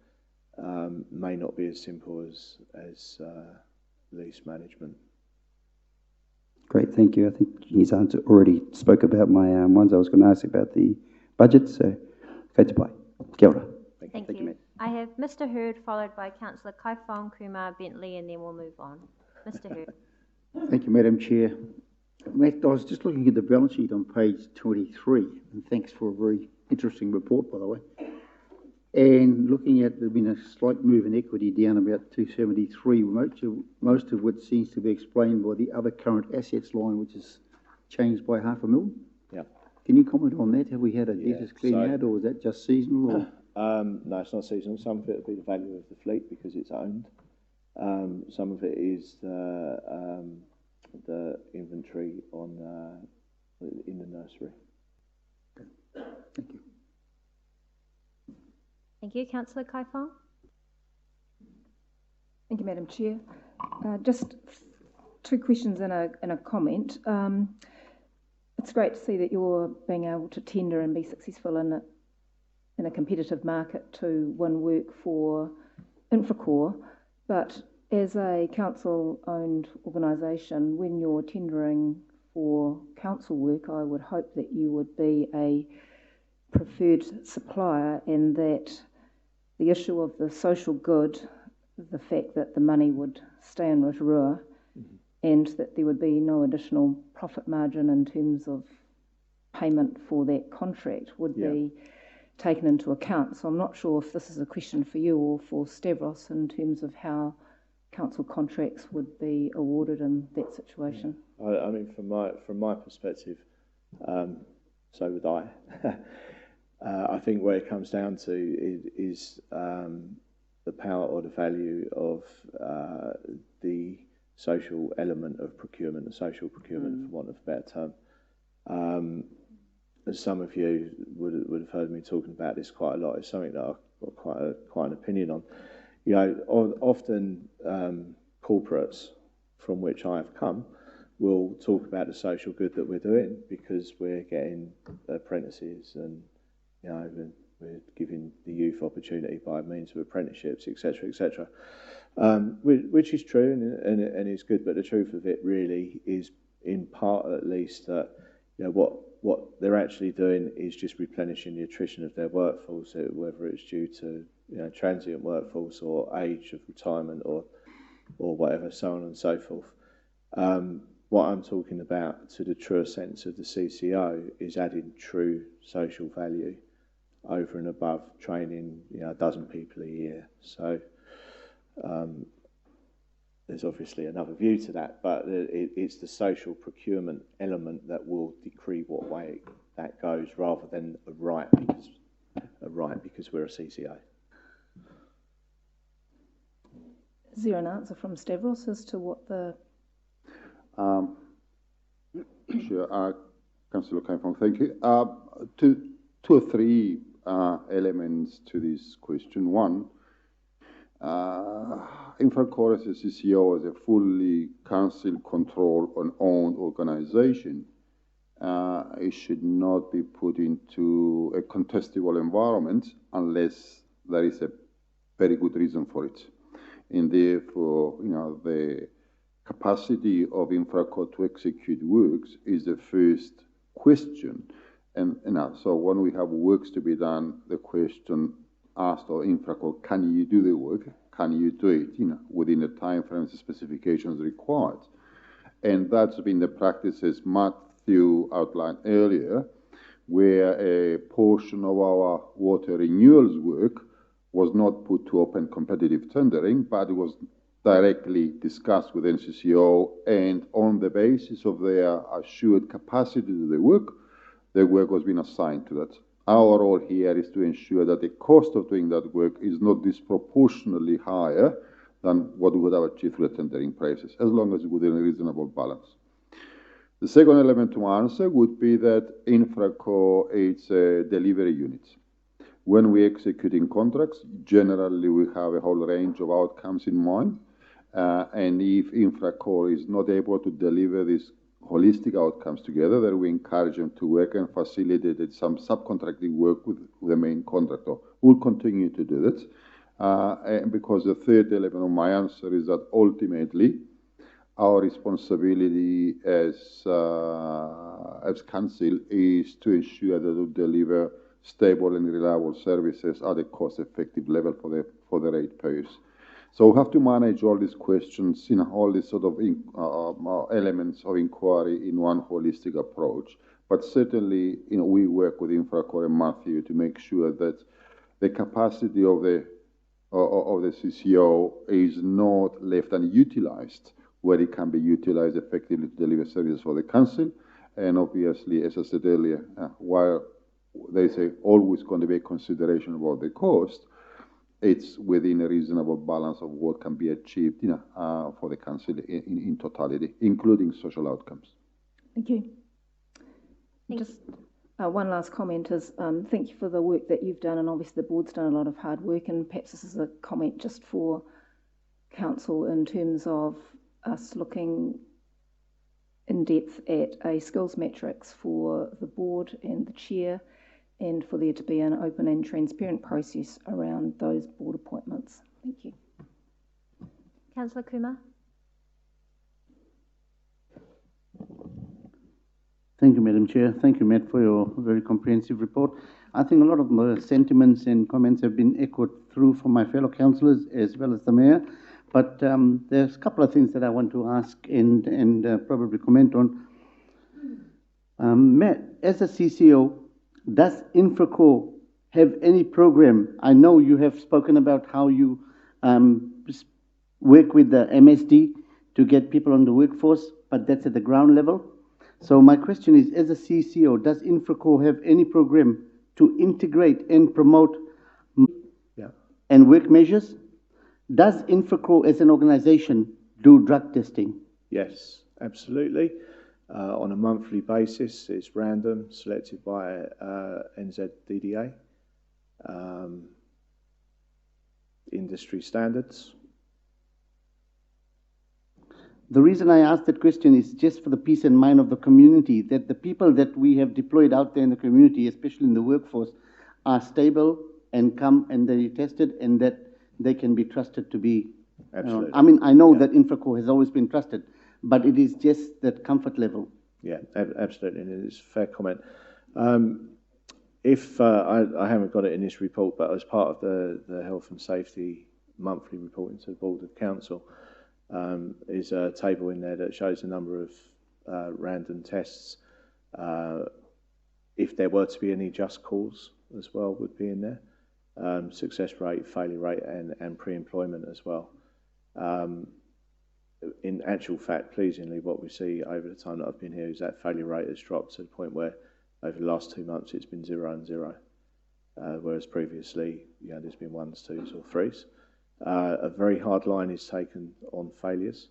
P: may not be as simple as lease management.
C: Great, thank you. I think he's already spoke about my ones I was going to ask about the budget, so go to bye. Kia ora.
A: Thank you. Matt. I have Mr. Hurd, followed by Councillor Kaifong, Kumar, Bentley, and then we'll move on. Mr. Hurd.
O: Thank you, Madam Chair. Matt, I was just looking at the balance sheet on page 23, and thanks for a very interesting report, by the way. And looking at, there's been a slight move in equity down about 273, most of which seems to be explained by the other current assets line, which is changed by $500,000.
P: Yeah.
O: Can you comment on that? Have we had a debtors clearing out, or is that just seasonal? Or?
P: No, it's not seasonal. Some of it will be the value of the fleet because it's owned. Some of it is the inventory in the nursery.
A: Thank you. Councillor Kaifong.
F: Thank you, Madam Chair. Just two questions and a comment. It's great to see that you're being able to tender and be successful in a competitive market to win work for Infracore, but as a council-owned organisation, when you're tendering for council work, I would hope that you would be a preferred supplier and that the issue of the social good, the fact that the money would stay in Rotorua and that there would be no additional profit margin in terms of payment for that contract would be taken into account. So I'm not sure if this is a question for you or for Stavros in terms of how council contracts would be awarded in that situation.
P: I mean, from my perspective, so would I. I think where it comes down to is the power or the value of the social element of procurement, the social procurement, for want of a better term. As some of you would have heard me talking about this quite a lot, it's something that I've got quite an opinion on. You know, often corporates from which I've come will talk about the social good that we're doing because we're getting apprentices and, you know, we're giving the youth opportunity by means of apprenticeships, etc., etc. Which is true and is good, but the truth of it really is, in part at least, that you know what they're actually doing is just replenishing the attrition of their workforce, whether it's due to transient workforce or age of retirement or whatever, so on and so forth. What I'm talking about, to the truer sense of the CCO, is adding true social value over and above training, a dozen people a year. So there's obviously another view to that, but it's the social procurement element that will decree what way that goes, rather than a right because we're a CCO.
F: Is there an answer from Stavros as to what the...
I: Sure, Councillor Kaifong, thank you. Two or three elements to this question. One, Infracore as a CCO, as a fully council-controlled and owned organisation, it should not be put into a contestable environment unless there is a very good reason for it. And therefore, the capacity of Infracore to execute works is the first question. And so when we have works to be done, the question asked of Infracore, can you do the work? Can you do it within the time frames and specifications required? And that's been the practice, as Matthew outlined earlier, where a portion of our water renewals work was not put to open competitive tendering, but it was directly discussed with NCCO, and on the basis of their assured capacity to do the work was being assigned to that. Our role here is to ensure that the cost of doing that work is not disproportionately higher than what we would have achieved through the tendering process, as long as it's within a reasonable balance. The second element to answer would be that Infracore is a delivery unit. When we're executing contracts, generally we have a whole range of outcomes in mind. And if Infracore is not able to deliver these holistic outcomes together, then we encourage them to work and facilitate some subcontracting work with the main contractor. We'll continue to do that. And because the third element of my answer is that ultimately our responsibility as council is to ensure that we deliver stable and reliable services at a cost-effective level for the ratepayers. So we have to manage all these questions, all these sort of elements of inquiry in one holistic approach. But certainly, we work with Infracore and Matthew to make sure that the capacity of the CCO is not left unutilized, where it can be utilized effectively to deliver services for the council. And obviously, as I said earlier, while there's always going to be a consideration about the cost, it's within a reasonable balance of what can be achieved for the council in totality, including social outcomes.
F: Thank you. One last comment is thank you for the work that you've done, and obviously the board's done a lot of hard work, and perhaps this is a comment just for council in terms of us looking in depth at a skills matrix for the board and the chair, and for there to be an open and transparent process around those board appointments. Thank you.
A: Councillor Kumar.
H: Thank you, Madam Chair. Thank you, Matt, for your very comprehensive report. I think a lot of the sentiments and comments have been echoed through from my fellow councillors as well as the Mayor. But there's a couple of things that I want to ask and probably comment on. Matt, as a CCO, does Infracore have any program? I know you have spoken about how you work with the MSD to get people on the workforce, but that's at the ground level. So my question is, as a CCO, does Infracore have any program to integrate and promote and work measures? Does Infracore as an organization do drug testing?
P: Yes, absolutely. On a monthly basis, it's random, selected by NZDDA, industry standards.
H: The reason I asked that question is just for the peace and mind of the community, that the people that we have deployed out there in the community, especially in the workforce, are stable and come and they're tested, and that they can be trusted to be.
P: Absolutely.
H: I mean, I know that Infracore has always been trusted, but it is just that comfort level.
P: Yeah, absolutely, and it's a fair comment. If I haven't got it in this report, but as part of the health and safety monthly reporting to the Board of Council, is a table in there that shows the number of random tests. If there were to be any just cause as well, would be in there. Success rate, failure rate, and pre-employment as well. In actual fact, pleasingly, what we see over the time that I've been here is that failure rate has dropped to the point where over the last 2 months it's been 0 and 0, whereas previously, there's been 1s, 2s, or 3s. A very hard line is taken on failures.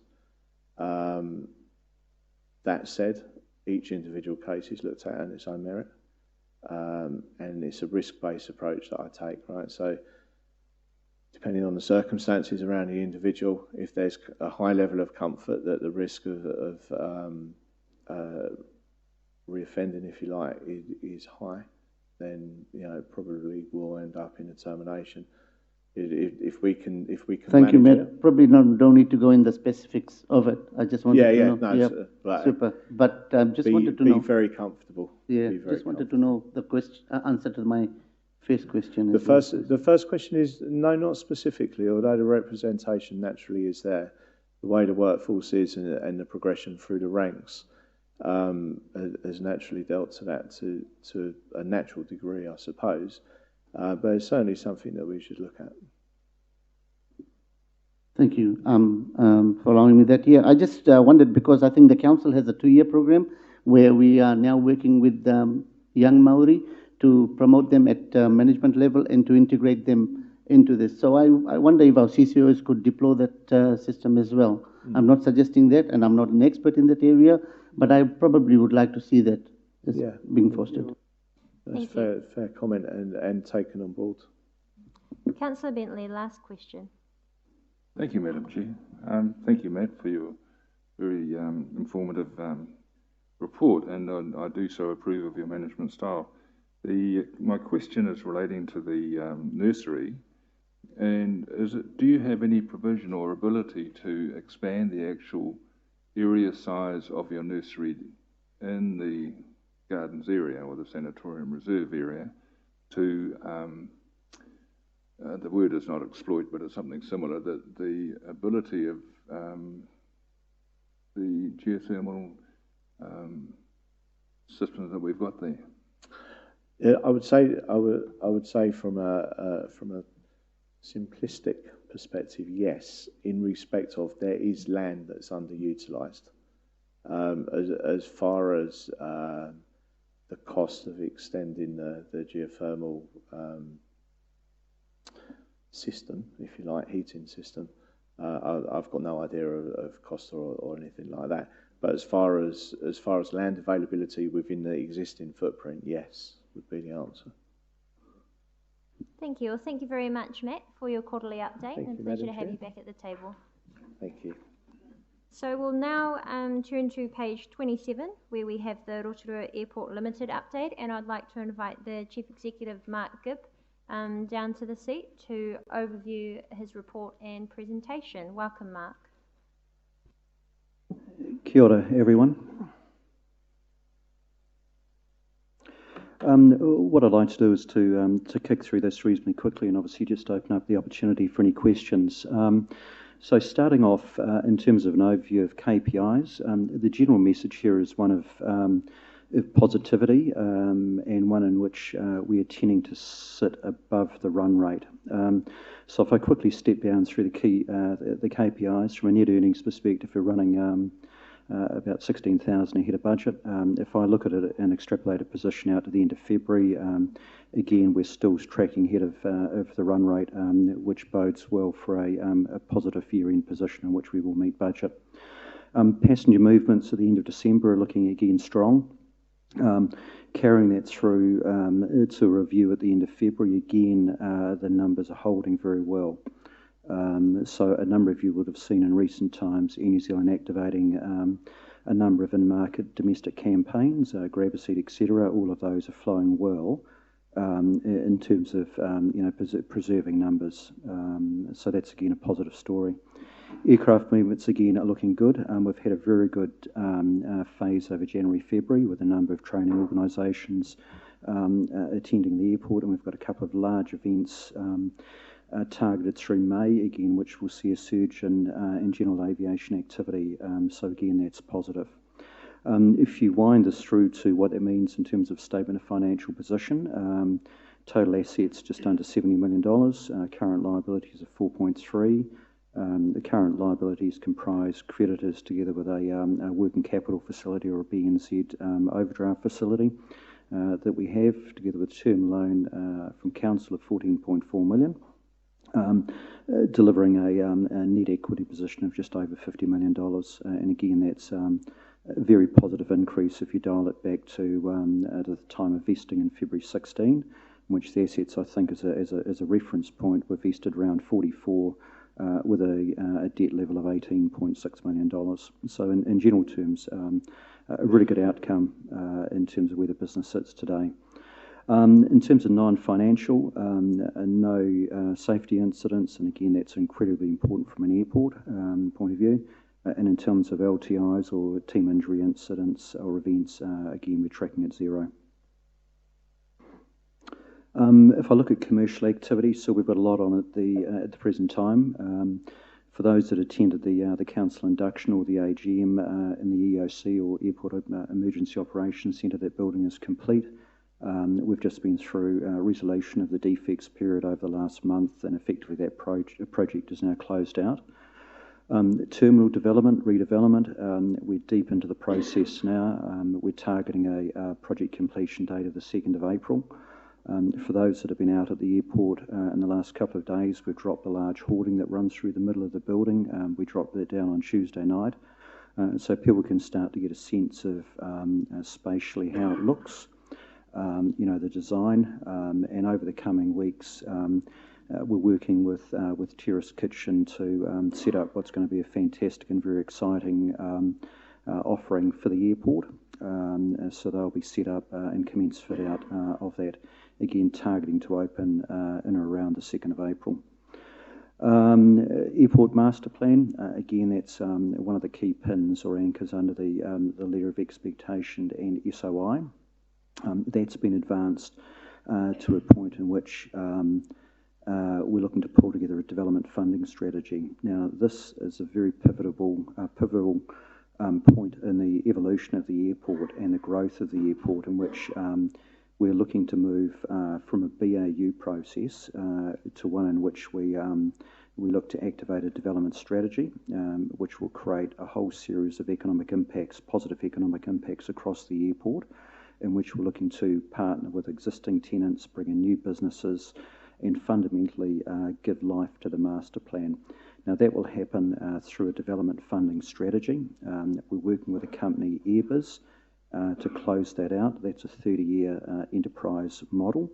P: That said, each individual case is looked at on its own merit, and it's a risk-based approach that I take, right? So depending on the circumstances around the individual, if there's a high level of comfort that the risk of reoffending, if you like, is high, then probably will end up in a termination. If we can
H: Thank you, Matt.
P: it.
H: Probably don't need to go in the specifics of it. I just wanted to know.
P: No,
H: yeah, super. But just wanted to
P: be
H: know.
P: Be very comfortable.
H: Yeah, just wanted to know the answer to my first question.
P: The first question is no, not specifically. Although the representation naturally is there, the way the workforce is and the progression through the ranks has naturally dealt to that to a natural degree, I suppose. But it's certainly something that we should look at.
H: Thank you for allowing me that. Yeah, I just wondered because I think the council has a 2-year program where we are now working with young Maori to promote them at management level and to integrate them into this. So I wonder if our CCOs could deploy that system as well. I'm not suggesting that, and I'm not an expert in that area, but I probably would like to see that being fostered.
P: That's fair comment and taken on board.
A: Councillor Bentley, last question.
L: Thank you, Madam Chair. Thank you, Matt, for your very informative report, and I do so approve of your management style. My question is relating to the nursery, and do you have any provision or ability to expand the actual area size of your nursery in the Gardens area or the Sanatorium Reserve area to, the word is not exploit, but it's something similar, that the ability of the geothermal systems that we've got there?
P: Yeah, I would say from a simplistic perspective, yes, in respect of there is land that's underutilised. As far as the cost of extending the geothermal system, if you like, heating system, I've got no idea of cost or anything like that. But as far as land availability within the existing footprint, yes, would be the answer.
A: Thank you. Well, thank you very much, Matt, for your quarterly update.
P: Thank
A: and
P: you,
A: pleasure
P: Madam
A: to have
P: Chair.
A: you back at the table.
P: Thank you.
A: So we'll now turn to page 27, where we have the Rotorua Airport Limited update, and I'd like to invite the Chief Executive, Mark Gibb, down to the seat to overview his report and presentation. Welcome, Mark.
C: Kia ora, everyone. What I'd like to do is to kick through this reasonably quickly and obviously just open up the opportunity for any questions. So starting off in terms of an overview of KPIs, the general message here is one of positivity and one in which we are tending to sit above the run rate. So if I quickly step down through the KPIs, from a net earnings perspective, we're running about 16,000 ahead of budget. If I look at it and extrapolate a position out to the end of February, again, we're still tracking ahead of the run rate, which bodes well for a positive year-end position in which we will meet budget. Passenger movements at the end of December are looking again strong. Carrying that through to a review at the end of February, again, the numbers are holding very well. So a number of you would have seen in recent times Air New Zealand activating a number of in-market domestic campaigns, grab a seat, etc. All of those are flowing well in terms of preserving numbers. So that's again a positive story. Aircraft movements again are looking good. We've had a very good phase over January, February with a number of training organisations attending the airport, and we've got a couple of large events targeted through May, again, which will see a surge in general aviation activity. So again, that's positive. If you wind this through to what it means in terms of statement of financial position, total assets just under $70 million, current liabilities of 4.3. The current liabilities comprise creditors together with a working capital facility or a BNZ overdraft facility that we have, together with term loan from Council of $14.4 million. Delivering a net equity position of just over $50 million. And again, that's a very positive increase if you dial it back to the time of vesting in February 16, in which the assets, I think, as a reference point, were vested around 44 with a debt level of $18.6 million. So in general terms, a really good outcome in terms of where the business sits today. In terms of non-financial, no safety incidents, and again, that's incredibly important from an airport point of view. And in terms of LTIs or team injury incidents or events, again, we're tracking at 0. If I look at commercial activity, so we've got a lot on at the present time. For those that attended the council induction or the AGM in the EOC or Airport Emergency Operations Centre, that building is complete. We've just been through resolution of the defects period over the last month, and effectively that project is now closed out. Terminal development, redevelopment, we're deep into the process now. We're targeting a project completion date of the 2nd of April. For those that have been out at the airport in the last couple of days, we've dropped a large hoarding that runs through the middle of the building. We dropped that down on Tuesday night, so people can start to get a sense of spatially how it looks. The design, and over the coming weeks, we're working with Terrace Kitchen to set up what's going to be a fantastic and very exciting offering for the airport. So they'll be set up and commence fit out of that, again targeting to open in or around the 2nd of April. Airport master plan, again, that's one of the key pins or anchors under the letter of expectation and SOI. That's been advanced to a point in which we're looking to pull together a development funding strategy. Now, this is a very pivotal point in the evolution of the airport and the growth of the airport, in which we're looking to move from a BAU process to one in which we look to activate a development strategy, which will create a whole series of economic impacts, positive economic impacts across the airport, in which we're looking to partner with existing tenants, bring in new businesses, and fundamentally give life to the master plan. Now that will happen through a development funding strategy. We're working with a company, Airbus, to close that out. That's a 30-year enterprise model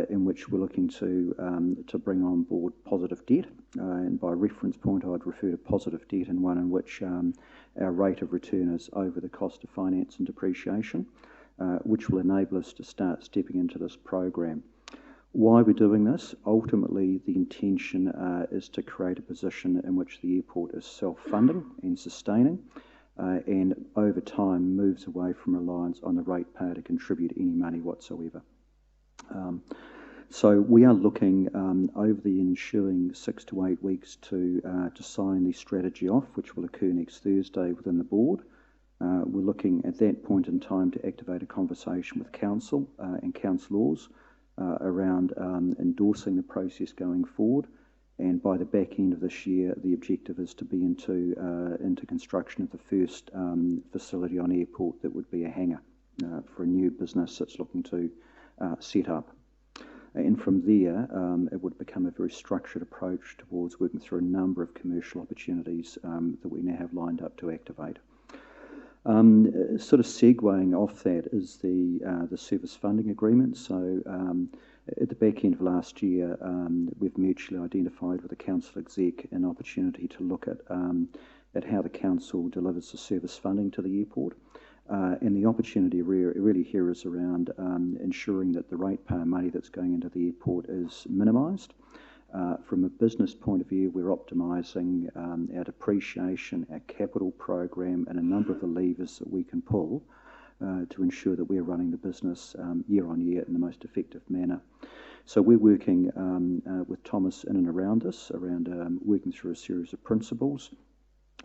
C: in which we're looking to bring on board positive debt. And by reference point, I'd refer to positive debt in one in which our rate of return is over the cost of finance and depreciation, which will enable us to start stepping into this program. Why we're doing this? Ultimately, the intention is to create a position in which the airport is self-funding and sustaining, and over time moves away from reliance on the ratepayer to contribute any money whatsoever. So we are looking over the ensuing 6 to 8 weeks to sign the strategy off, which will occur next Thursday within the board. We're looking at that point in time to activate a conversation with council and councillors around endorsing the process going forward. And by the back end of this year, the objective is to be into construction of the first facility on airport that would be a hangar for a new business that's looking to set up. And from there, it would become a very structured approach towards working through a number of commercial opportunities that we now have lined up to activate. Sort of segueing off that is the service funding agreement. So at the back end of last year, we've mutually identified with the council exec an opportunity to look at how the council delivers the service funding to the airport. And the opportunity really here is around ensuring that the ratepayer money that's going into the airport is minimised. From a business point of view, we're optimising our depreciation, our capital program, and a number of the levers that we can pull to ensure that we're running the business year on year in the most effective manner. So we're working with Thomas in and around this, around working through a series of principles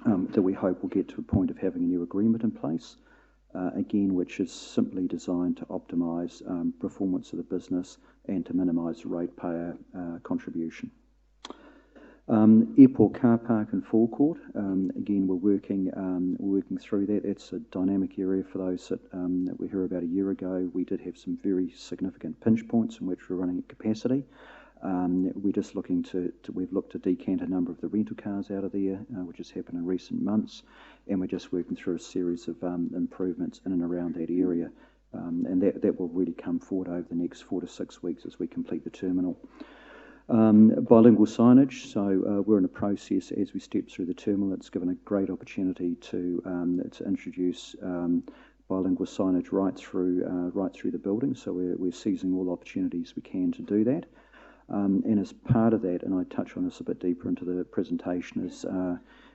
C: that we hope will get to a point of having a new agreement in place. Again, which is simply designed to optimise performance of the business and to minimise ratepayer contribution. Airport car park and forecourt. Again, we're working through that. It's a dynamic area for those that we heard about a year ago. We did have some very significant pinch points in which we're running at capacity. We're just looking we've looked to decant a number of the rental cars out of there, which has happened in recent months, and we're just working through a series of improvements in and around that area, and that will really come forward over the next 4 to 6 weeks as we complete the terminal. Bilingual signage, so we're in a process as we step through the terminal. It's given a great opportunity to introduce bilingual signage right through the building, so we're seizing all opportunities we can to do that. And as part of that, and I touch on this a bit deeper into the presentation, is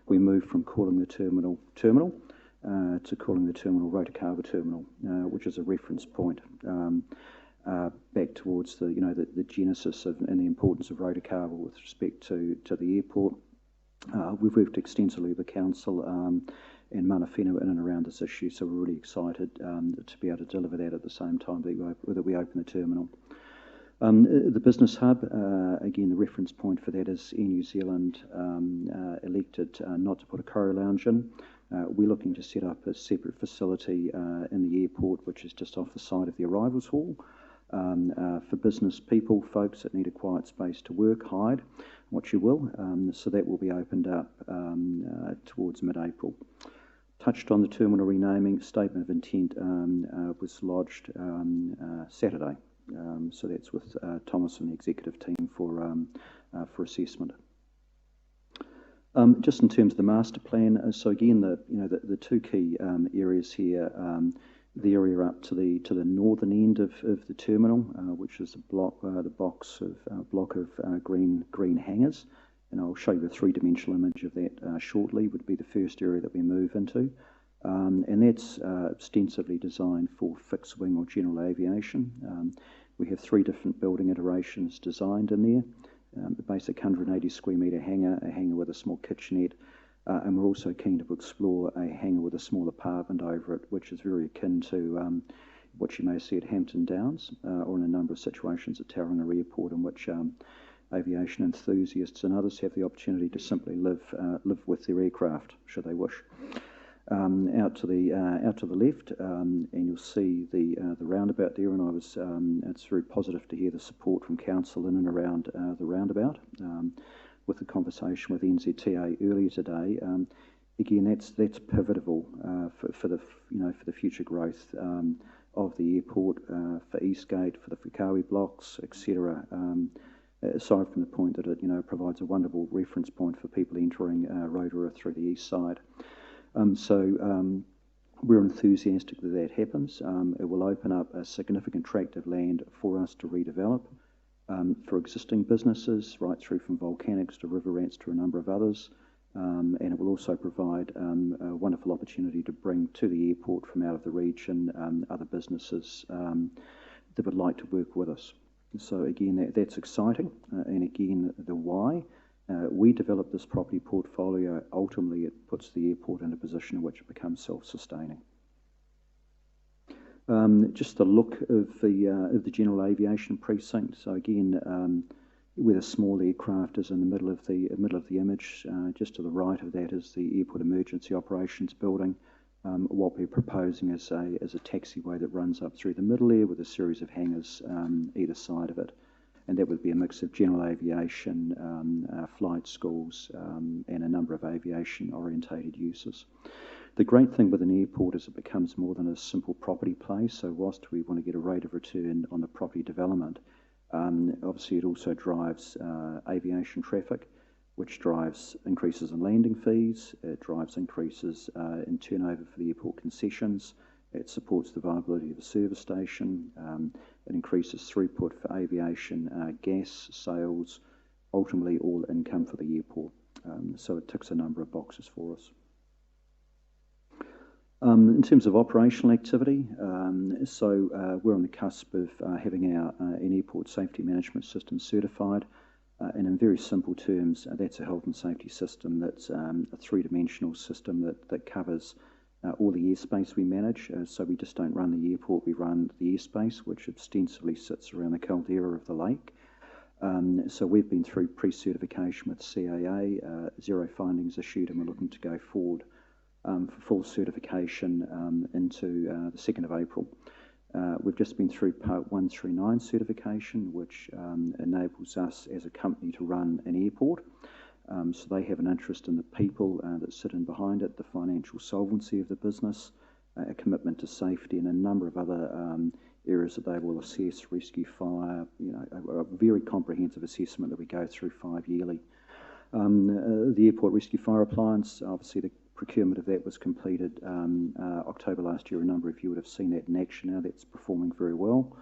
C: we move from calling the terminal to calling the terminal Rotorua Terminal, which is a reference point back towards the genesis of and the importance of Rotorua with respect to the airport. We've worked extensively with the council and Mana Whenua in and around this issue, so we're really excited to be able to deliver that at the same time that we open the terminal. The business hub, again, the reference point for that is Air New Zealand elected not to put a Coro Lounge in. We're looking to set up a separate facility in the airport, which is just off the side of the arrivals hall, for business people, folks that need a quiet space to work, hide, what you will. So that will be opened up towards mid-April. Touched on the terminal renaming. Statement of intent was lodged Saturday. So that's with Thomas and the executive team for assessment. Just in terms of the master plan, so again, the two key areas here, the area up to the northern end of the terminal, which is block of green hangars, and I'll show you a three-dimensional image of that shortly. Would be the first area that we move into. And that's ostensibly designed for fixed wing or general aviation. We have 3 different building iterations designed in there. The basic 180 square metre hangar, a hangar with a small kitchenette, and we're also keen to explore a hangar with a small apartment over it, which is very akin to what you may see at Hampton Downs, or in a number of situations at Tauranga Airport, in which aviation enthusiasts and others have the opportunity to simply live with their aircraft, should they wish. Out to the left, and you'll see the roundabout there. And it's very positive to hear the support from council in and around the roundabout. with the conversation with NZTA earlier today. Again, that's pivotal for the future growth of the airport, for Eastgate, for the Whakawe blocks, etc. Aside from the point that it provides a wonderful reference point for people entering Rotorua through the east side. We're enthusiastic that happens. It will open up a significant tract of land for us to redevelop for existing businesses, right through from volcanics to river rats to a number of others. And it will also provide a wonderful opportunity to bring to the airport from out of the region other businesses that would like to work with us. So again, that's exciting. And again, the why. We develop this property portfolio. Ultimately, it puts the airport in a position in which it becomes self-sustaining. Just the look of the general aviation precinct. So again, where the small aircraft is in the middle of the image, just to the right of that is the Airport Emergency Operations Building. What we're proposing is a taxiway that runs up through the middle there with a series of hangars either side of it. And that would be a mix of general aviation, flight schools, and a number of aviation-orientated uses. The great thing with an airport is it becomes more than a simple property play. So whilst we want to get a rate of return on the property development, obviously it also drives aviation traffic, which drives increases in landing fees. It drives increases in turnover for the airport concessions. It supports the viability of the service station. It increases throughput for aviation, gas sales, ultimately all income for the airport. So it ticks a number of boxes for us. In terms of operational activity, we're on the cusp of having our an airport safety management system certified. And in very simple terms, that's a health and safety system that's a three-dimensional system that covers all the airspace we manage. So we just don't run the airport, we run the airspace, which ostensibly sits around the caldera of the lake. So we've been through pre-certification with CAA, 0 findings issued, and we're looking to go forward for full certification into the 2nd of April. We've just been through Part 139 certification, which enables us as a company to run an airport. So they have an interest in the people that sit in behind it, the financial solvency of the business, a commitment to safety, and a number of other areas that they will assess, rescue, fire, a very comprehensive assessment that we go through 5 yearly. The airport rescue fire appliance, obviously the procurement of that was completed October last year. A number of you would have seen that in action now. That's performing very well.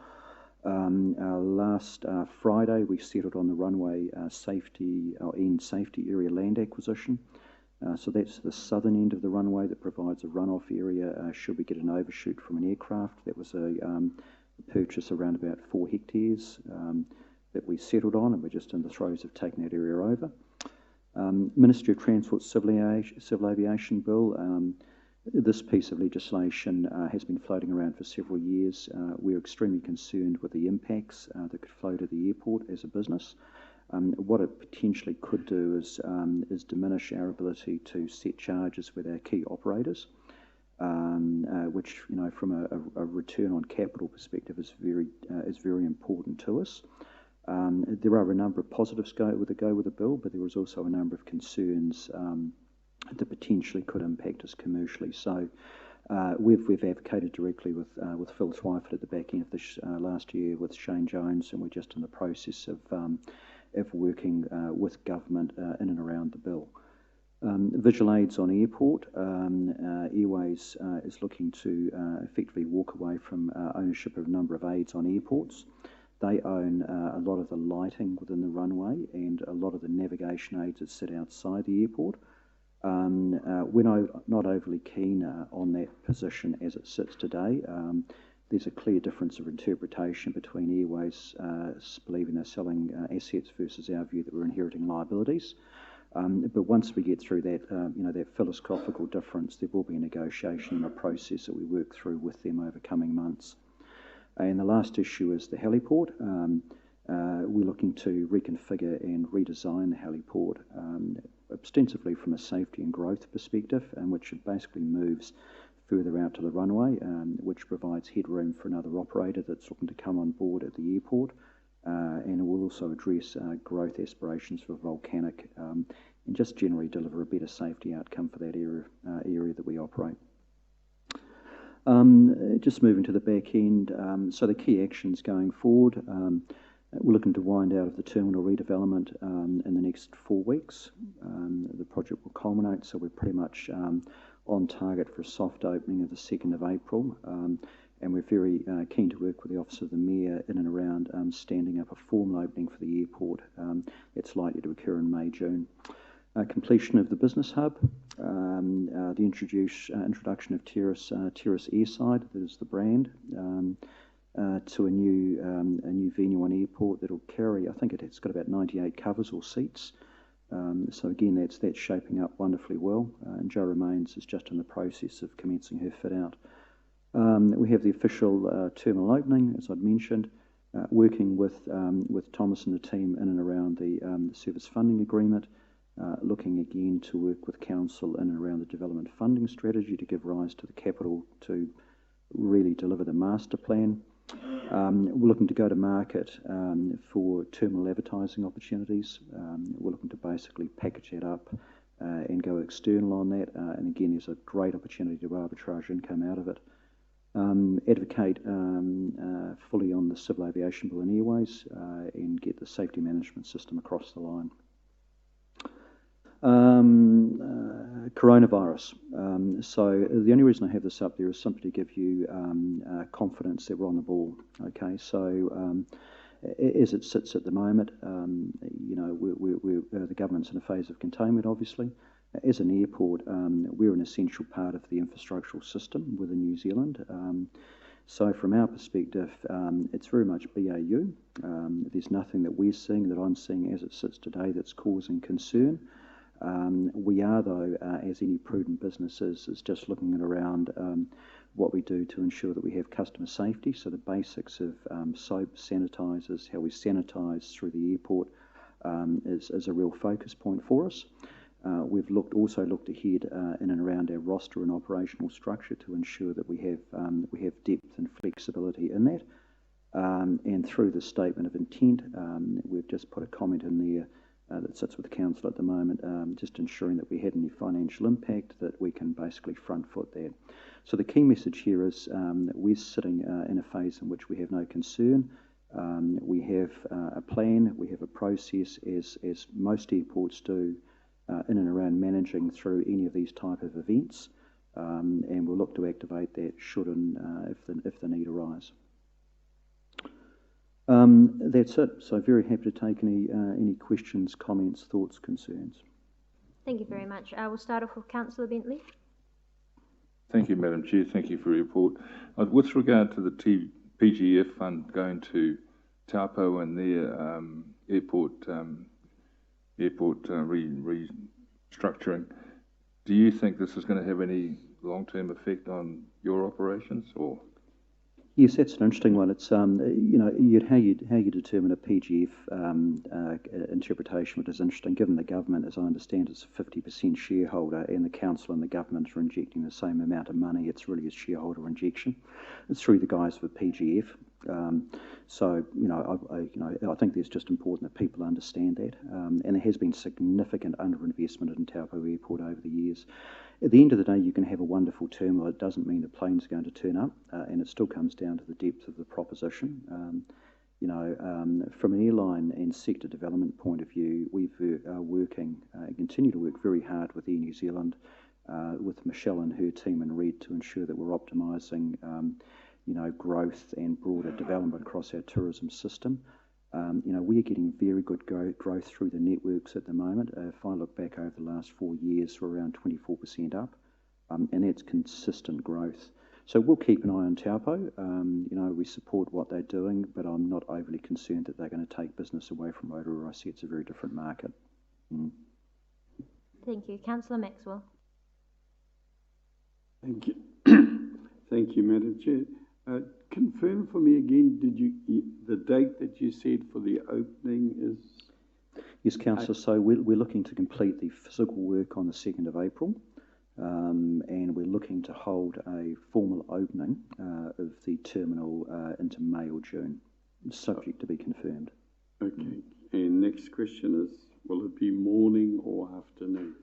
C: Last Friday, we settled on the runway safety area land acquisition. So that's the southern end of the runway that provides a runoff area should we get an overshoot from an aircraft. That was a purchase around about 4 hectares that we settled on, and we're just in the throes of taking that area over. Ministry of Transport Civil Aviation Bill. This piece of legislation has been floating around for several years. We're extremely concerned with the impacts that could flow to the airport as a business. What it potentially could do is diminish our ability to set charges with our key operators, which, from a return on capital perspective is very important to us. There are a number of positives go with the bill, but there is also a number of concerns that potentially could impact us commercially. So we've advocated directly with Phil Twyford at the back end of this last year with Shane Jones, and we're just in the process of working with government in and around the bill. Visual aids on airport. Airways is looking to effectively walk away from ownership of a number of aids on airports. They own a lot of the lighting within the runway and a lot of the navigation aids that sit outside the airport. We're not overly keen on that position as it sits today. There's a clear difference of interpretation between Airways believing they're selling assets versus our view that we're inheriting liabilities. But once we get through that, that philosophical difference, there will be a negotiation and a process that we work through with them over coming months. And the last issue is the heliport. We're looking to reconfigure and redesign the heliport, ostensibly from a safety and growth perspective, and which it basically moves further out to the runway, which provides headroom for another operator that's looking to come on board at the airport. and we'll also address growth aspirations for volcanic and just generally deliver a better safety outcome for that area that we operate. Just moving to the back end, so the key actions going forward, we're looking to wind out of the terminal redevelopment in the next 4 weeks. The project will culminate, so we're pretty much on target for a soft opening of the 2nd of April. And we're very keen to work with the Office of the Mayor in and around standing up a formal opening for the airport. It's likely to occur in May, June. Completion of the business hub, the introduction of Terrace Airside, that is the brand, to a new venue on airport that'll carry, I think it's got about 98 covers or seats. So again, that's shaping up wonderfully well. And Jo Remains is just in the process of commencing her fit out. We have the official terminal opening, as I'd mentioned, working with Thomas and the team in and around the service funding agreement, looking again to work with Council in and around the development funding strategy to give rise to the capital to really deliver the master plan. We're looking to go to market for terminal advertising opportunities. We're looking to basically package that up and go external on that. And again, there's a great opportunity to arbitrage income out of it. Advocate fully on the Civil Aviation Bill and Airways and get the safety management system across the line. Coronavirus. So the only reason I have this up there is simply to give you confidence that we're on the ball. Okay, so as it sits at the moment, you know, the government's in a phase of containment, obviously. As an airport, we're an essential part of the infrastructural system within New Zealand. So from our perspective, it's very much BAU. There's nothing that we're seeing, that I'm seeing as it sits today, that's causing concern. We are, though, as any prudent business is just looking at around what we do to ensure that we have customer safety. So the basics of soap, sanitisers, how we sanitise through the airport is a real focus point for us. We've also looked ahead in and around our roster and operational structure to ensure that we have depth and flexibility in that. And through the statement of intent, we've just put a comment in there that sits with the council at the moment, just ensuring that we had any financial impact, that we can basically front foot that. So the key message here is that we're sitting in a phase in which we have no concern. We have a plan, we have a process, as most airports do, in and around managing through any of these type of events, and we'll look to activate that should and if the need arise. That's it. So very happy to take any questions, comments, thoughts, concerns.
A: Thank you very much. We'll start off with Councillor Bentley.
L: Thank you, Madam Chair. Thank you for your report. With regard to the PGF fund going to Taupo and their airport restructuring, do you think this is going to have any long-term effect on your operations, or?
C: Yes, that's an interesting one. It's you know, how you determine a PGF interpretation, which is interesting, given the government, as I understand, is a 50% shareholder, and the council and the government are injecting the same amount of money. It's really a shareholder injection. It's through the guise of a PGF. So I think it's just important that people understand that, and there has been significant underinvestment in Taupo Airport over the years. At the end of the day, you can have a wonderful terminal. It doesn't mean the plane's going to turn up, and it still comes down to the depth of the proposition. From an airline and sector development point of view, we've continue to work very hard with Air New Zealand, with Michelle and her team in Red, to ensure that we're optimising growth and broader development across our tourism system. We're getting very good growth through the networks at the moment. If I look back over the last 4 years, we're around 24% up, and that's consistent growth. So we'll keep an eye on Taupo. We support what they're doing, but I'm not overly concerned that they're going to take business away from Rotorua. I see it's a very different market.
A: Thank you. Councillor Maxwell.
Q: Thank you. Thank you, Madam Chair. Confirm for me again, the date that you said for the opening is?
C: Yes, Councillor. So we're looking to complete the physical work on the 2nd of April, and we're looking to hold a formal opening of the terminal into May or June. subject to be confirmed.
Q: Okay. And next question is, will it be morning or afternoon?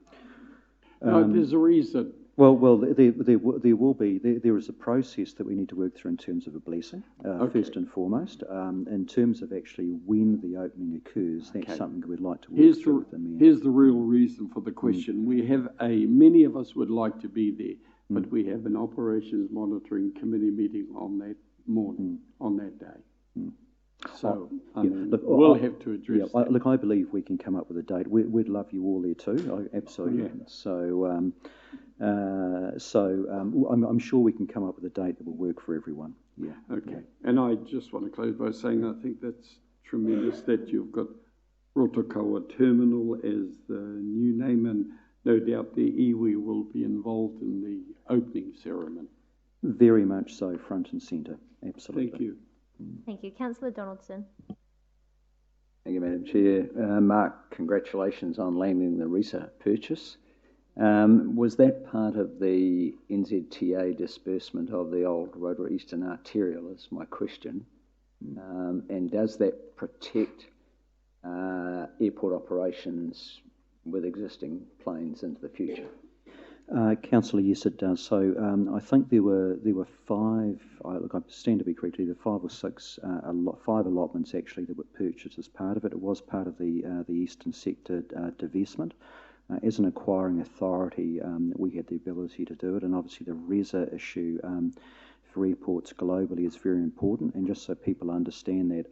Q: There's a reason.
C: There will be. There is a process that we need to work through in terms of a blessing, first and foremost. In terms of actually when the opening occurs, that's something we'd like to work through with the mayor.
Q: Here's the real reason for the question. We have many of us would like to be there, but we have an operations monitoring committee meeting on that morning, on that day. So we'll have to address that.
C: Look, I believe we can come up with a date. We'd love you all there too. Absolutely. Yeah. I'm sure we can come up with a date that will work for everyone. Yeah.
Q: Okay. And I just want to close by saying I think that's tremendous that you've got Rotorua Terminal as the new name, and no doubt the iwi will be involved in the opening ceremony.
C: Very much so, front and centre. Absolutely.
Q: Thank you.
A: Thank you. Councillor Donaldson.
D: Thank you, Madam Chair. Mark, congratulations on landing the RESA purchase. Was that part of the NZTA disbursement of the old Rotorua Eastern Arterial, is my question. And does that protect airport operations with existing planes into the future?
C: Councillor, yes, it does. So I think there were five. Look, I stand to be correct. Either 5 or 6, 5 allotments actually that were purchased as part of it. It was part of the Eastern Sector divestment. As an acquiring authority, we had the ability to do it, and obviously the RESA issue for airports globally is very important. And just so people understand that,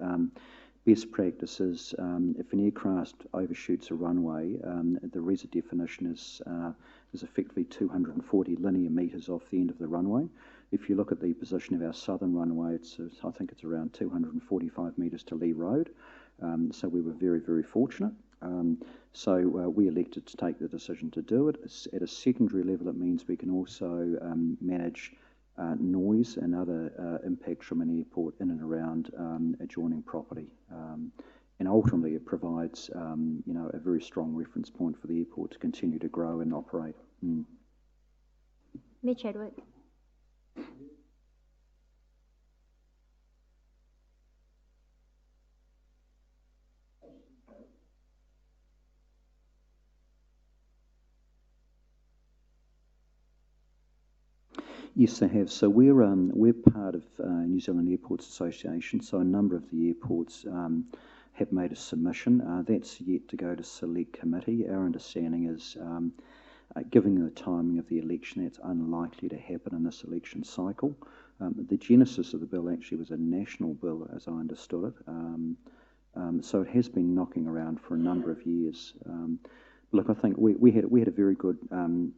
C: best practices, if an aircraft overshoots a runway, the RESA definition is effectively 240 linear metres off the end of the runway. If you look at the position of our southern runway, I think it's around 245 metres to Lee Road. So we were very, very fortunate. We elected to take the decision to do it. At a secondary level, it means we can also manage noise and other impacts from an airport in and around adjoining property. And ultimately, it provides a very strong reference point for the airport to continue to grow and operate.
A: Mayor Chadwick.
C: Yes, they have. So we're part of New Zealand Airports Association. So a number of the airports have made a submission. That's yet to go to select committee. Our understanding is, given the timing of the election, that's unlikely to happen in this election cycle. The genesis of the bill actually was a national bill, as I understood it. So it has been knocking around for a number of years. Look, I think we had a very good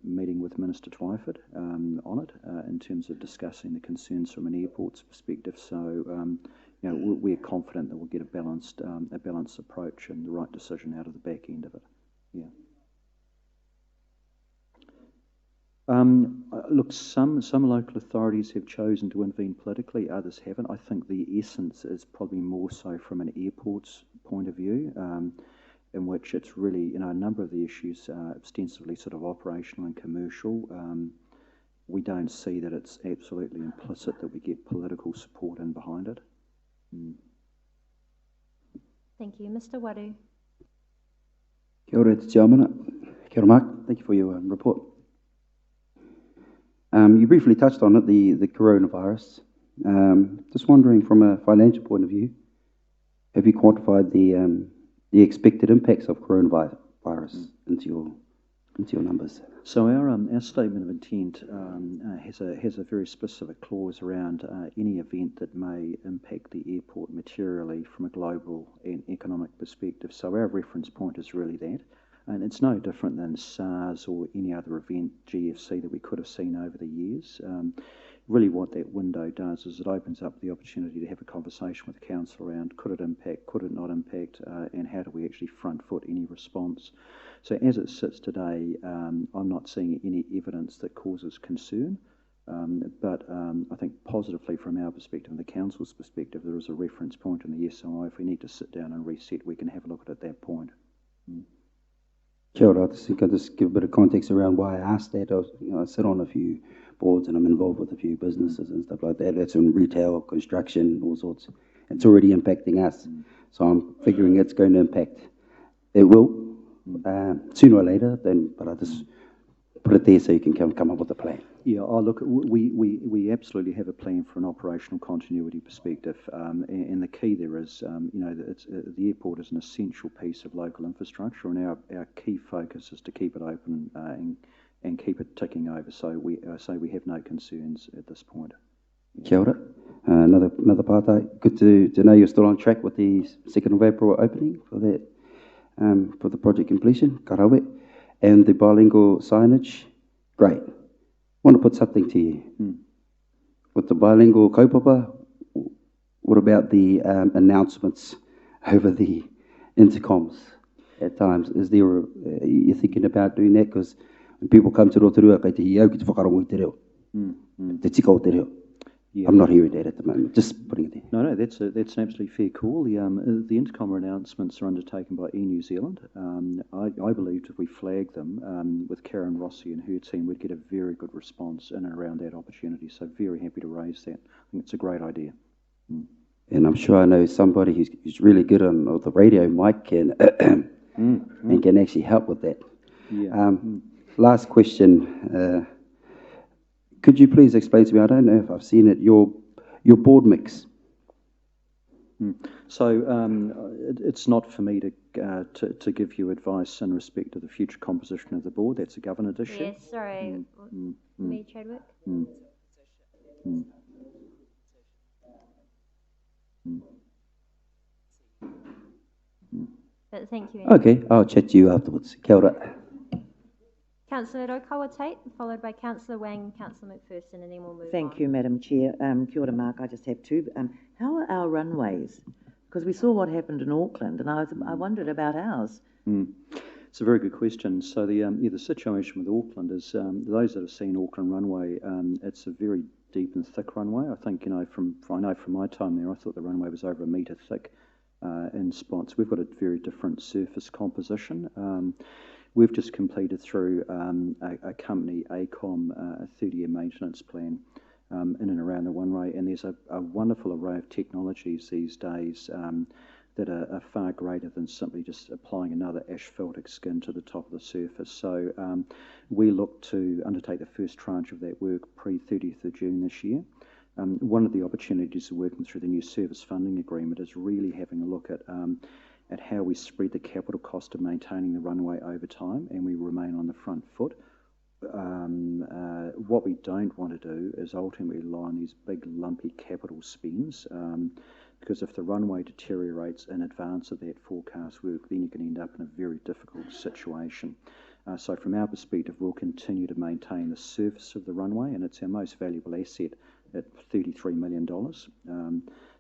C: meeting with Minister Twyford on it in terms of discussing the concerns from an airport's perspective. So, we're confident that we'll get a balanced approach and the right decision out of the back end of it. Yeah. Look, some local authorities have chosen to intervene politically, others haven't. I think the essence is probably more so from an airport's point of view, in which it's really, a number of the issues are ostensibly sort of operational and commercial. We don't see that it's absolutely implicit that we get political support in behind it.
A: Thank you. Mr. Waru.
C: Kia ora te tiamana. Kia ora, Mark. Thank you for your report. You briefly touched on it, the coronavirus. Just wondering from a financial point of view, have you quantified the expected impacts of coronavirus into your numbers? So our statement of intent has a very specific clause around any event that may impact the airport materially from a global and economic perspective. So our reference point is really that. And it's no different than SARS or any other event, GFC, that we could have seen over the years. Really what that window does is it opens up the opportunity to have a conversation with the council around could it impact, could it not impact, and how do we actually front foot any response. So as it sits today, I'm not seeing any evidence that causes concern, but I think positively from our perspective and the council's perspective, there is a reference point in the SOI. If we need to sit down and reset, we can have a look at that point.
O: Sure, I think I'll just give a bit of context around why I asked that. I sit on a few boards and I'm involved with a few businesses and stuff like that. That's in retail, construction, all sorts.
C: It's already impacting us. So I'm figuring it's going to impact. It will, sooner or later, but I just put it there so you can come up with a plan.
R: Yeah, look, we absolutely have a plan from an operational continuity perspective, and the key there is, that the airport is an essential piece of local infrastructure, and our key focus is to keep it open and keep it ticking over. So we have no concerns at this point.
C: Kia ora. Another part. Good to know you're still on track with the 2nd of April opening for that, for the project completion. Ka rawe. And the bilingual signage, great. Want to put something to you. With the bilingual kaupapa, what about the announcements over the intercoms at times? Is there, you're thinking about doing that? Because when people come to Rotorua, kai te hiau ki te whakarongo i te reo. Te tika o te reo.
R: Yeah.
C: I'm not hearing that at the moment, just putting it there.
R: No, that's an absolutely fair call. The intercom announcements are undertaken by Air New Zealand. I believed if we flagged them with Karen Rossi and her team, we'd get a very good response in and around that opportunity. So very happy to raise that. I think it's a great idea.
C: And I'm sure I know somebody who's really good on the radio mic and can actually help with that.
R: Yeah.
C: Last question. Could you please explain to me, I don't know if I've seen it, your board mix?
R: So it's not for me to give you advice in respect to the future composition of the board. That's a government issue.
A: Yes, sorry. Me, Chadwick? But thank you.
C: Okay, I'll chat to you afterwards. Kia ora.
A: Councillor Rokawa Tate, followed by Councillor Wang, Councillor McPherson, and then we'll move on.
M: Thank you, Madam Chair. Kia ora, Mark. I just have two. How are our runways? Because we saw what happened in Auckland, and I wondered about ours.
R: It's a very good question. So the situation with Auckland is those that have seen Auckland runway, it's a very deep and thick runway. I think from my time there, I thought the runway was over 1 metre thick in spots. We've got a very different surface composition. We've just completed through a company, ACOM, a 30-year maintenance plan in and around the runway, and there's a wonderful array of technologies these days that are far greater than simply just applying another asphaltic skin to the top of the surface. So we look to undertake the first tranche of that work pre-30th of June this year. One of the opportunities of working through the new service funding agreement is really having a look at how we spread the capital cost of maintaining the runway over time, and we remain on the front foot. What we don't want to do is ultimately rely on these big lumpy capital spends, because if the runway deteriorates in advance of that forecast work, then you can end up in a very difficult situation. So from our perspective, we'll continue to maintain the surface of the runway, and it's our most valuable asset at $33 million.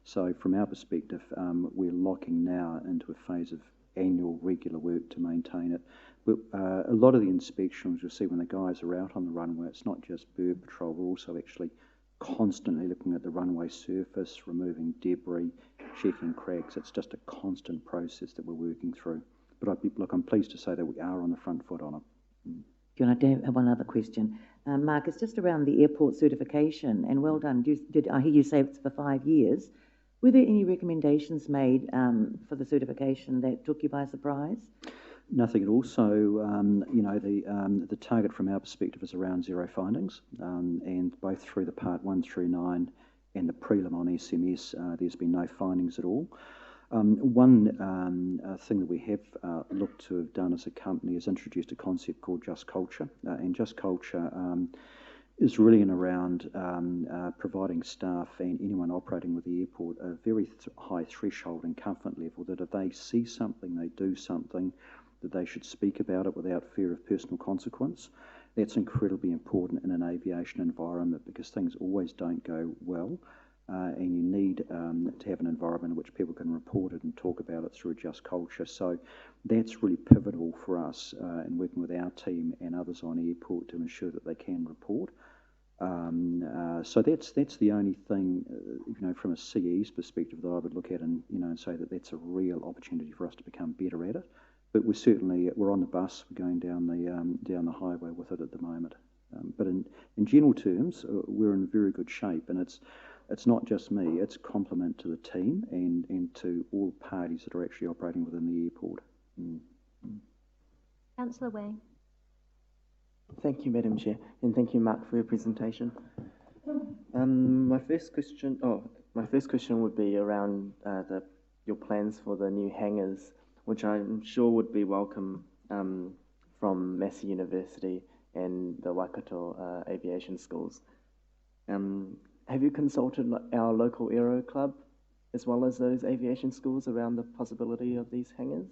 R: So from our perspective, we're locking now into a phase of annual regular work to maintain it. But a lot of the inspections you'll see when the guys are out on the runway, it's not just bird patrol, we're also actually constantly looking at the runway surface, removing debris, checking cracks. It's just a constant process that we're working through. But I'm pleased to say that we are on the front foot on it.
M: Can I have one other question? Mark, it's just around the airport certification, and well done. I hear you say it's for 5 years. Were there any recommendations made for the certification that took you by surprise?
R: Nothing at all. So, the target from our perspective is around 0 findings, and both through the Part 1 through 9 and the prelim on SMS, there's been no findings at all. One thing that we have looked to have done as a company is introduced a concept called Just Culture, and Just Culture is really in around providing staff and anyone operating with the airport a very high threshold and comfort level that if they see something, they do something, that they should speak about it without fear of personal consequence. That's incredibly important in an aviation environment because things always don't go well, and you need to have an environment in which people can report it and talk about it through a Just Culture. So that's really pivotal for us in working with our team and others on airport to ensure that they can report. So that's the only thing, from a CE's perspective that I would look at and say that that's a real opportunity for us to become better at it. But we're on the bus, we're going down the highway with it at the moment. But in general terms, we're in very good shape, and it's it's not just me, it's a compliment to the team and to all parties that are actually operating within the airport.
A: Councillor Wang.
S: Thank you, Madam Chair, and thank you, Mark, for your presentation. My first question would be around your plans for the new hangars, which I'm sure would be welcome from Massey University and the Waikato aviation schools. Have you consulted our local aero club as well as those aviation schools around the possibility of these hangars?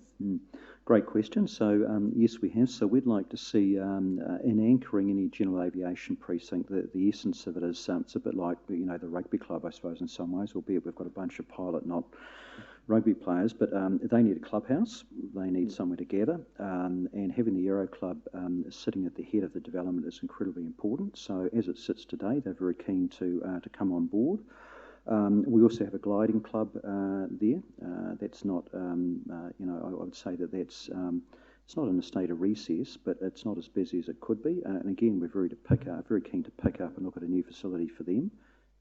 R: Great question. So yes, we have. So we'd like to see in anchoring any general aviation precinct, the essence of it is it's a bit like the rugby club, I suppose, in some ways, albeit we've got a bunch of pilot, not rugby players, but they need a clubhouse, they need somewhere to gather, and having the Aero Club sitting at the head of the development is incredibly important. So as it sits today, they're very keen to come on board. We also have a gliding club there. That's not, I would say that's it's not in a state of recess, but it's not as busy as it could be. And again, we're very keen to pick up and look at a new facility for them,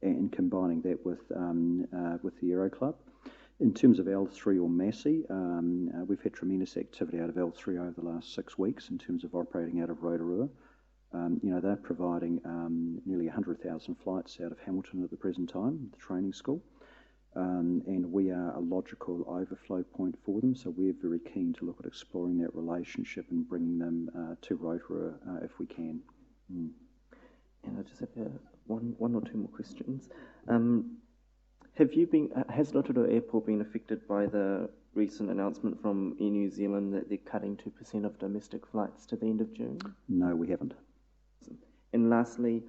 R: and combining that with the Aero Club. In terms of L3 or Massey, we've had tremendous activity out of L3 over the last 6 weeks in terms of operating out of Rotorua. They're providing nearly 100,000 flights out of Hamilton at the present time, the training school, and we are a logical overflow point for them, so we're very keen to look at exploring that relationship and bringing them to Rotorua if we can.
S: And I just have one or two more questions. Has Rotorua Airport been affected by the recent announcement from Air New Zealand that they're cutting 2% of domestic flights to the end of June?
R: No, we haven't.
S: And lastly,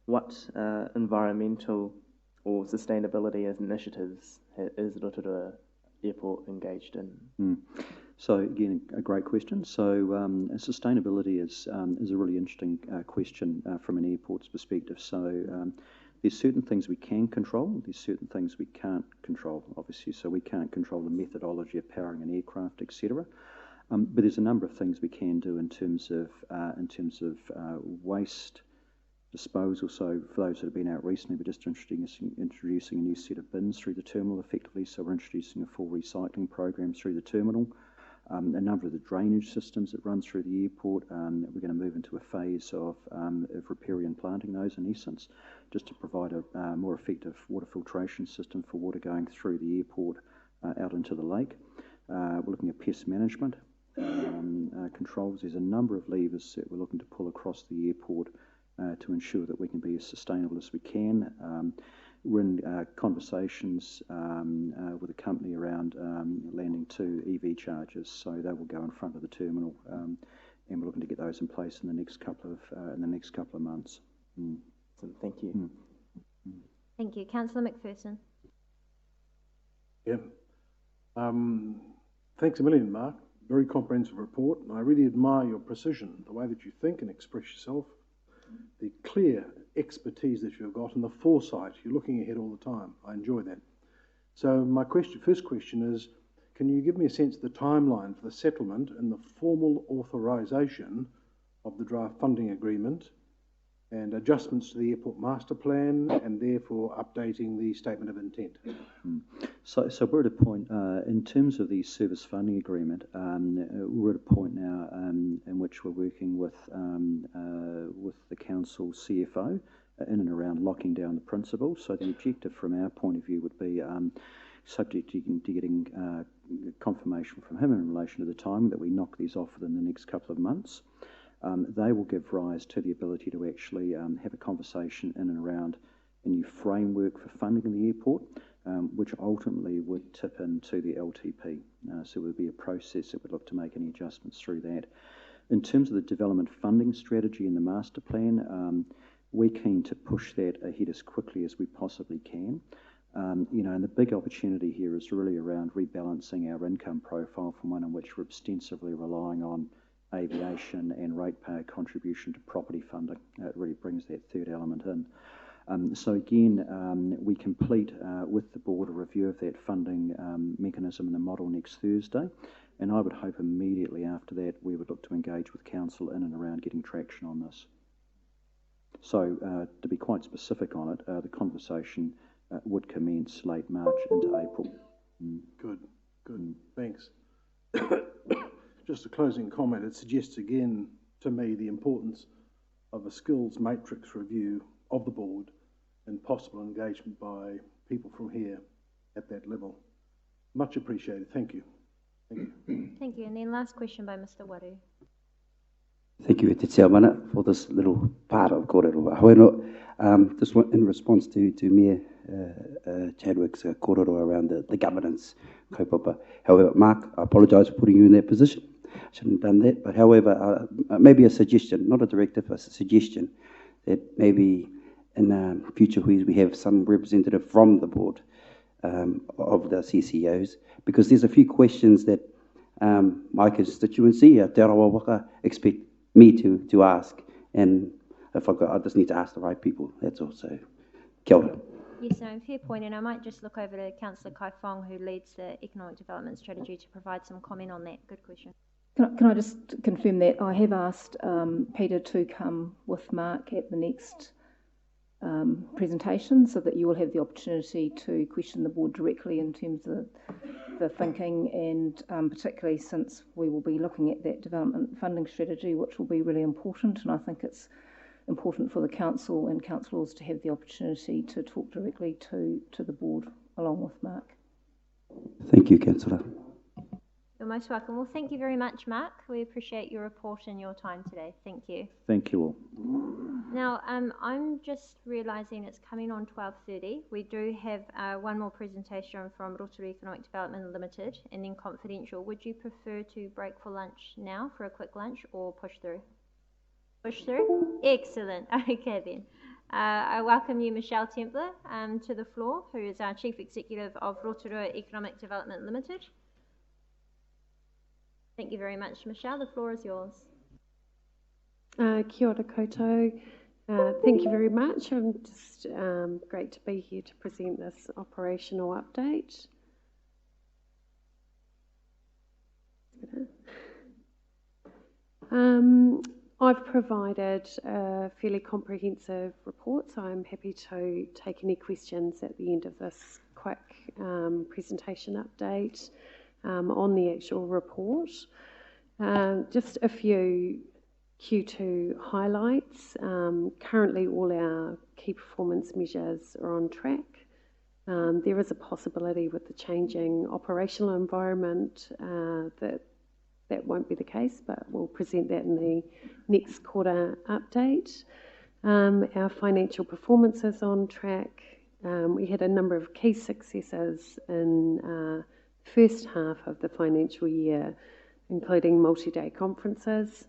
S: what environmental or sustainability initiatives is Rotorua Airport engaged in?
R: So again, a great question. So sustainability is a really interesting question from an airport's perspective. So there's certain things we can control, there's certain things we can't control, obviously. So we can't control the methodology of powering an aircraft, etc. But there's a number of things we can do in terms of waste disposal. So for those that have been out recently, we're just introducing a new set of bins through the terminal effectively. So we're introducing a full recycling program through the terminal. A number of the drainage systems that run through the airport, we're going to move into a phase of repairing and planting those in essence, just to provide a more effective water filtration system for water going through the airport out into the lake. We're looking at pest management controls. There's a number of levers that we're looking to pull across the airport to ensure that we can be as sustainable as we can. We're in conversations with a company around landing 2 EV chargers, so they will go in front of the terminal, and we're looking to get those in place in the next couple of months.
S: Thank you.
A: Thank you, Councillor McPherson.
E: Yeah. Thanks a million, Mark. Very comprehensive report, and I really admire your precision, the way that you think and express yourself, the clear expertise that you've got, and the foresight. You're looking ahead all the time. I enjoy that. So my first question is, can you give me a sense of the timeline for the settlement and the formal authorisation of the draft funding agreement and adjustments to the airport master plan, and therefore updating the statement of intent?
R: So we're at a point, in terms of the service funding agreement, we're at a point now in which we're working with the council CFO in and around locking down the principles. So the objective from our point of view would be, subject to getting confirmation from him in relation to the time that we knock these off within the next couple of months. They will give rise to the ability to actually have a conversation in and around a new framework for funding in the airport, which ultimately would tip into the LTP. So it would be a process that would look to make any adjustments through that. In terms of the development funding strategy in the master plan, we're keen to push that ahead as quickly as we possibly can. And the big opportunity here is really around rebalancing our income profile from one in which we're extensively relying on aviation and ratepayer contribution to property funding. It really brings that third element in. So again, we complete with the board a review of that funding mechanism and the model next Thursday, and I would hope immediately after that we would look to engage with council in and around getting traction on this. So to be quite specific on it, the conversation would commence late March into April.
E: Good, thanks. Just a closing comment, it suggests again to me the importance of a skills matrix review of the board and possible engagement by people from here at that level. Much appreciated. Thank you. Thank you.
A: Thank you. And then last question by Mr. Waru.
C: Thank you, Te Tiamana, for this little part of kōrero Haweno. Just in response to Mayor Chadwick's kōrero around the governance kaupapa. However, Mark, I apologise for putting you in that position. I shouldn't have done that. But however, maybe a suggestion, not a directive, a suggestion that maybe in future we have some representative from the board of the CCOs, because there's a few questions that my constituency, Te Arawa Waka, expect me to ask, and if I just need to ask the right people, that's also kia ora.
A: Yes, no, fair point, and I might just look over to Councillor Kai Fong, who leads the Economic Development Strategy, to provide some comment on that. Good question.
F: Can I just confirm that I have asked Peter to come with Mark at the next presentation, so that you will have the opportunity to question the board directly in terms of the thinking, and particularly since we will be looking at that development funding strategy, which will be really important. And I think it's important for the council and councillors to have the opportunity to talk directly to the board along with Mark.
C: Thank you, Councillor.
A: You're most welcome. Well, thank you very much, Mark. We appreciate your report and your time today. Thank you.
R: Thank you all.
A: Now, I'm just realising it's coming on 12:30. We do have one more presentation from Rotorua Economic Development Limited, and then confidential. Would you prefer to break for lunch now, for a quick lunch, or push through? Push through? Excellent. Okay then. I welcome you, Michelle Templer, to the floor, who is our Chief Executive of Rotorua Economic Development Limited. Thank you very much, Michelle. The floor is yours.
T: Kia ora koutou. Thank you very much. I'm just great to be here to present this operational update. I've provided a fairly comprehensive report, so I'm happy to take any questions at the end of this quick presentation update on the actual report. Just a few Q2 highlights. Currently, all our key performance measures are on track. There is a possibility with the changing operational environment that won't be the case, but we'll present that in the next quarter update. Our financial performance is on track. We had a number of key successes in first half of the financial year, including multi-day conferences.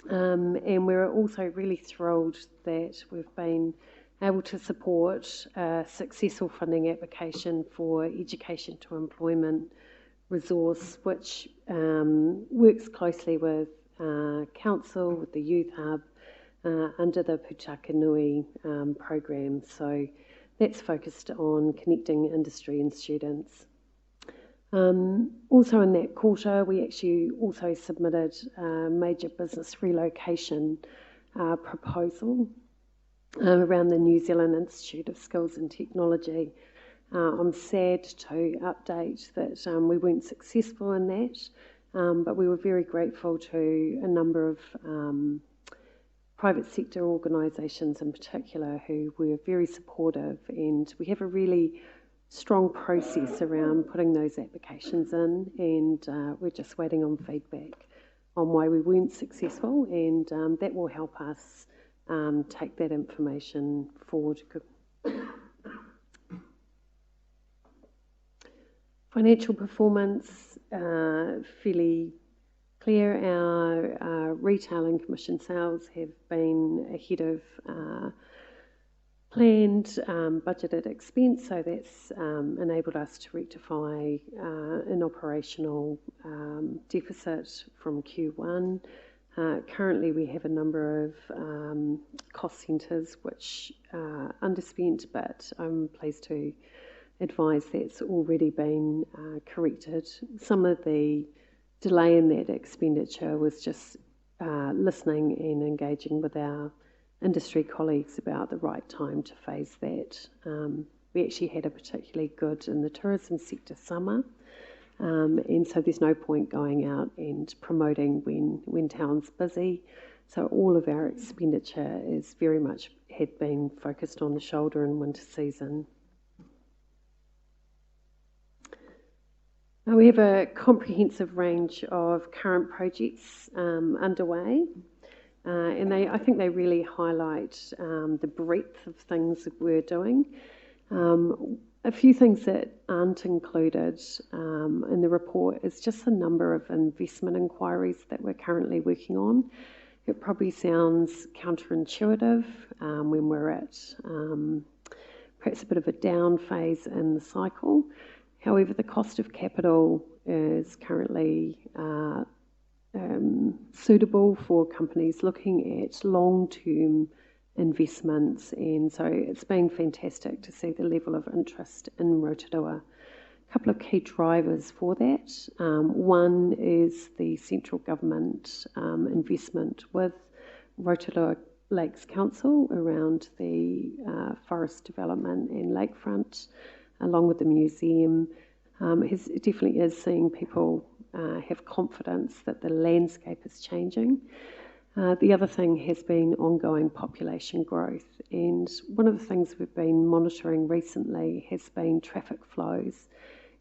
T: And we're also really thrilled that we've been able to support a successful funding application for education to employment resource, which works closely with Council, with the Youth Hub, under the Pūtaka Nui program. So that's focused on connecting industry and students. Also in that quarter, we actually also submitted a major business relocation proposal around the New Zealand Institute of Skills and Technology. I'm sad to update that we weren't successful in that, but we were very grateful to a number of private sector organisations in particular who were very supportive, and we have a really strong process around putting those applications in, and we're just waiting on feedback on why we weren't successful, and that will help us take that information forward. Financial performance, fairly clear. Our retail and commission sales have been ahead of planned budgeted expense, so that's enabled us to rectify an operational deficit from Q1. Currently we have a number of cost centres which are underspent, but I'm pleased to advise that's already been corrected. Some of the delay in that expenditure was just listening and engaging with our industry colleagues about the right time to phase that. We actually had a particularly good in the tourism sector summer, and so there's no point going out and promoting when town's busy. So all of our expenditure is very much had been focused on the shoulder and winter season. We have a comprehensive range of current projects underway, and I think they really highlight the breadth of things that we're doing. A few things that aren't included in the report is just the number of investment inquiries that we're currently working on. It probably sounds counterintuitive when we're at perhaps a bit of a down phase in the cycle. However, the cost of capital is currently suitable for companies looking at long-term investments, and so it's been fantastic to see the level of interest in Rotorua. A couple of key drivers for that. One is the central government investment with Rotorua Lakes Council around the forest development and lakefront, along with the museum. It definitely is seeing people have confidence that the landscape is changing. The other thing has been ongoing population growth, and one of the things we've been monitoring recently has been traffic flows.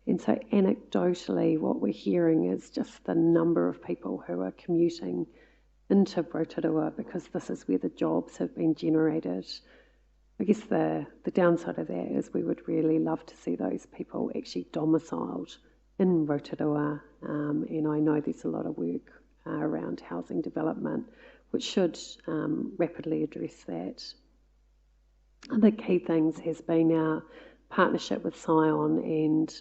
T: And so anecdotally, what we're hearing is just the number of people who are commuting into Rotorua because this is where the jobs have been generated. I guess the downside of that is we would really love to see those people actually domiciled in Rotorua, and I know there's a lot of work around housing development, which should rapidly address that. Other key things has been our partnership with Scion, and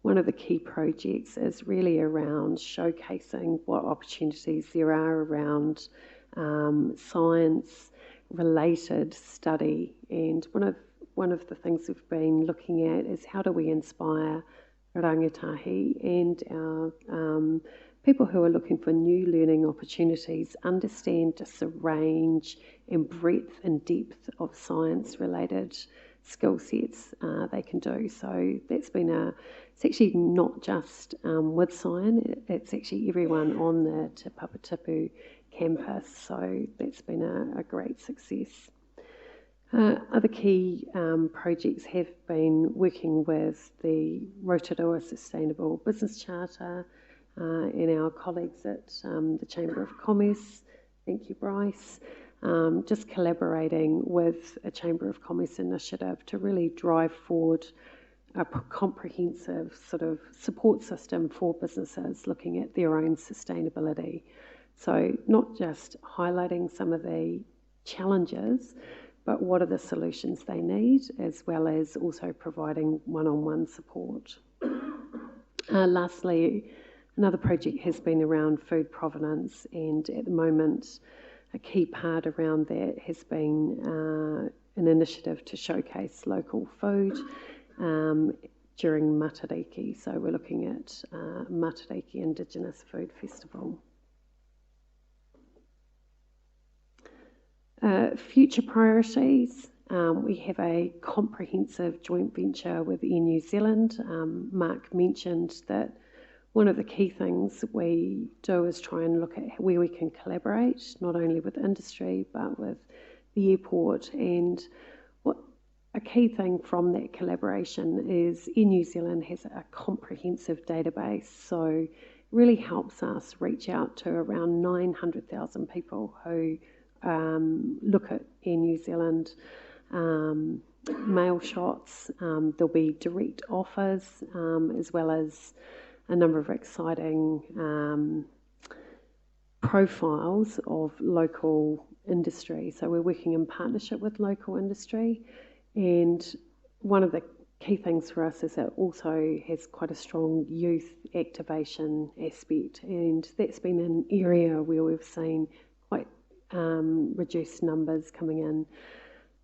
T: one of the key projects is really around showcasing what opportunities there are around science-related study. And one of the things we've been looking at is how do we inspire rangatahi and our people who are looking for new learning opportunities understand just the range and breadth and depth of science-related skill sets they can do. So that's been it's actually not just with Scion, it's actually everyone on the Te Papatipu campus, so that's been a great success. Other key projects have been working with the Rotorua Sustainable Business Charter and our colleagues at the Chamber of Commerce. Thank you, Bryce. Just collaborating with a Chamber of Commerce initiative to really drive forward a comprehensive sort of support system for businesses looking at their own sustainability. So not just highlighting some of the challenges, but what are the solutions they need, as well as also providing one-on-one support. Lastly, another project has been around food provenance, and at the moment, a key part around that has been an initiative to showcase local food during Matariki. So we're looking at Matariki Indigenous Food Festival. Future priorities. We have a comprehensive joint venture with Air New Zealand. Mark mentioned that one of the key things we do is try and look at where we can collaborate, not only with industry, but with the airport. And what a key thing from that collaboration is Air New Zealand has a comprehensive database, so it really helps us reach out to around 900,000 people who look at Air New Zealand mail shots. There'll be direct offers, as well as a number of exciting profiles of local industry. So we're working in partnership with local industry, and one of the key things for us is it also has quite a strong youth activation aspect, and that's been an area where we've seen quite reduced numbers coming in.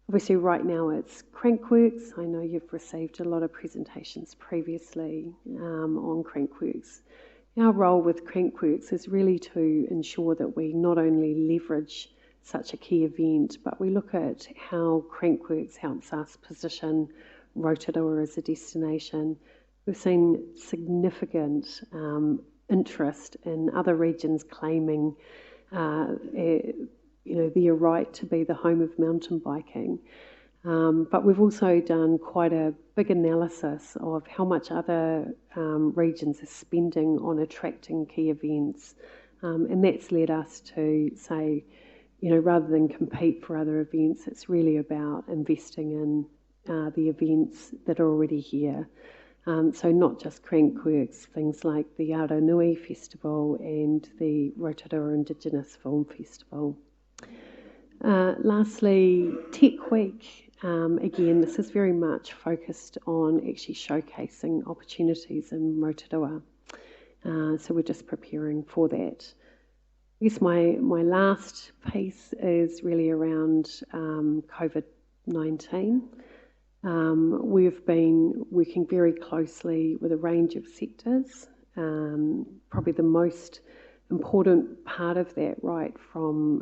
T: Obviously right now it's Crankworks. I know you've received a lot of presentations previously on Crankworks. Our role with Crankworks is really to ensure that we not only leverage such a key event, but we look at how Crankworks helps us position Rotorua as a destination. We've seen significant interest in other regions claiming their right to be the home of mountain biking. But we've also done quite a big analysis of how much other regions are spending on attracting key events. And that's led us to say, rather than compete for other events, it's really about investing in the events that are already here. So not just Crankworks, things like the Aranui Festival and the Rotorua Indigenous Film Festival. Lastly, Tech Week. Again, this is very much focused on actually showcasing opportunities in Rotorua. So we're just preparing for that. I guess my last piece is really around COVID-19. We've been working very closely with a range of sectors. Probably the most important part of that, right from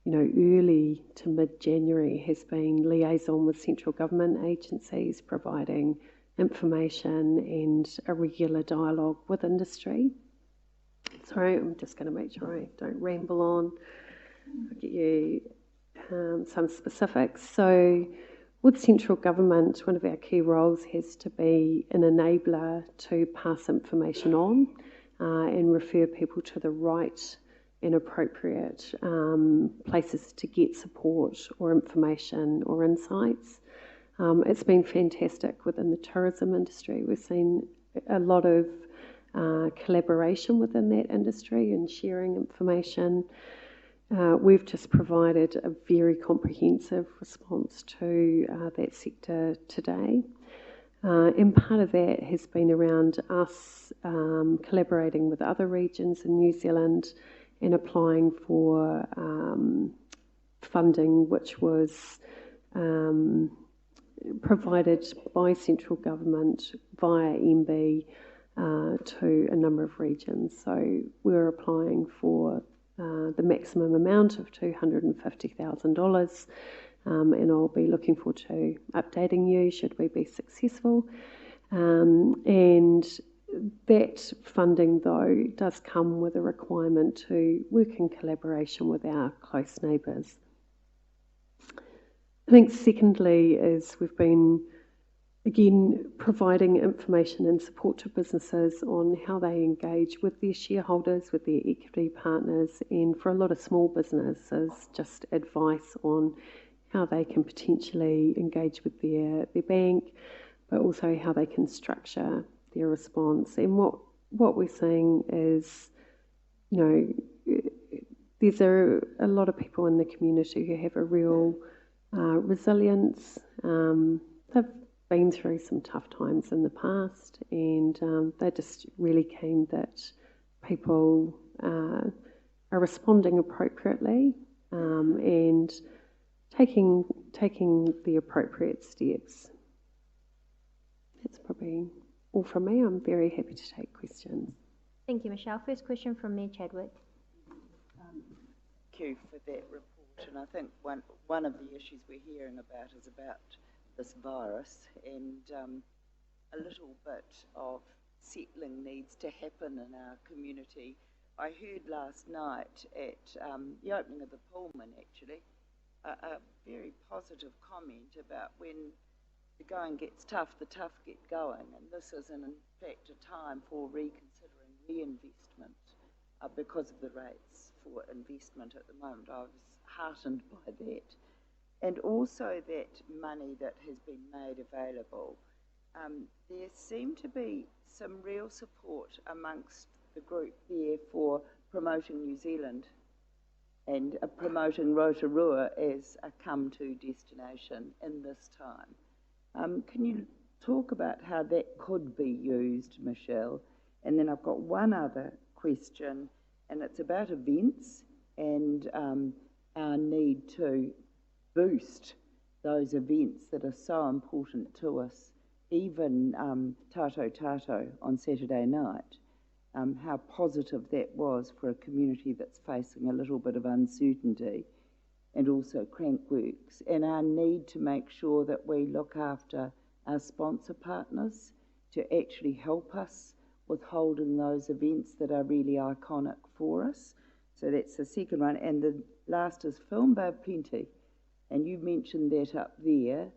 T: early to mid-January, has been liaison with central government agencies, providing information and a regular dialogue with industry. Sorry, I'm just going to make sure I don't ramble on. I'll get you some specifics. So with central government, one of our key roles has to be an enabler to pass information on and refer people to the right and appropriate places to get support or information or insights. It's been fantastic within the tourism industry. We've seen a lot of collaboration within that industry and sharing information. We've just provided a very comprehensive response to that sector today. And part of that has been around us collaborating with other regions in New Zealand and applying for funding which was provided by central government via MB to a number of regions. So we're applying for the maximum amount of $250,000, and I'll be looking forward to updating you should we be successful. And that funding, though, does come with a requirement to work in collaboration with our close neighbours. I think secondly is we've been, again, providing information and support to businesses on how they engage with their shareholders, with their equity partners, and for a lot of small businesses, just advice on how they can potentially engage with their bank, but also how they can structure their response. And what we're seeing is, there's a lot of people in the community who have a real resilience. They've been through some tough times in the past, and they're just really keen that people are responding appropriately and taking the appropriate steps. That's probably all from me. I'm very happy to take questions.
A: Thank you, Michelle. First question from Mayor Chadwick.
B: Thank you for that report. And I think one of the issues we're hearing about is about this virus, and a little bit of settling needs to happen in our community. I heard last night at the opening of the Pullman, actually, a very positive comment about when the going gets tough, the tough get going, and this is in fact a time for reconsidering reinvestment because of the rates for investment at the moment. I was heartened by that. And also that money that has been made available. There seemed to be some real support amongst the group there for promoting New Zealand and promoting Rotorua as a come-to destination in this time. Can you talk about how that could be used, Michelle? And then I've got one other question, and it's about events and our need to boost those events that are so important to us, even Tato Tato on Saturday night. how positive that was for a community that's facing a little bit of uncertainty, and also Crankworks, and our need to make sure that we look after our sponsor partners to actually help us with holding those events that are really iconic for us. So that's the second one. And the last is Film Bay of Plenty. And you mentioned that up there.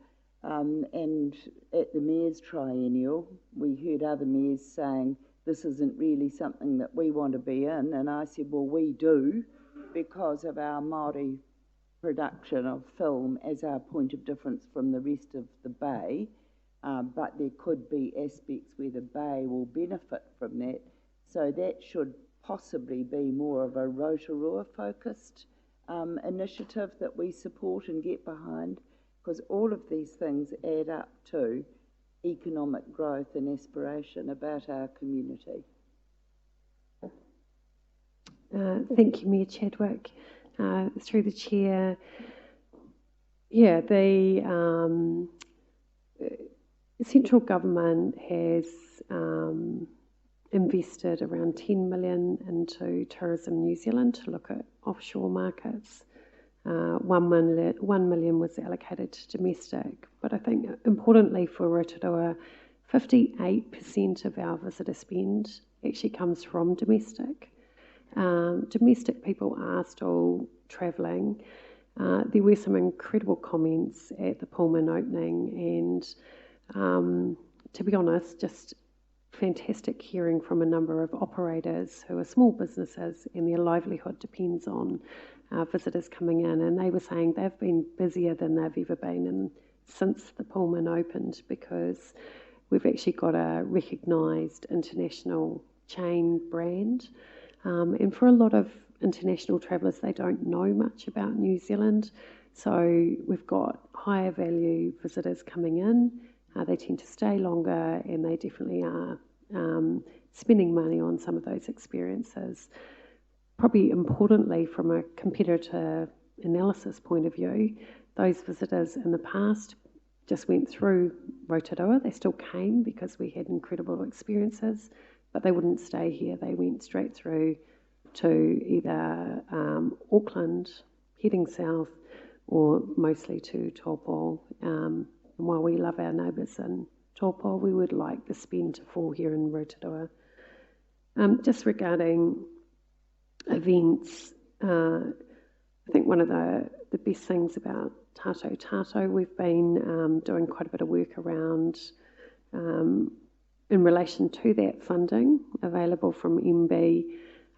B: And at the Mayor's Triennial, we heard other mayors saying, this isn't really something that we want to be in. And I said, well, we do, because of our Māori production of film as our point of difference from the rest of the Bay. But there could be aspects where the Bay will benefit from that. So that should possibly be more of a Rotorua-focused initiative that we support and get behind, because all of these things add up to economic growth and aspiration about our community.
T: Thank you, Mayor Chadwick. Through the chair, yeah, the central government has invested around 10 million into Tourism New Zealand to look at offshore markets. 1 million was allocated to domestic, but I think importantly for Rotorua, 58% of our visitor spend actually comes from domestic. Domestic people are still travelling. There were some incredible comments at the Pullman opening, and to be honest, just fantastic hearing from a number of operators who are small businesses and their livelihood depends on visitors coming in, and they were saying they've been busier than they've ever been since the Pullman opened, because we've actually got a recognised international chain brand. And for a lot of international travellers, they don't know much about New Zealand. So we've got higher value visitors coming in. They tend to stay longer, and they definitely are spending money on some of those experiences. Probably importantly, from a competitor analysis point of view, those visitors in the past just went through Rotorua. They still came because we had incredible experiences, but they wouldn't stay here. They went straight through to either Auckland, heading south, or mostly to Taupo. And while we love our neighbours in Taupo, we would like the spend to fall here in Rotorua. Just regarding events, I think one of the best things about Tato Tato, we've been doing quite a bit of work around in relation to that funding available from MB.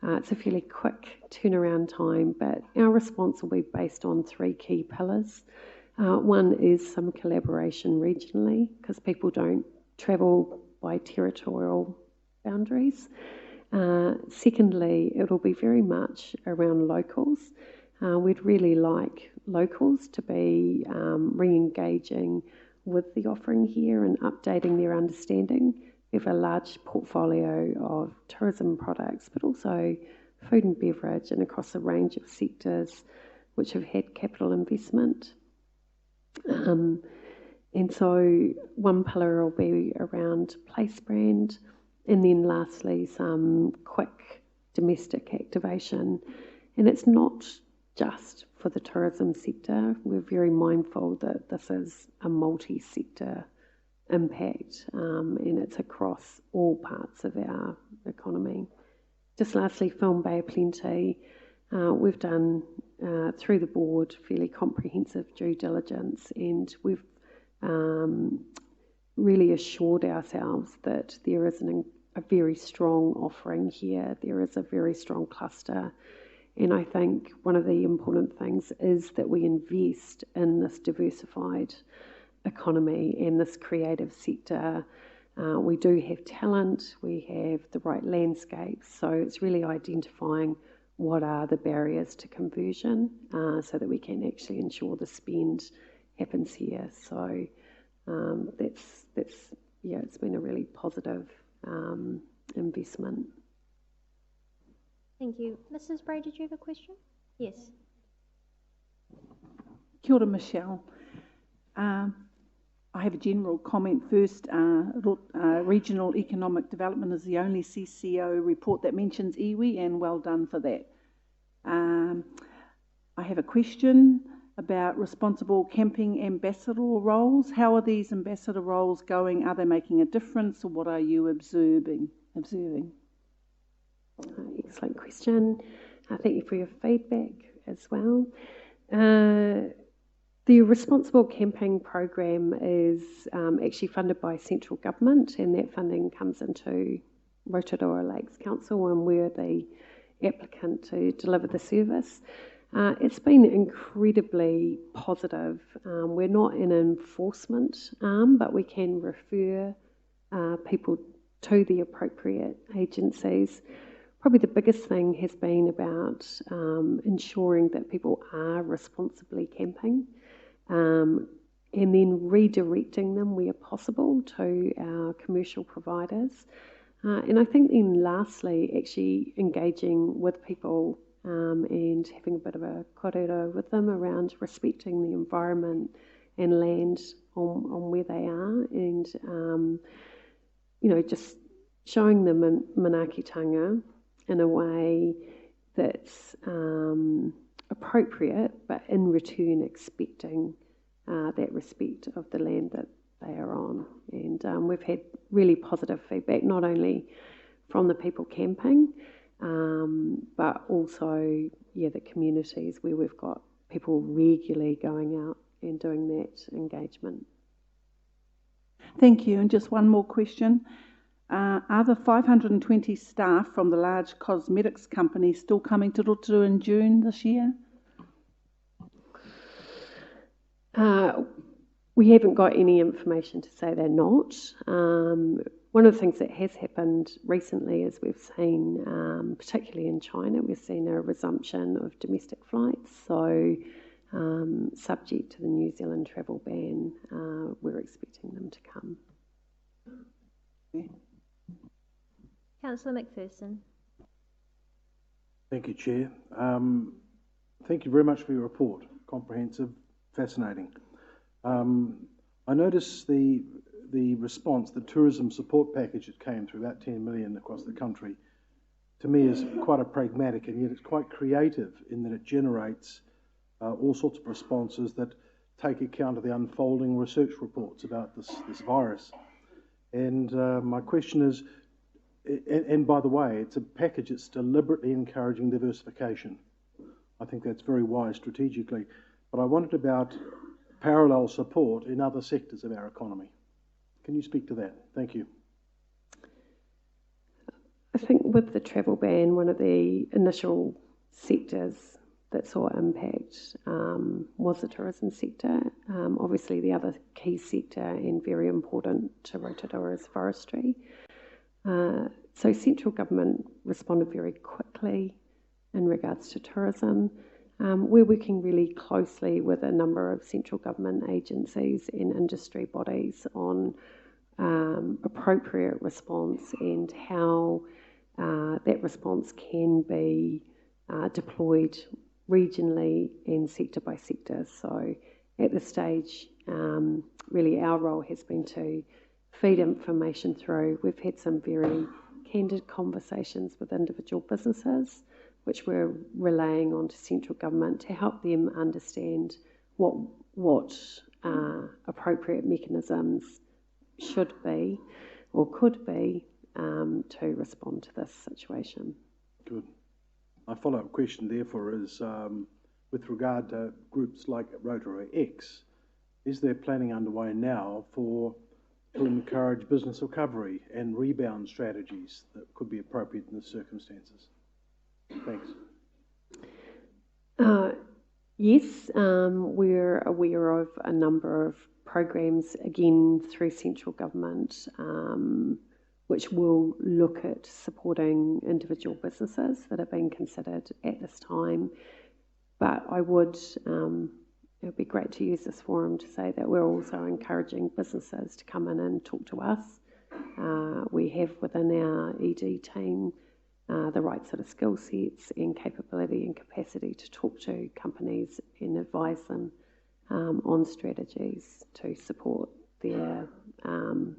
T: It's a fairly quick turnaround time, but our response will be based on 3 key pillars. One is some collaboration regionally, because people don't travel by territorial boundaries. Secondly, it'll be very much around locals. We'd really like locals to be re-engaging with the offering here and updating their understanding. We have a large portfolio of tourism products, but also food and beverage, and across a range of sectors which have had capital investment. And so one pillar will be around place brand, and then lastly some quick domestic activation. And it's not just for the tourism sector. We're very mindful that this is a multi-sector impact, and it's across all parts of our economy. Just lastly, Film Bay of Plenty. We've done, through the board, fairly comprehensive due diligence, and we've really assured ourselves that there is a very strong offering here. There is a very strong cluster. And I think one of the important things is that we invest in this diversified economy and this creative sector. We do have talent, we have the right landscapes, so it's really identifying what are the barriers to conversion so that we can actually ensure the spend happens here. So that's yeah, it's been a really positive investment.
A: Thank you. Mrs. Bray, did you have a question? Yes.
U: Kia ora, Michelle. I have a general comment first. Regional Economic Development is the only CCO report that mentions iwi, and well done for that. I have a question about responsible camping ambassador roles. How are these ambassador roles going? Are they making a difference, or what are you observing?
T: Excellent question. Thank you for your feedback as well. The Responsible Camping program is actually funded by central government, and that funding comes into Rotorua Lakes Council, and we're the applicant to deliver the service. It's been incredibly positive. We're not an enforcement arm, but we can refer people to the appropriate agencies. Probably the biggest thing has been about ensuring that people are responsibly camping, and then redirecting them where possible to our commercial providers. And I think then lastly, actually engaging with people and having a bit of a korero with them around respecting the environment and land on where they are, and just showing them manaakitanga in a way that's appropriate, but in return expecting that respect of the land that they are on. And we've had really positive feedback, not only from the people camping, but also, the communities where we've got people regularly going out and doing that engagement.
U: Thank you. And just one more question. Are the 520 staff from the large cosmetics company still coming to Rotorua in June this year?
T: We haven't got any information to say they're not. One of the things that has happened recently is we've seen, particularly in China, we've seen a resumption of domestic flights. So subject to the New Zealand travel ban, we're expecting them to come.
A: Councillor McPherson.
E: Thank you, Chair. Thank you very much for your report. Comprehensive, fascinating. I noticed the response, the tourism support package that came through, about 10 million across the country, to me is quite a pragmatic, and yet it's quite creative in that it generates all sorts of responses that take account of the unfolding research reports about this virus. And my question is, and by the way, it's a package that's deliberately encouraging diversification. I think that's very wise strategically. But I wondered about parallel support in other sectors of our economy. Can you speak to that? Thank you.
T: I think with the travel ban, one of the initial sectors that saw impact was the tourism sector. Obviously, the other key sector and very important to Rotorua is forestry. So central government responded very quickly in regards to tourism. We're working really closely with a number of central government agencies and industry bodies on appropriate response and how that response can be deployed regionally and sector by sector. So at this stage, really our role has been to feed information through. We've had some very candid conversations with individual businesses, which we're relaying onto central government to help them understand what appropriate mechanisms should be or could be to respond to this situation.
E: Good. My follow-up question, therefore, is with regard to groups like Rotorua X, is there planning underway now to encourage business recovery and rebound strategies that could be appropriate in the circumstances? Thanks.
T: Yes, we're aware of a number of programs, again, through central government, which will look at supporting individual businesses that are being considered at this time. But I would, it would be great to use this forum to say that we're also encouraging businesses to come in and talk to us. We have within our ED team the right sort of skill sets and capability and capacity to talk to companies and advise them on strategies to support there. You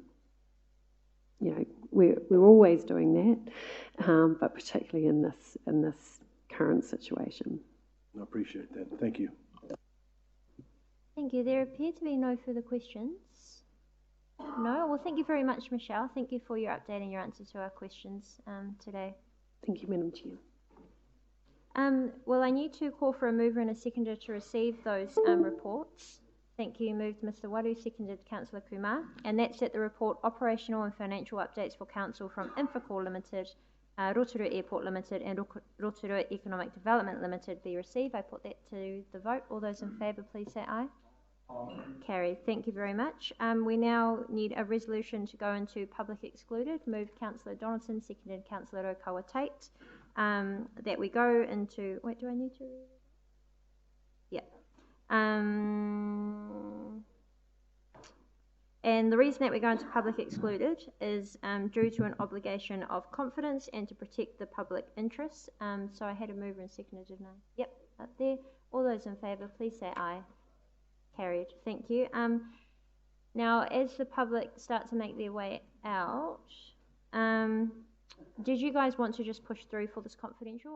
T: know, we're always doing that, but particularly in this current situation.
E: I appreciate that. Thank you.
A: Thank you. There appear to be no further questions. No? Well, thank you very much, Michelle. Thank you for your update and your answer to our questions today.
T: Thank you, Madam Chair.
A: Well, I need to call for a mover and a seconder to receive those reports. Thank you. Moved Mr. Waru, seconded Councillor Kumar. And that's that the report operational and financial updates for Council from Infracore Limited, Rotorua Airport Limited and Rotorua Economic Development Limited be received. I put that to the vote. All those in favour, please say aye. Aye. Carried. Thank you very much. We now need a resolution to go into public excluded. Moved Councillor Donaldson, seconded Councillor Okawa Tate. That we go into... Wait, do I need to... Yeah. And the reason that we're going to public excluded is due to an obligation of confidence and to protect the public interest. So I had a mover and seconder, didn't I? Yep, up there. All those in favour, please say aye. Carried. Thank you. Now, as the public start to make their way out, did you guys want to just push through for this confidential?